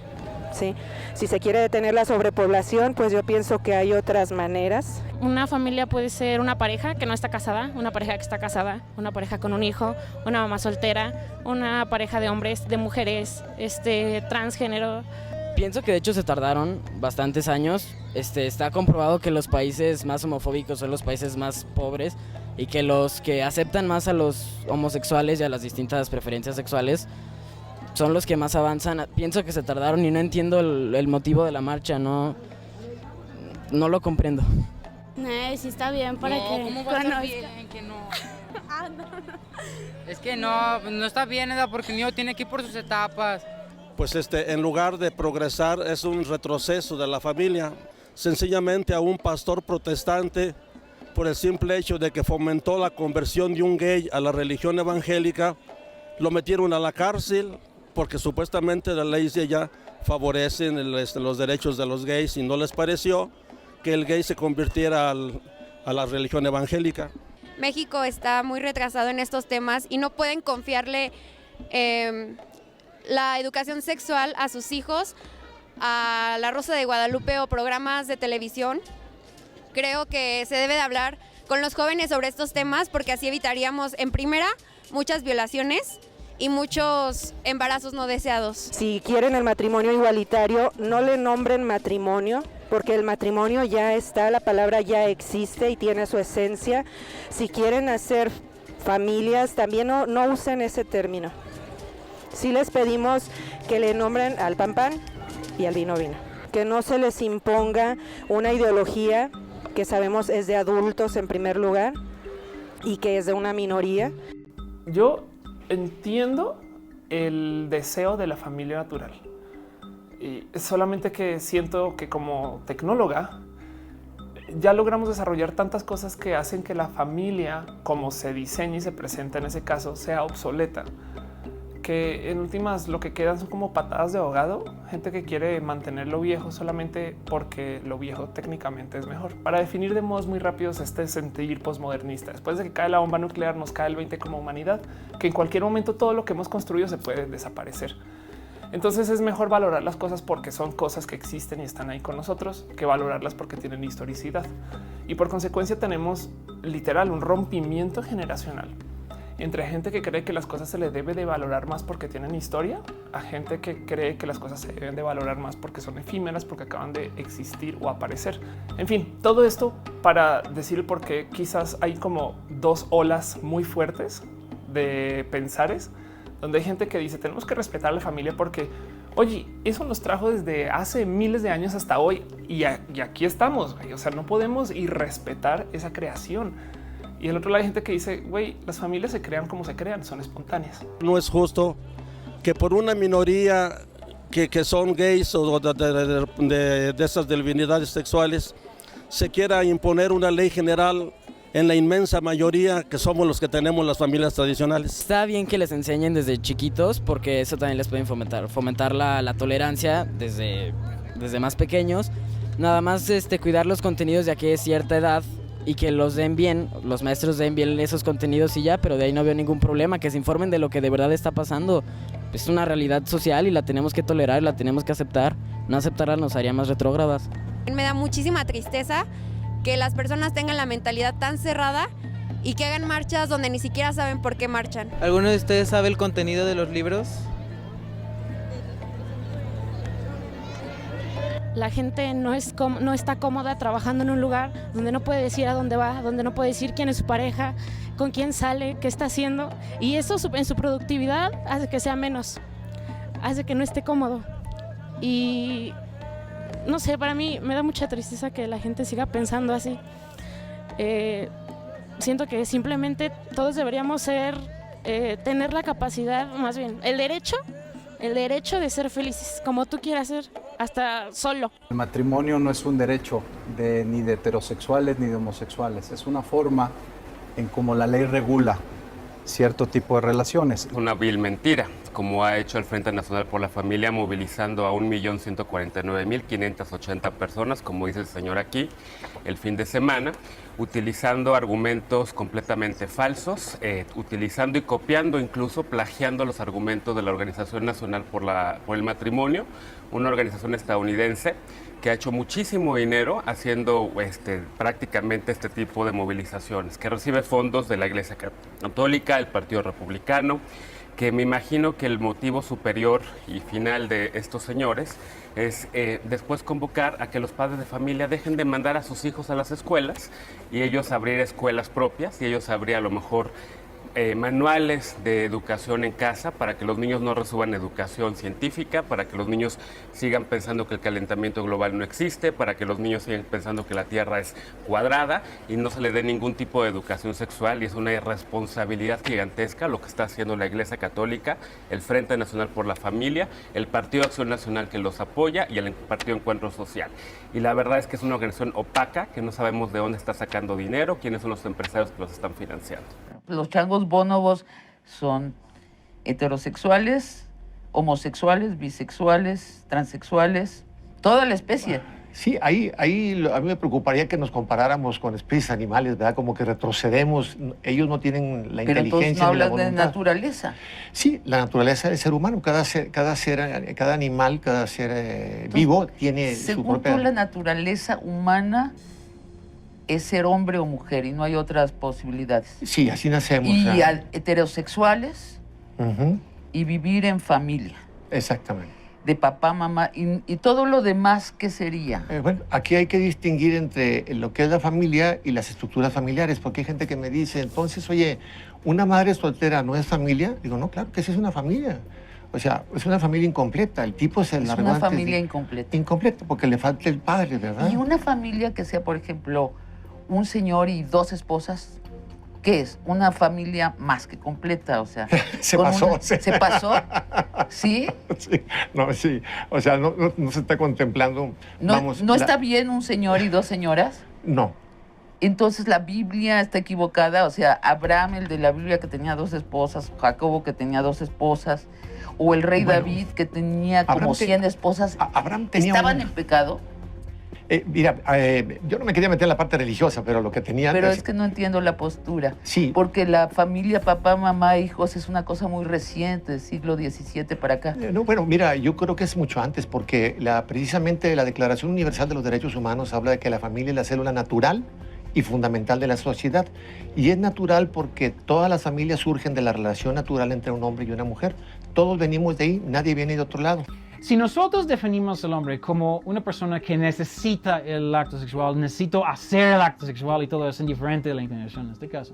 ¿Sí? Si se quiere detener la sobrepoblación, pues yo pienso que hay otras maneras. Una familia puede ser una pareja que no está casada, una pareja que está casada, una pareja con un hijo, una mamá soltera, una pareja de hombres, de mujeres, transgénero. Pienso que de hecho se tardaron bastantes años. Está comprobado que los países más homofóbicos son los países más pobres y que los que aceptan más a los homosexuales y a las distintas preferencias sexuales son los que más avanzan. Pienso que se tardaron y no entiendo el motivo de la marcha, no lo comprendo. Sí está bien para que ¿cómo va a estar bien? Que no. Es que no está bien, porque el niño tiene que ir por sus etapas. Pues en lugar de progresar es un retroceso de la familia. Sencillamente a un pastor protestante por el simple hecho de que fomentó la conversión de un gay a la religión evangélica, lo metieron a la cárcel porque supuestamente las leyes de ella favorecen los derechos de los gays y no les pareció que el gay se convirtiera a la religión evangélica. México está muy retrasado en estos temas y no pueden confiarle la educación sexual a sus hijos a La Rosa de Guadalupe o programas de televisión. Creo que se debe de hablar con los jóvenes sobre estos temas porque así evitaríamos, en primera, muchas violaciones y muchos embarazos no deseados. Si quieren el matrimonio igualitario, no le nombren matrimonio, porque el matrimonio ya está, la palabra ya existe y tiene su esencia. Si quieren hacer familias, también no usen ese término. Sí les pedimos que le nombren al pan pan y al vino vino. Que no se les imponga una ideología que sabemos es de adultos en primer lugar y que es de una minoría. Yo entiendo el deseo de la familia natural. Y solamente que siento que como tecnóloga ya logramos desarrollar tantas cosas que hacen que la familia, como se diseña y se presenta en ese caso, sea obsoleta. Que en últimas lo que quedan son como patadas de ahogado, gente que quiere mantener lo viejo solamente porque lo viejo técnicamente es mejor. Para definir de modos muy rápidos este sentir posmodernista, después de que cae la bomba nuclear nos cae el 20 como humanidad, que en cualquier momento todo lo que hemos construido se puede desaparecer. Entonces es mejor valorar las cosas porque son cosas que existen y están ahí con nosotros que valorarlas porque tienen historicidad. Y por consecuencia tenemos literal un rompimiento generacional entre gente que cree que las cosas se le debe de valorar más porque tienen historia a gente que cree que las cosas se deben de valorar más porque son efímeras, porque acaban de existir o aparecer. En fin, todo esto para decir por qué quizás hay como dos olas muy fuertes de pensares, donde hay gente que dice tenemos que respetar a la familia porque, oye, eso nos trajo desde hace miles de años hasta hoy y aquí estamos, güey. O sea, no podemos irrespetar esa creación. Y el otro lado hay gente que dice, güey, las familias se crean como se crean, son espontáneas. No es justo que por una minoría que son gays o de esas divinidades sexuales se quiera imponer una ley general en la inmensa mayoría que somos los que tenemos las familias tradicionales. Está bien que les enseñen desde chiquitos porque eso también les puede fomentar la tolerancia desde más pequeños. Nada más cuidar los contenidos de aquí de cierta edad y que los den bien, los maestros den bien esos contenidos y ya, pero de ahí no veo ningún problema, que se informen de lo que de verdad está pasando. Es una realidad social y la tenemos que tolerar, la tenemos que aceptar. No aceptarla nos haría más retrógradas. Me da muchísima tristeza que las personas tengan la mentalidad tan cerrada y que hagan marchas donde ni siquiera saben por qué marchan. ¿Alguno de ustedes sabe el contenido de los libros? La gente no está cómoda trabajando en un lugar donde no puede decir a dónde va, donde no puede decir quién es su pareja, con quién sale, qué está haciendo. Y eso en su productividad hace que sea menos, hace que no esté cómodo. Y no sé, para mí me da mucha tristeza que la gente siga pensando así. Siento que simplemente todos deberíamos tener la capacidad, más bien, el derecho de ser felices, como tú quieras ser, hasta solo. El matrimonio no es un derecho ni de heterosexuales ni de homosexuales, es una forma en cómo la ley regula cierto tipo de relaciones. Una vil mentira, como ha hecho el Frente Nacional por la Familia, movilizando a 1.149.580 personas, como dice el señor aquí, el fin de semana, utilizando argumentos completamente falsos, utilizando y copiando, incluso plagiando los argumentos de la Organización Nacional por el Matrimonio, una organización estadounidense que ha hecho muchísimo dinero haciendo prácticamente este tipo de movilizaciones, que recibe fondos de la Iglesia Católica, el Partido Republicano, que me imagino que el motivo superior y final de estos señores es después convocar a que los padres de familia dejen de mandar a sus hijos a las escuelas y ellos abrir escuelas propias y ellos abrir a lo mejor manuales de educación en casa para que los niños no reciban educación científica, para que los niños sigan pensando que el calentamiento global no existe, para que los niños sigan pensando que la Tierra es cuadrada y no se les dé ningún tipo de educación sexual. Y es una irresponsabilidad gigantesca lo que está haciendo la Iglesia Católica, el Frente Nacional por la Familia, el Partido Acción Nacional que los apoya y el Partido Encuentro Social. Y la verdad es que es una organización opaca que no sabemos de dónde está sacando dinero, quiénes son los empresarios que los están financiando. Los changos bonobos son heterosexuales, homosexuales, bisexuales, transexuales, toda la especie. Sí, ahí a mí me preocuparía que nos comparáramos con especies animales, ¿verdad? Como que retrocedemos, ellos no tienen la Pero inteligencia entonces no ni la hablas de voluntad. naturaleza. Sí, la naturaleza del ser humano, cada animal, cada ser vivo tiene su Según propia... tú, la naturaleza humana es ser hombre o mujer y no hay otras posibilidades. Sí, así nacemos. Y heterosexuales y vivir en familia. Exactamente. De papá, mamá y todo lo demás, ¿qué sería? Bueno, aquí hay que distinguir entre lo que es la familia y las estructuras familiares, porque hay gente que me dice, entonces, oye, ¿una madre soltera no es familia? Digo, no, claro que sí es una familia. O sea, es una familia incompleta. El tipo es el Es largó una antes familia de- incompleta. Incompleta, porque le falta el padre, ¿verdad? Y una familia que sea, por ejemplo, un señor y dos esposas, ¿qué es? Una familia más que completa, o sea. Se pasó. ¿Se pasó? ¿Sí? Sí, no, sí. O sea, no se está contemplando. ¿No, vamos, ¿no está bien un señor y dos señoras? No. Entonces la Biblia está equivocada, o sea, Abraham, el de la Biblia que tenía dos esposas, Jacobo que tenía dos esposas, o el rey Bueno, David que tenía como Abraham 100 esposas, Abraham tenía ¿estaban en pecado? Mira, yo no me quería meter en la parte religiosa, pero lo que tenía Pero antes... es que no entiendo la postura. Sí. Porque la familia, papá, mamá, hijos, es una cosa muy reciente, del siglo XVII para acá. No, bueno, mira, yo creo que es mucho antes, porque precisamente la Declaración Universal de los Derechos Humanos habla de que la familia es la célula natural y fundamental de la sociedad. Y es natural porque todas las familias surgen de la relación natural entre un hombre y una mujer. Todos venimos de ahí, nadie viene de otro lado. Si nosotros definimos al hombre como una persona que necesita el acto sexual, necesito hacer el acto sexual y todo es indiferente de la inclinación en este caso,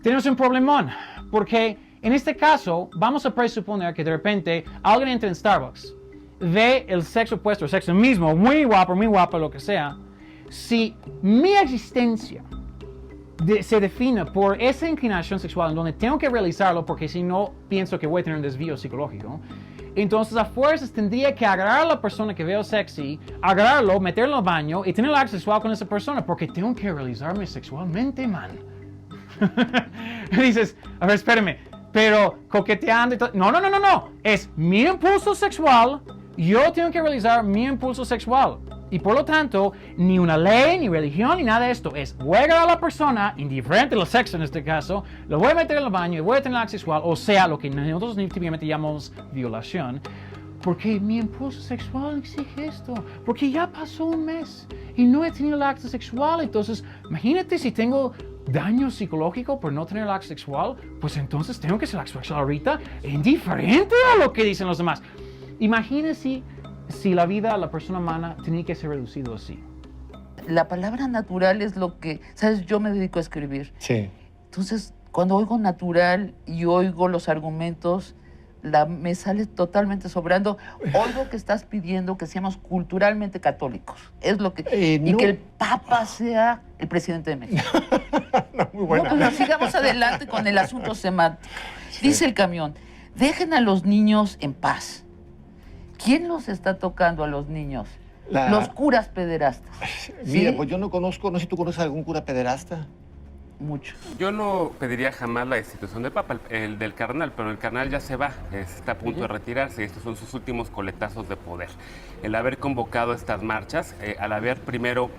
tenemos un problemón, porque en este caso vamos a presuponer que de repente alguien entra en Starbucks, ve el sexo opuesto, el sexo mismo, muy guapo, lo que sea. Si mi existencia se define por esa inclinación sexual en donde tengo que realizarlo porque si no pienso que voy a tener un desvío psicológico, entonces a fuerzas tendría que agarrar a la persona que veo sexy, agarrarlo, meterlo al baño y tener acto sexual con esa persona porque tengo que realizarme sexualmente, man. Dices, a ver, espérame, pero coqueteando y todo. No. Es mi impulso sexual, yo tengo que realizar mi impulso sexual. Y por lo tanto, ni una ley, ni religión, ni nada de esto. Voy a agarrar a la persona, indiferente del sexo en este caso, lo voy a meter en el baño y voy a tener acto sexual, o sea, lo que nosotros típicamente llamamos violación. Porque mi impulso sexual exige esto. Porque ya pasó un mes y no he tenido el acto sexual. Entonces, imagínate si tengo daño psicológico por no tener el acto sexual, pues entonces tengo que hacer el acto sexual ahorita, indiferente a lo que dicen los demás. Imagínese si la vida de la persona humana tenía que ser reducido así. La palabra natural es lo que, ¿sabes? Yo me dedico a escribir. Sí. Entonces, cuando oigo natural y oigo los argumentos, me sale totalmente sobrando. Oigo que estás pidiendo que seamos culturalmente católicos. Es lo que... Y que el Papa sea el presidente de México. Muy buena. No, sigamos adelante con el asunto semántico. Dice el camión, dejen a los niños en paz. ¿Quién los está tocando a los niños? Los curas pederastas. Mira, ¿Sí? pues yo no conozco, no sé si tú conoces algún cura pederasta. Mucho. Yo no pediría jamás la destitución del Papa, el del cardenal, pero el cardenal ya se va, está a punto de retirarse y estos son sus últimos coletazos de poder. El haber convocado estas marchas, al haber primero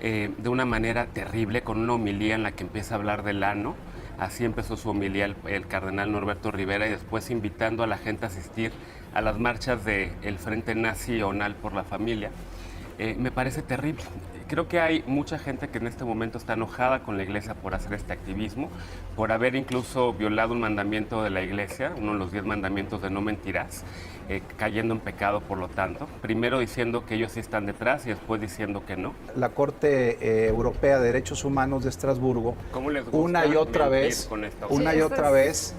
de una manera terrible, con una homilía en la que empieza a hablar del ano, así empezó su homilía el cardenal Norberto Rivera y después invitando a la gente a asistir a las marchas del Frente Nacional por la Familia. me parece terrible. Creo que hay mucha gente que en este momento está enojada con la Iglesia por hacer este activismo, por haber incluso violado un mandamiento de la Iglesia, uno de los 10 mandamientos de no mentirás, cayendo en pecado por lo tanto. Primero diciendo que ellos sí están detrás y después diciendo que no. La Corte Europea de Derechos Humanos de Estrasburgo, ¿Cómo les gusta una y otra vez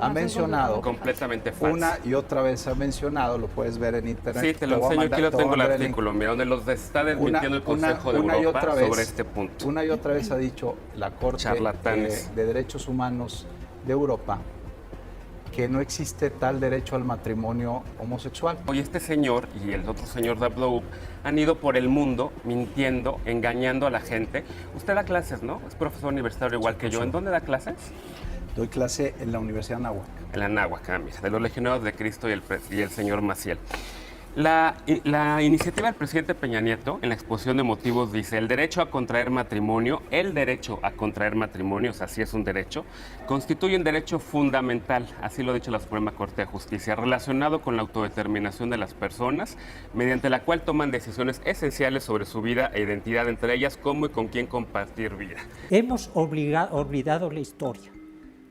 ha mencionado, completamente falso. Una y otra vez ha mencionado, lo puedes ver en internet. Sí, te lo enseño, aquí lo tengo el artículo, mira, donde los está desmintiendo el Consejo de Europa sobre este punto. Una y otra vez ha dicho la Corte de Derechos Humanos de Europa que no existe tal derecho al matrimonio homosexual. Hoy este señor y el otro señor Dabdoub han ido por el mundo mintiendo, engañando a la gente. Usted da clases, ¿no? Es profesor universitario igual que yo. ¿En dónde da clases? Doy clase en la Universidad de Anáhuac. En la Anáhuac, mira, de los Legionarios de Cristo y el señor Maciel. La iniciativa del presidente Peña Nieto, en la exposición de motivos, dice: el derecho a contraer matrimonio, o sea, sí es un derecho, constituye un derecho fundamental, así lo ha dicho la Suprema Corte de Justicia, relacionado con la autodeterminación de las personas, mediante la cual toman decisiones esenciales sobre su vida e identidad, entre ellas cómo y con quién compartir vida. Hemos olvidado la historia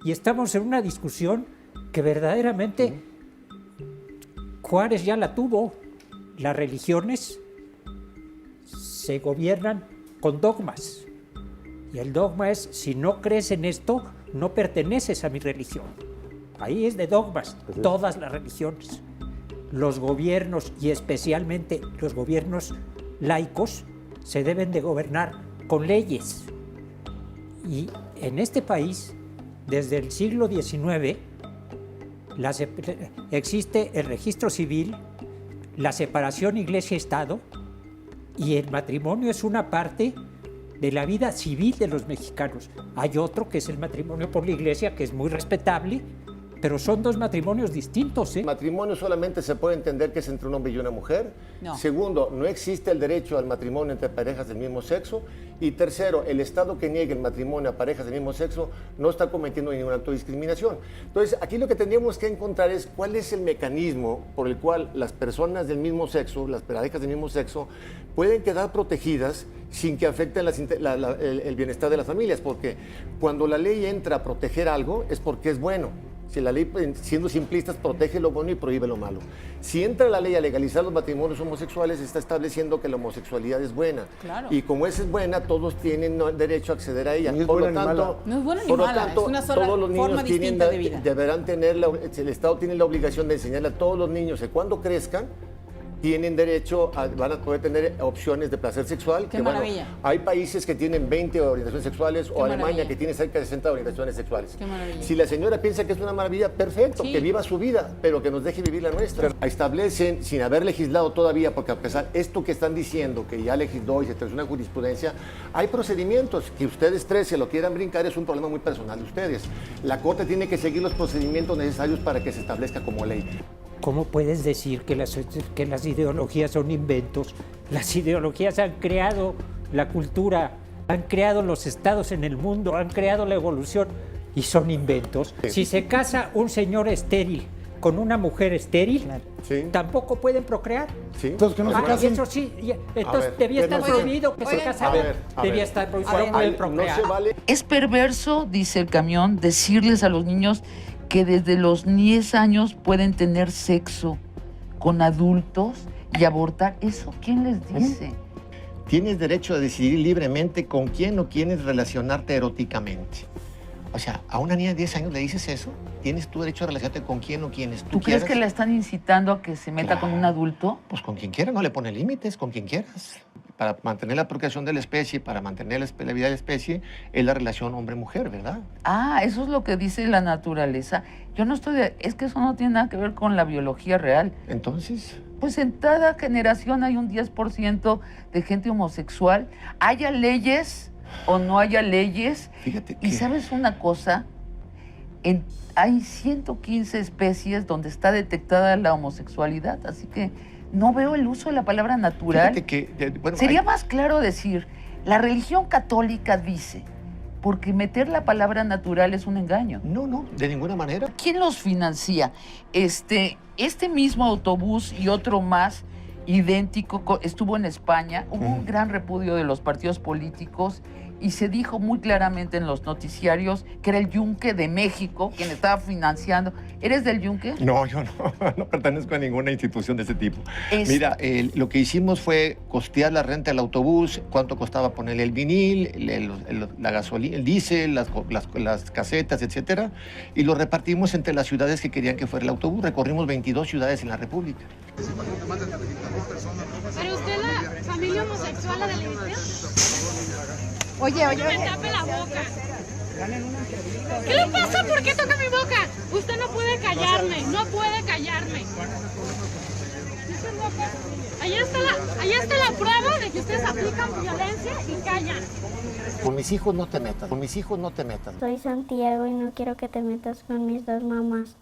y estamos en una discusión que verdaderamente Juárez ya la tuvo. Las religiones se gobiernan con dogmas. Y el dogma es, si no crees en esto, no perteneces a mi religión. Ahí es de dogmas, todas las religiones. Los gobiernos, y especialmente los gobiernos laicos, se deben de gobernar con leyes. Y en este país, desde el siglo XIX, existe el registro civil, la separación iglesia-estado, y el matrimonio es una parte de la vida civil de los mexicanos. Hay otro que es el matrimonio por la iglesia, que es muy respetable, pero son dos matrimonios distintos, ¿eh? El matrimonio solamente se puede entender que es entre un hombre y una mujer. No. Segundo, no existe el derecho al matrimonio entre parejas del mismo sexo. Y tercero, el Estado que niegue el matrimonio a parejas del mismo sexo no está cometiendo ningún acto de discriminación. Entonces, aquí lo que tendríamos que encontrar es cuál es el mecanismo por el cual las personas del mismo sexo, las parejas del mismo sexo, pueden quedar protegidas sin que afecten el bienestar de las familias. Porque cuando la ley entra a proteger algo es porque es bueno. Si la ley, siendo simplistas, protege lo bueno y prohíbe lo malo. Si entra la ley a legalizar los matrimonios homosexuales, está estableciendo que la homosexualidad es buena. Claro. Y como esa es buena, todos tienen derecho a acceder a ella. No es buena ni mala. No es buena ni mala, es una sola todos los niños distinta de vida. Deberán tener, el Estado tiene la obligación de enseñarle a todos los niños que cuando crezcan, tienen derecho, van a poder tener opciones de placer sexual. ¡Qué maravilla! Bueno, hay países que tienen 20 orientaciones sexuales, o Alemania que tiene cerca de 60 orientaciones sexuales. ¡Qué maravilla! Si la señora piensa que es una maravilla, perfecto, sí, que viva su vida, pero que nos deje vivir la nuestra. Establecen, sin haber legislado todavía, porque a pesar de esto que están diciendo, que ya legisló y se trae una jurisprudencia, hay procedimientos que ustedes tres se lo quieran brincar, es un problema muy personal de ustedes. La Corte tiene que seguir los procedimientos necesarios para que se establezca como ley. ¿Cómo puedes decir que las ideologías son inventos? Las ideologías han creado la cultura, han creado los estados en el mundo, han creado la evolución y son inventos. Sí. Si se casa un señor estéril con una mujer estéril, sí, tampoco pueden procrear. Sí. Entonces, que no se casen. Eso sí, entonces debía estar prohibido que se casaran. Debía estar prohibido, no pueden procrear. No se vale. Es perverso, dice el camión, decirles a los niños que desde los 10 años pueden tener sexo con adultos y abortar. ¿Eso quién les dice? Tienes derecho a decidir libremente con quién o quiénes relacionarte eróticamente. O sea, a una niña de 10 años le dices eso. ¿Tienes tu derecho a relacionarte con quién o quiénes tú quieras? ¿Tú crees que la están incitando a que se meta con un adulto? Pues con quien quiera, no le pone límites, con quien quieras. Para mantener la procreación de la especie, para mantener la vida de la especie, es la relación hombre-mujer, ¿verdad? Ah, eso es lo que dice la naturaleza. Yo no estoy es que eso no tiene nada que ver con la biología real. Entonces, pues en cada generación hay un 10% de gente homosexual. Haya leyes o no haya leyes. Fíjate que... Y ¿sabes una cosa? Hay 115 especies donde está detectada la homosexualidad, así que no veo el uso de la palabra natural. Fíjate que, bueno, sería más claro decir, la religión católica dice, porque meter la palabra natural es un engaño. No, de ninguna manera. ¿Quién los financia? Este mismo autobús y otro más idéntico, estuvo en España, hubo un gran repudio de los partidos políticos y se dijo muy claramente en los noticiarios que era el Yunque de México quien estaba financiando. ¿Eres del Yunque? No, yo no pertenezco a ninguna institución de ese tipo. Mira, lo que hicimos fue costear la renta del autobús, cuánto costaba ponerle el vinil, la gasolina, el diésel, las casetas, etcétera, y lo repartimos entre las ciudades que querían que fuera el autobús. Recorrimos 22 ciudades en la República. ¿Pero usted la familia homosexual la delincuencia? Oye. Me tape la boca. ¿Qué le pasa? ¿Por qué toca mi boca? Usted no puede callarme, no puede callarme. Allá está la prueba de que ustedes aplican violencia y callan. Con mis hijos no te metas, con mis hijos no te metas. Soy Santiago y no quiero que te metas con mis dos mamás.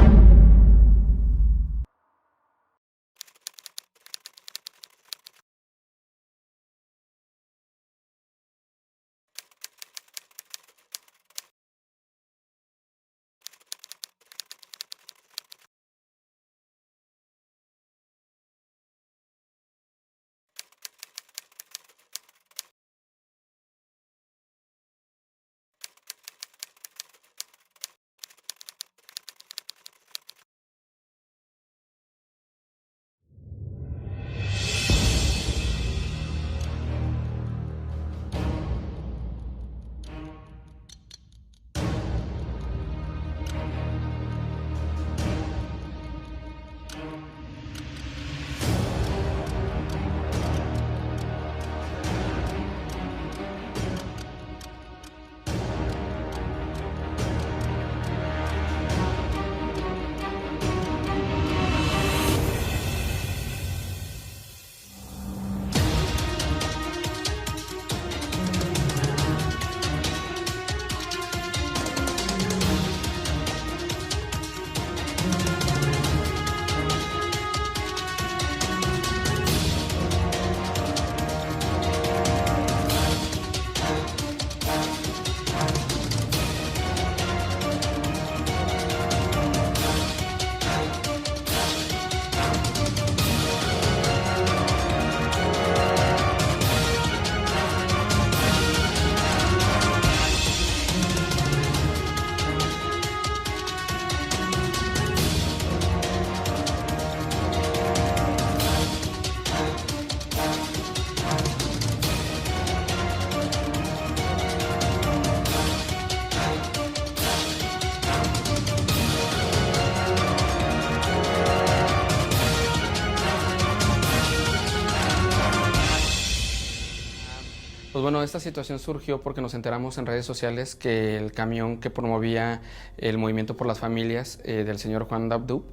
Pues bueno, esta situación surgió porque nos enteramos en redes sociales que el camión que promovía el movimiento por las familias del señor Juan Dabdub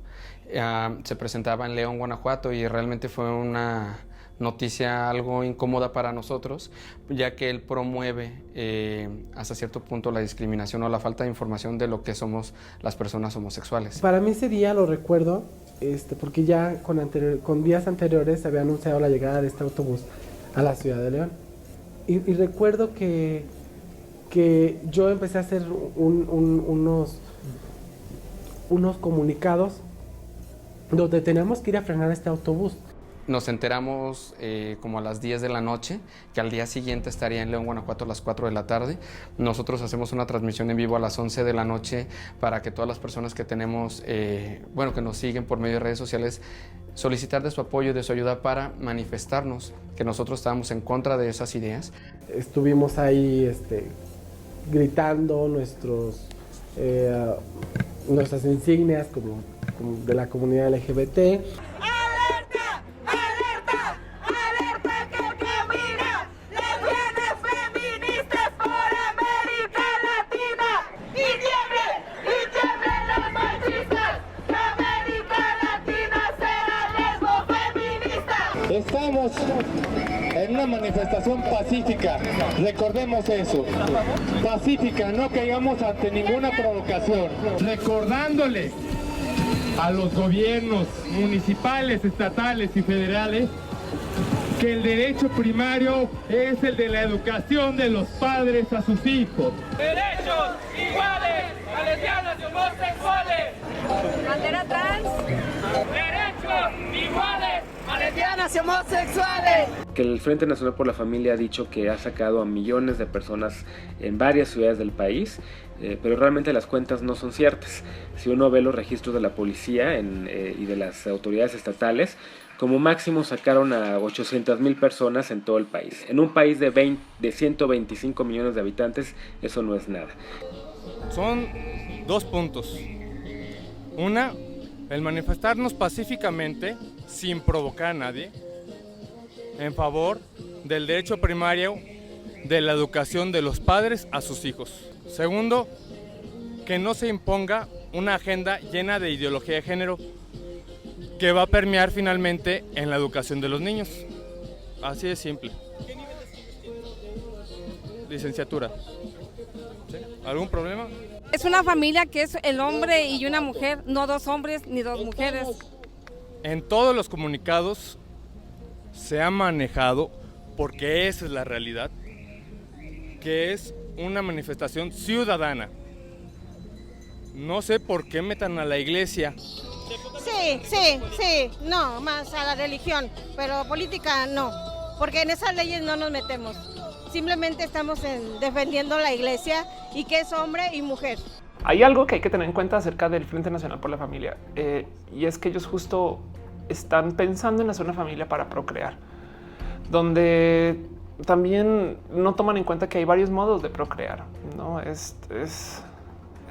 se presentaba en León, Guanajuato, y realmente fue una noticia algo incómoda para nosotros, ya que él promueve hasta cierto punto la discriminación o la falta de información de lo que somos las personas homosexuales. Para mí ese día lo recuerdo porque ya con días anteriores se había anunciado la llegada de este autobús a la ciudad de León. Y recuerdo que yo empecé a hacer unos comunicados donde teníamos que ir a frenar este autobús. Nos enteramos como a las 10 de la noche que al día siguiente estaría en León, Guanajuato a las 4 de la tarde. Nosotros hacemos una transmisión en vivo a las 11 de la noche para que todas las personas que tenemos, que nos siguen por medio de redes sociales, solicitar de su apoyo y de su ayuda para manifestarnos que nosotros estábamos en contra de esas ideas. Estuvimos ahí gritando nuestras insignias como de la comunidad LGBT. Estamos en una manifestación pacífica, recordemos eso, pacífica, no caigamos ante ninguna provocación. Recordándole a los gobiernos municipales, estatales y federales que el derecho primario es el de la educación de los padres a sus hijos. Derechos iguales a lesbianas y homosexuales. Bandera trans. Derechos iguales lesbianas y homosexuales. Que el Frente Nacional por la Familia ha dicho que ha sacado a millones de personas en varias ciudades del país, pero realmente las cuentas no son ciertas. Si uno ve los registros de la policía y de las autoridades estatales, como máximo sacaron a 800,000 personas en todo el país. En un país de 125 millones de habitantes, eso no es nada. Son 2 puntos. Una, el manifestarnos pacíficamente, sin provocar a nadie, en favor del derecho primario de la educación de los padres a sus hijos. Segundo, que no se imponga una agenda llena de ideología de género que va a permear finalmente en la educación de los niños. Así de simple. Licenciatura. ¿Sí? ¿Algún problema? Es una familia que es el hombre y una mujer, no 2 hombres ni 2 mujeres. En todos los comunicados se ha manejado, porque esa es la realidad, que es una manifestación ciudadana. No sé por qué metan a la iglesia. Sí, no, más a la religión, pero política no, porque en esas leyes no nos metemos. Simplemente estamos defendiendo la iglesia y que es hombre y mujer. Hay algo que hay que tener en cuenta acerca del Frente Nacional por la Familia, y es que ellos justo están pensando en hacer una familia para procrear, donde también no toman en cuenta que hay varios modos de procrear, ¿no? Es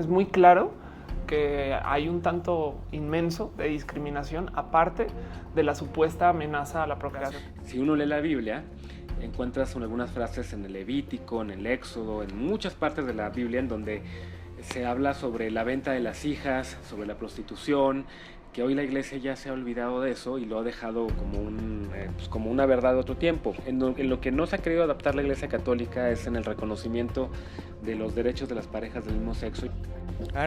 muy claro que hay un tanto inmenso de discriminación, aparte de la supuesta amenaza a la procreación. Si uno lee la Biblia, encuentras algunas frases en el Levítico, en el Éxodo, en muchas partes de la Biblia en donde se habla sobre la venta de las hijas, sobre la prostitución, que hoy la iglesia ya se ha olvidado de eso y lo ha dejado como una verdad de otro tiempo. En lo que no se ha querido adaptar la iglesia católica es en el reconocimiento de los derechos de las parejas del mismo sexo.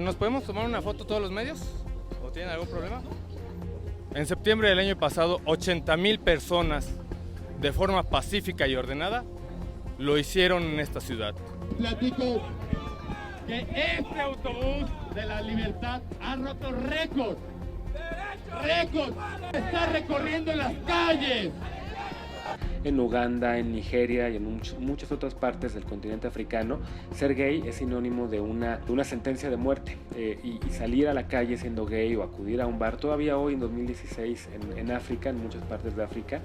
¿Nos podemos tomar una foto todos los medios? ¿O tienen algún problema? En septiembre del año pasado, 80,000 personas de forma pacífica y ordenada lo hicieron en esta ciudad. Platico que este autobús de la libertad ha roto récord. ¡Récord! Está recorriendo las calles. En Uganda, en Nigeria y en muchas otras partes del continente africano, ser gay es sinónimo de una sentencia de muerte. Y salir a la calle siendo gay o acudir a un bar, todavía hoy en 2016 en África, en muchas partes de África,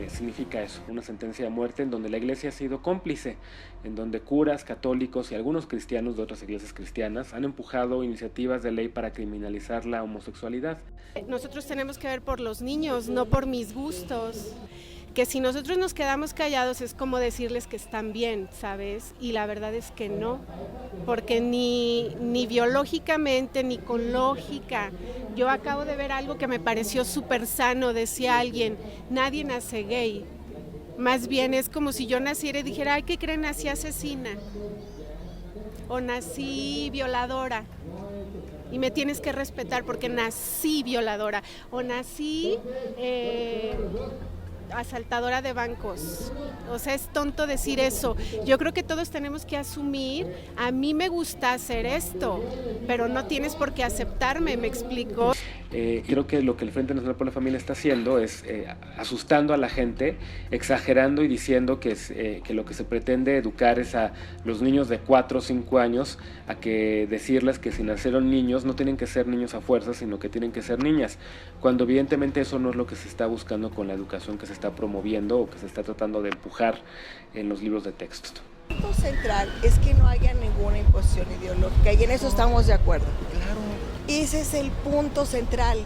significa eso, una sentencia de muerte en donde la iglesia ha sido cómplice, en donde curas católicos y algunos cristianos de otras iglesias cristianas han empujado iniciativas de ley para criminalizar la homosexualidad. Nosotros tenemos que ver por los niños, no por mis gustos. Que si nosotros nos quedamos callados es como decirles que están bien, ¿sabes? Y la verdad es que no, porque ni biológicamente ni con lógica. Yo acabo de ver algo que me pareció súper sano, decía alguien, nadie nace gay. Más bien es como si yo naciera y dijera, ay, ¿qué creen? Nací asesina o nací violadora. Y me tienes que respetar porque nací violadora o nací asaltadora de bancos. O sea, es tonto decir eso. Yo creo que todos tenemos que asumir, a mí me gusta hacer esto, pero no tienes por qué aceptarme, ¿me explico? Creo que lo que el Frente Nacional por la Familia está haciendo es asustando a la gente, exagerando y diciendo que lo que se pretende educar es a los niños de 4 o 5 años a que decirles que si nacieron niños no tienen que ser niños a fuerza, sino que tienen que ser niñas, cuando evidentemente eso no es lo que se está buscando con la educación que se está promoviendo o que se está tratando de empujar en los libros de texto. El punto central es que no haya ninguna imposición ideológica y en eso estamos de acuerdo. Claro. Ese es el punto central.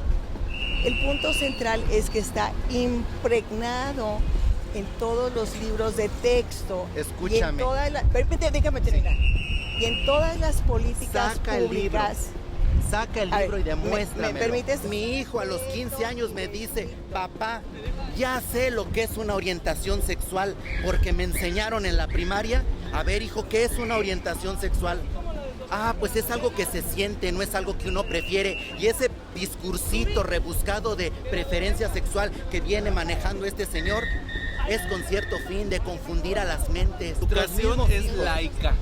El punto central es que está impregnado en todos los libros de texto. Escúchame. Déjame terminar. Y en todas las políticas públicas. Saca el libro y demuéstramelo. ¿Me permites? Mi hijo a los 15 años me dice, papá, ya sé lo que es una orientación sexual porque me enseñaron en la primaria. A ver, hijo, ¿qué es una orientación sexual? Ah, pues es algo que se siente, no es algo que uno prefiere. Y ese discursito rebuscado de preferencia sexual que viene manejando este señor es con cierto fin de confundir a las mentes. La educación es laica.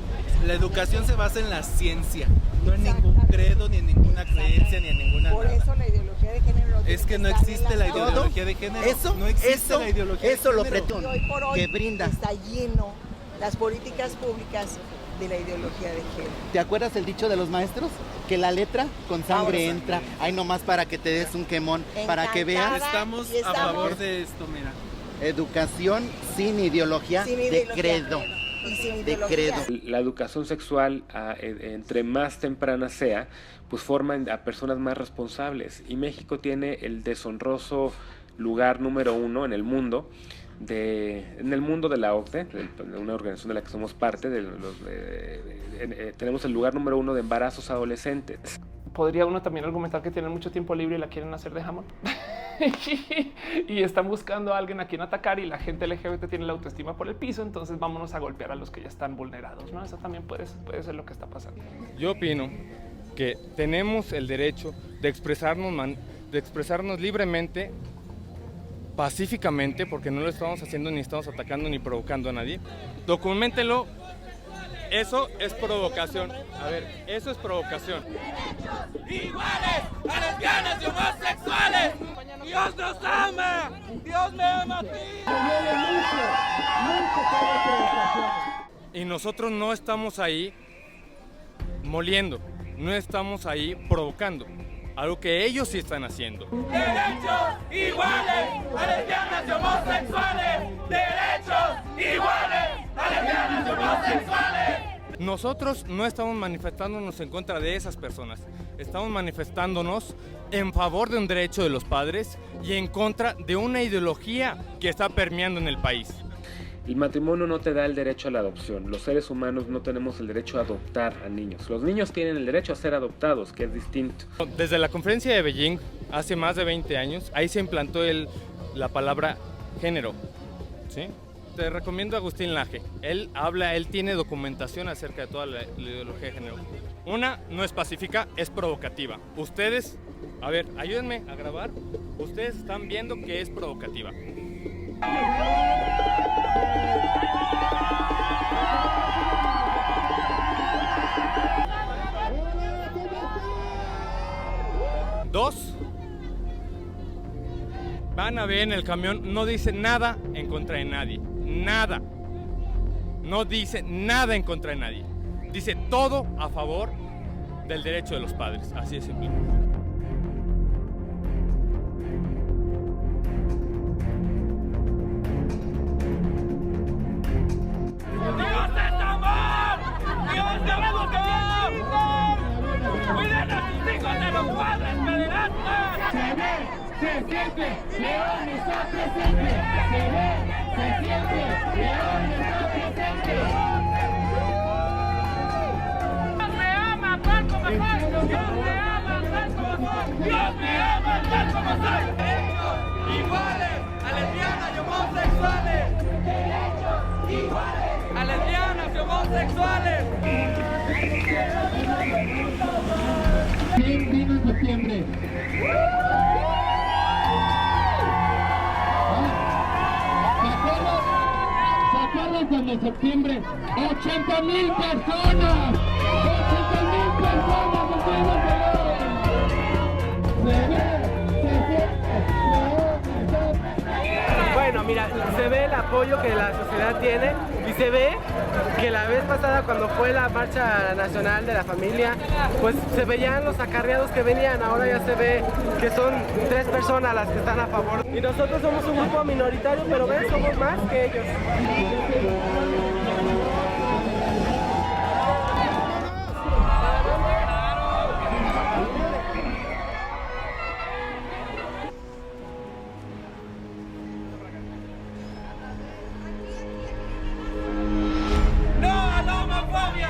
La educación se basa en la ciencia, no en ningún credo, ni en ninguna creencia, ni en ninguna Por nada. eso la ideología ideología de género es que no existe la ideología de género. No existe la ideología de género. Lo pretendo. Hoy por hoy que brinda. está lleno las políticas públicas de la ideología de género. ¿Te acuerdas el dicho de los maestros? Que la letra con sangre entra. Ay, nomás para que te des un quemón, para que veas. Estamos a favor de esto, mira. Educación sin ideología, de credo. Y sin de credo. La educación sexual, entre más temprana sea, pues forman a personas más responsables. Y México tiene el deshonroso lugar número 1 en el mundo, en el mundo de la OCDE, de una organización de la que somos parte, tenemos el lugar número 1 de embarazos adolescentes. Podría uno también argumentar que tienen mucho tiempo libre y la quieren hacer de jamón. Y están buscando a alguien a quien atacar y la gente LGBT tiene la autoestima por el piso, entonces vámonos a golpear a los que ya están vulnerados, ¿no? Eso también puede ser lo que está pasando. Yo opino que tenemos el derecho de expresarnos libremente, pacíficamente, porque no lo estamos haciendo ni estamos atacando ni provocando a nadie. Documéntenlo. Eso es provocación. A ver, eso es provocación. Iguales a lesbianas y homosexuales. Dios nos ama. Dios me ama a ti. Y nosotros no estamos ahí moliendo, no estamos ahí provocando. Algo que ellos sí están haciendo. Derechos iguales a lesbianas y homosexuales. Derechos iguales a lesbianas y homosexuales. Nosotros no estamos manifestándonos en contra de esas personas. Estamos manifestándonos en favor de un derecho de los padres y en contra de una ideología que está permeando en el país. El matrimonio no te da el derecho a la adopción. Los seres humanos no tenemos el derecho a adoptar a niños. Los niños tienen el derecho a ser adoptados, que es distinto. Desde la conferencia de Beijing, hace más de 20 años, ahí se implantó la palabra género, ¿sí? Te recomiendo a Agustín Laje. Él tiene documentación acerca de toda la ideología de género. Una no es pacífica, es provocativa. Ustedes, a ver, ayúdenme a grabar. Ustedes están viendo que es provocativa. Dos, van a ver en el camión, no dice nada en contra de nadie. Nada. No dice nada en contra de nadie. Dice todo a favor del derecho de los padres. Así de simple. Dios es amor. Dios es amor. Cuiden a sus hijos de los padres pederastas. Se siente, León está presente. Se ve, se siente, León está presente. Dios me ama tal como soy. Dios me ama tal como soy. Dios me ama tal como soy. Derechos iguales a lesbianas y homosexuales. Derechos iguales a lesbianas y homosexuales. ¿Quién vino en septiembre? ¿Se acuerdan cuando en septiembre 80,000 personas? 80,000 personas estuvimos en Bueno, mira, se ve el apoyo que la sociedad tiene y se ve que la vez pasada cuando fue la marcha nacional de la familia, pues se veían los acarreados que venían, ahora ya se ve que son 3 personas las que están a favor. Y nosotros somos un grupo minoritario, pero ven, somos más que ellos. No a la homofobia.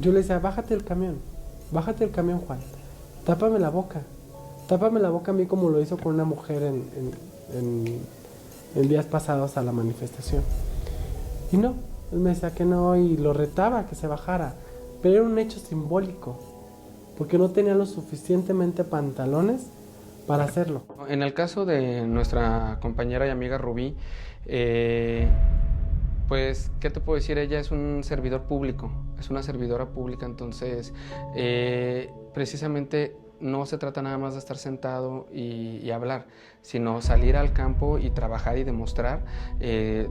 yo le decía, bájate del camión, Juan, tápame la boca a mí como lo hizo con una mujer en días pasados a la manifestación. Y no, él me decía que no y lo retaba a que se bajara, pero era un hecho simbólico, porque no tenía lo suficientemente pantalones para hacerlo. En el caso de nuestra compañera y amiga Rubí, pues, ¿qué te puedo decir? Ella es un servidor público, es una servidora pública, entonces, precisamente no se trata nada más de estar sentado y hablar, sino salir al campo y trabajar y demostrar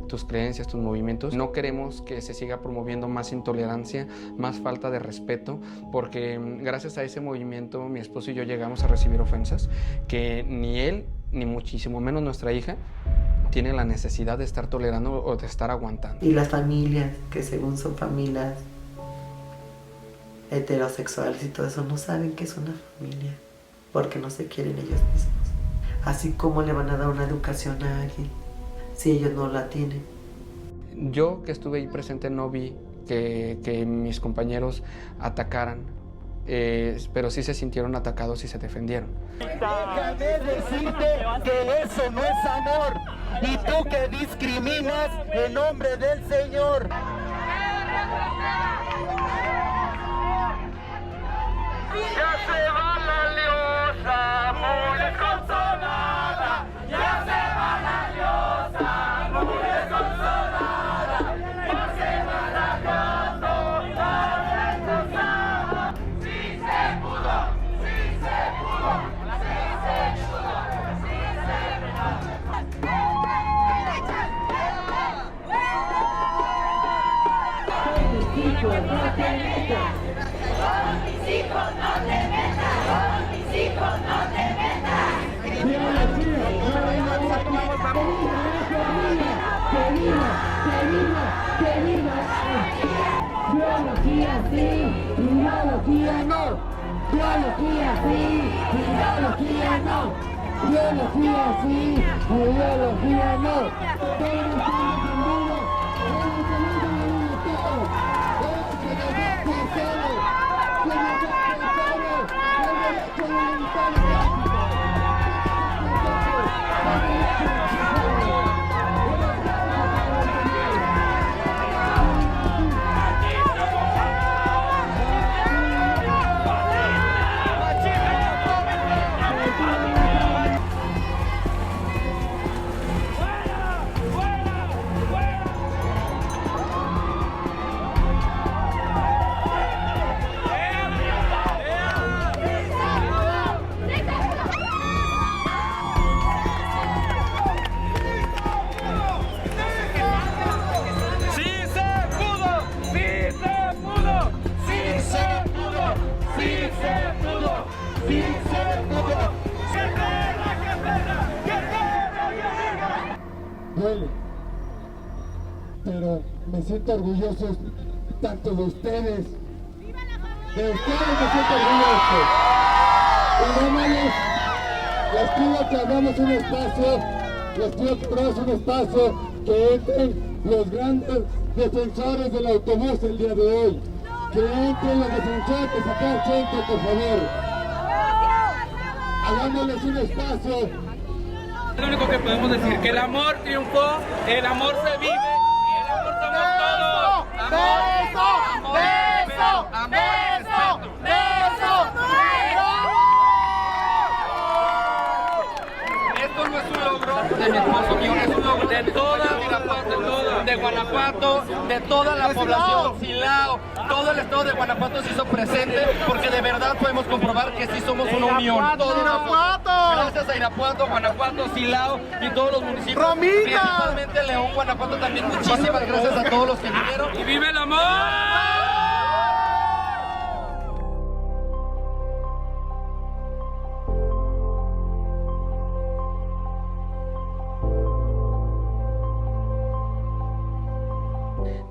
tus creencias, tus movimientos. No queremos que se siga promoviendo más intolerancia, más falta de respeto, porque gracias a ese movimiento mi esposo y yo llegamos a recibir ofensas que ni él, ni muchísimo menos nuestra hija, tiene la necesidad de estar tolerando o de estar aguantando. Y las familias, que según son familias heterosexuales y todo eso, no saben que es una familia, porque no se quieren ellos mismos. Así como le van a dar una educación a alguien si ellos no la tienen. Yo que estuve ahí presente no vi que mis compañeros atacaran, pero sí se sintieron atacados y se defendieron. Déjame decirte que eso no es amor, y tú que discriminas en nombre del Señor. Ya se va la liosa, muy desconsolada. Ya se va la liosa, muy desconsolada. Ya se va la liosa, destrozada. Sí se pudo, sí se pudo, sí se pudo, sí se pudo. Con mis hijos no te metas, con mis hijos no te metas. Biología sí, biología no. Biología sí, biología no. Biología sí, biología no. Duele, pero me siento orgulloso tanto de ustedes. De ustedes me siento orgulloso. Les pido que hagamos un espacio, les pido que hagamos un espacio, que entren los grandes defensores del autobús el día de hoy. Que entren los defensores de sacar centro, por favor. Hagámosles un espacio. Lo único que podemos decir, que el amor triunfó, el amor se vive y el amor somos todos. ¡Beso! ¡Beso! ¡Beso! ¡Beso! Esto no es un logro de mi esposo mío, es un logro de toda Guanajuato, de Guanajuato, de toda la población, Silao. Todo el estado de Guanajuato se hizo presente porque de verdad podemos comprobar que sí somos una unión. Todos gracias a Irapuato, Guanajuato, Silao y todos los municipios. Principalmente León, Guanajuato también. Muchísimas gracias a todos los que vinieron. ¡Y vive el amor!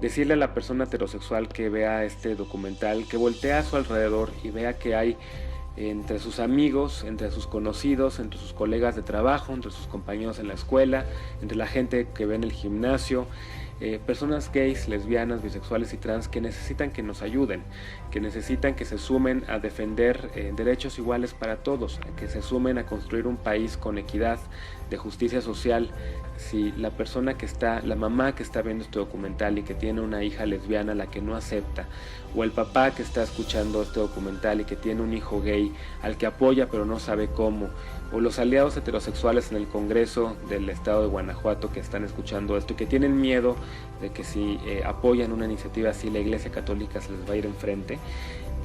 Decirle a la persona heterosexual que vea este documental, que voltee a su alrededor y vea que hay entre sus amigos, entre sus conocidos, entre sus colegas de trabajo, entre sus compañeros en la escuela, entre la gente que ve en el gimnasio, personas gays, lesbianas, bisexuales y trans que necesitan que nos ayuden, que necesitan que se sumen a defender derechos iguales para todos, que se sumen a construir un país con equidad, de justicia social. Si la persona que está, la mamá que está viendo este documental y que tiene una hija lesbiana a la que no acepta, o el papá que está escuchando este documental y que tiene un hijo gay al que apoya pero no sabe cómo, o los aliados heterosexuales en el Congreso del estado de Guanajuato que están escuchando esto y que tienen miedo de que si apoyan una iniciativa así la Iglesia Católica se les va a ir enfrente,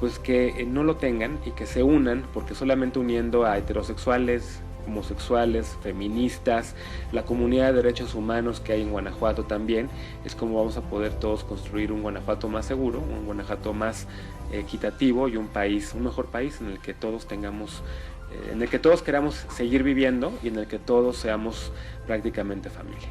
pues que no lo tengan y que se unan, porque solamente uniendo a heterosexuales, homosexuales, feministas, la comunidad de derechos humanos que hay en Guanajuato también, es como vamos a poder todos construir un Guanajuato más seguro, un Guanajuato más equitativo y un mejor país en el que todos tengamos, en el que todos queramos seguir viviendo y en el que todos seamos prácticamente familia.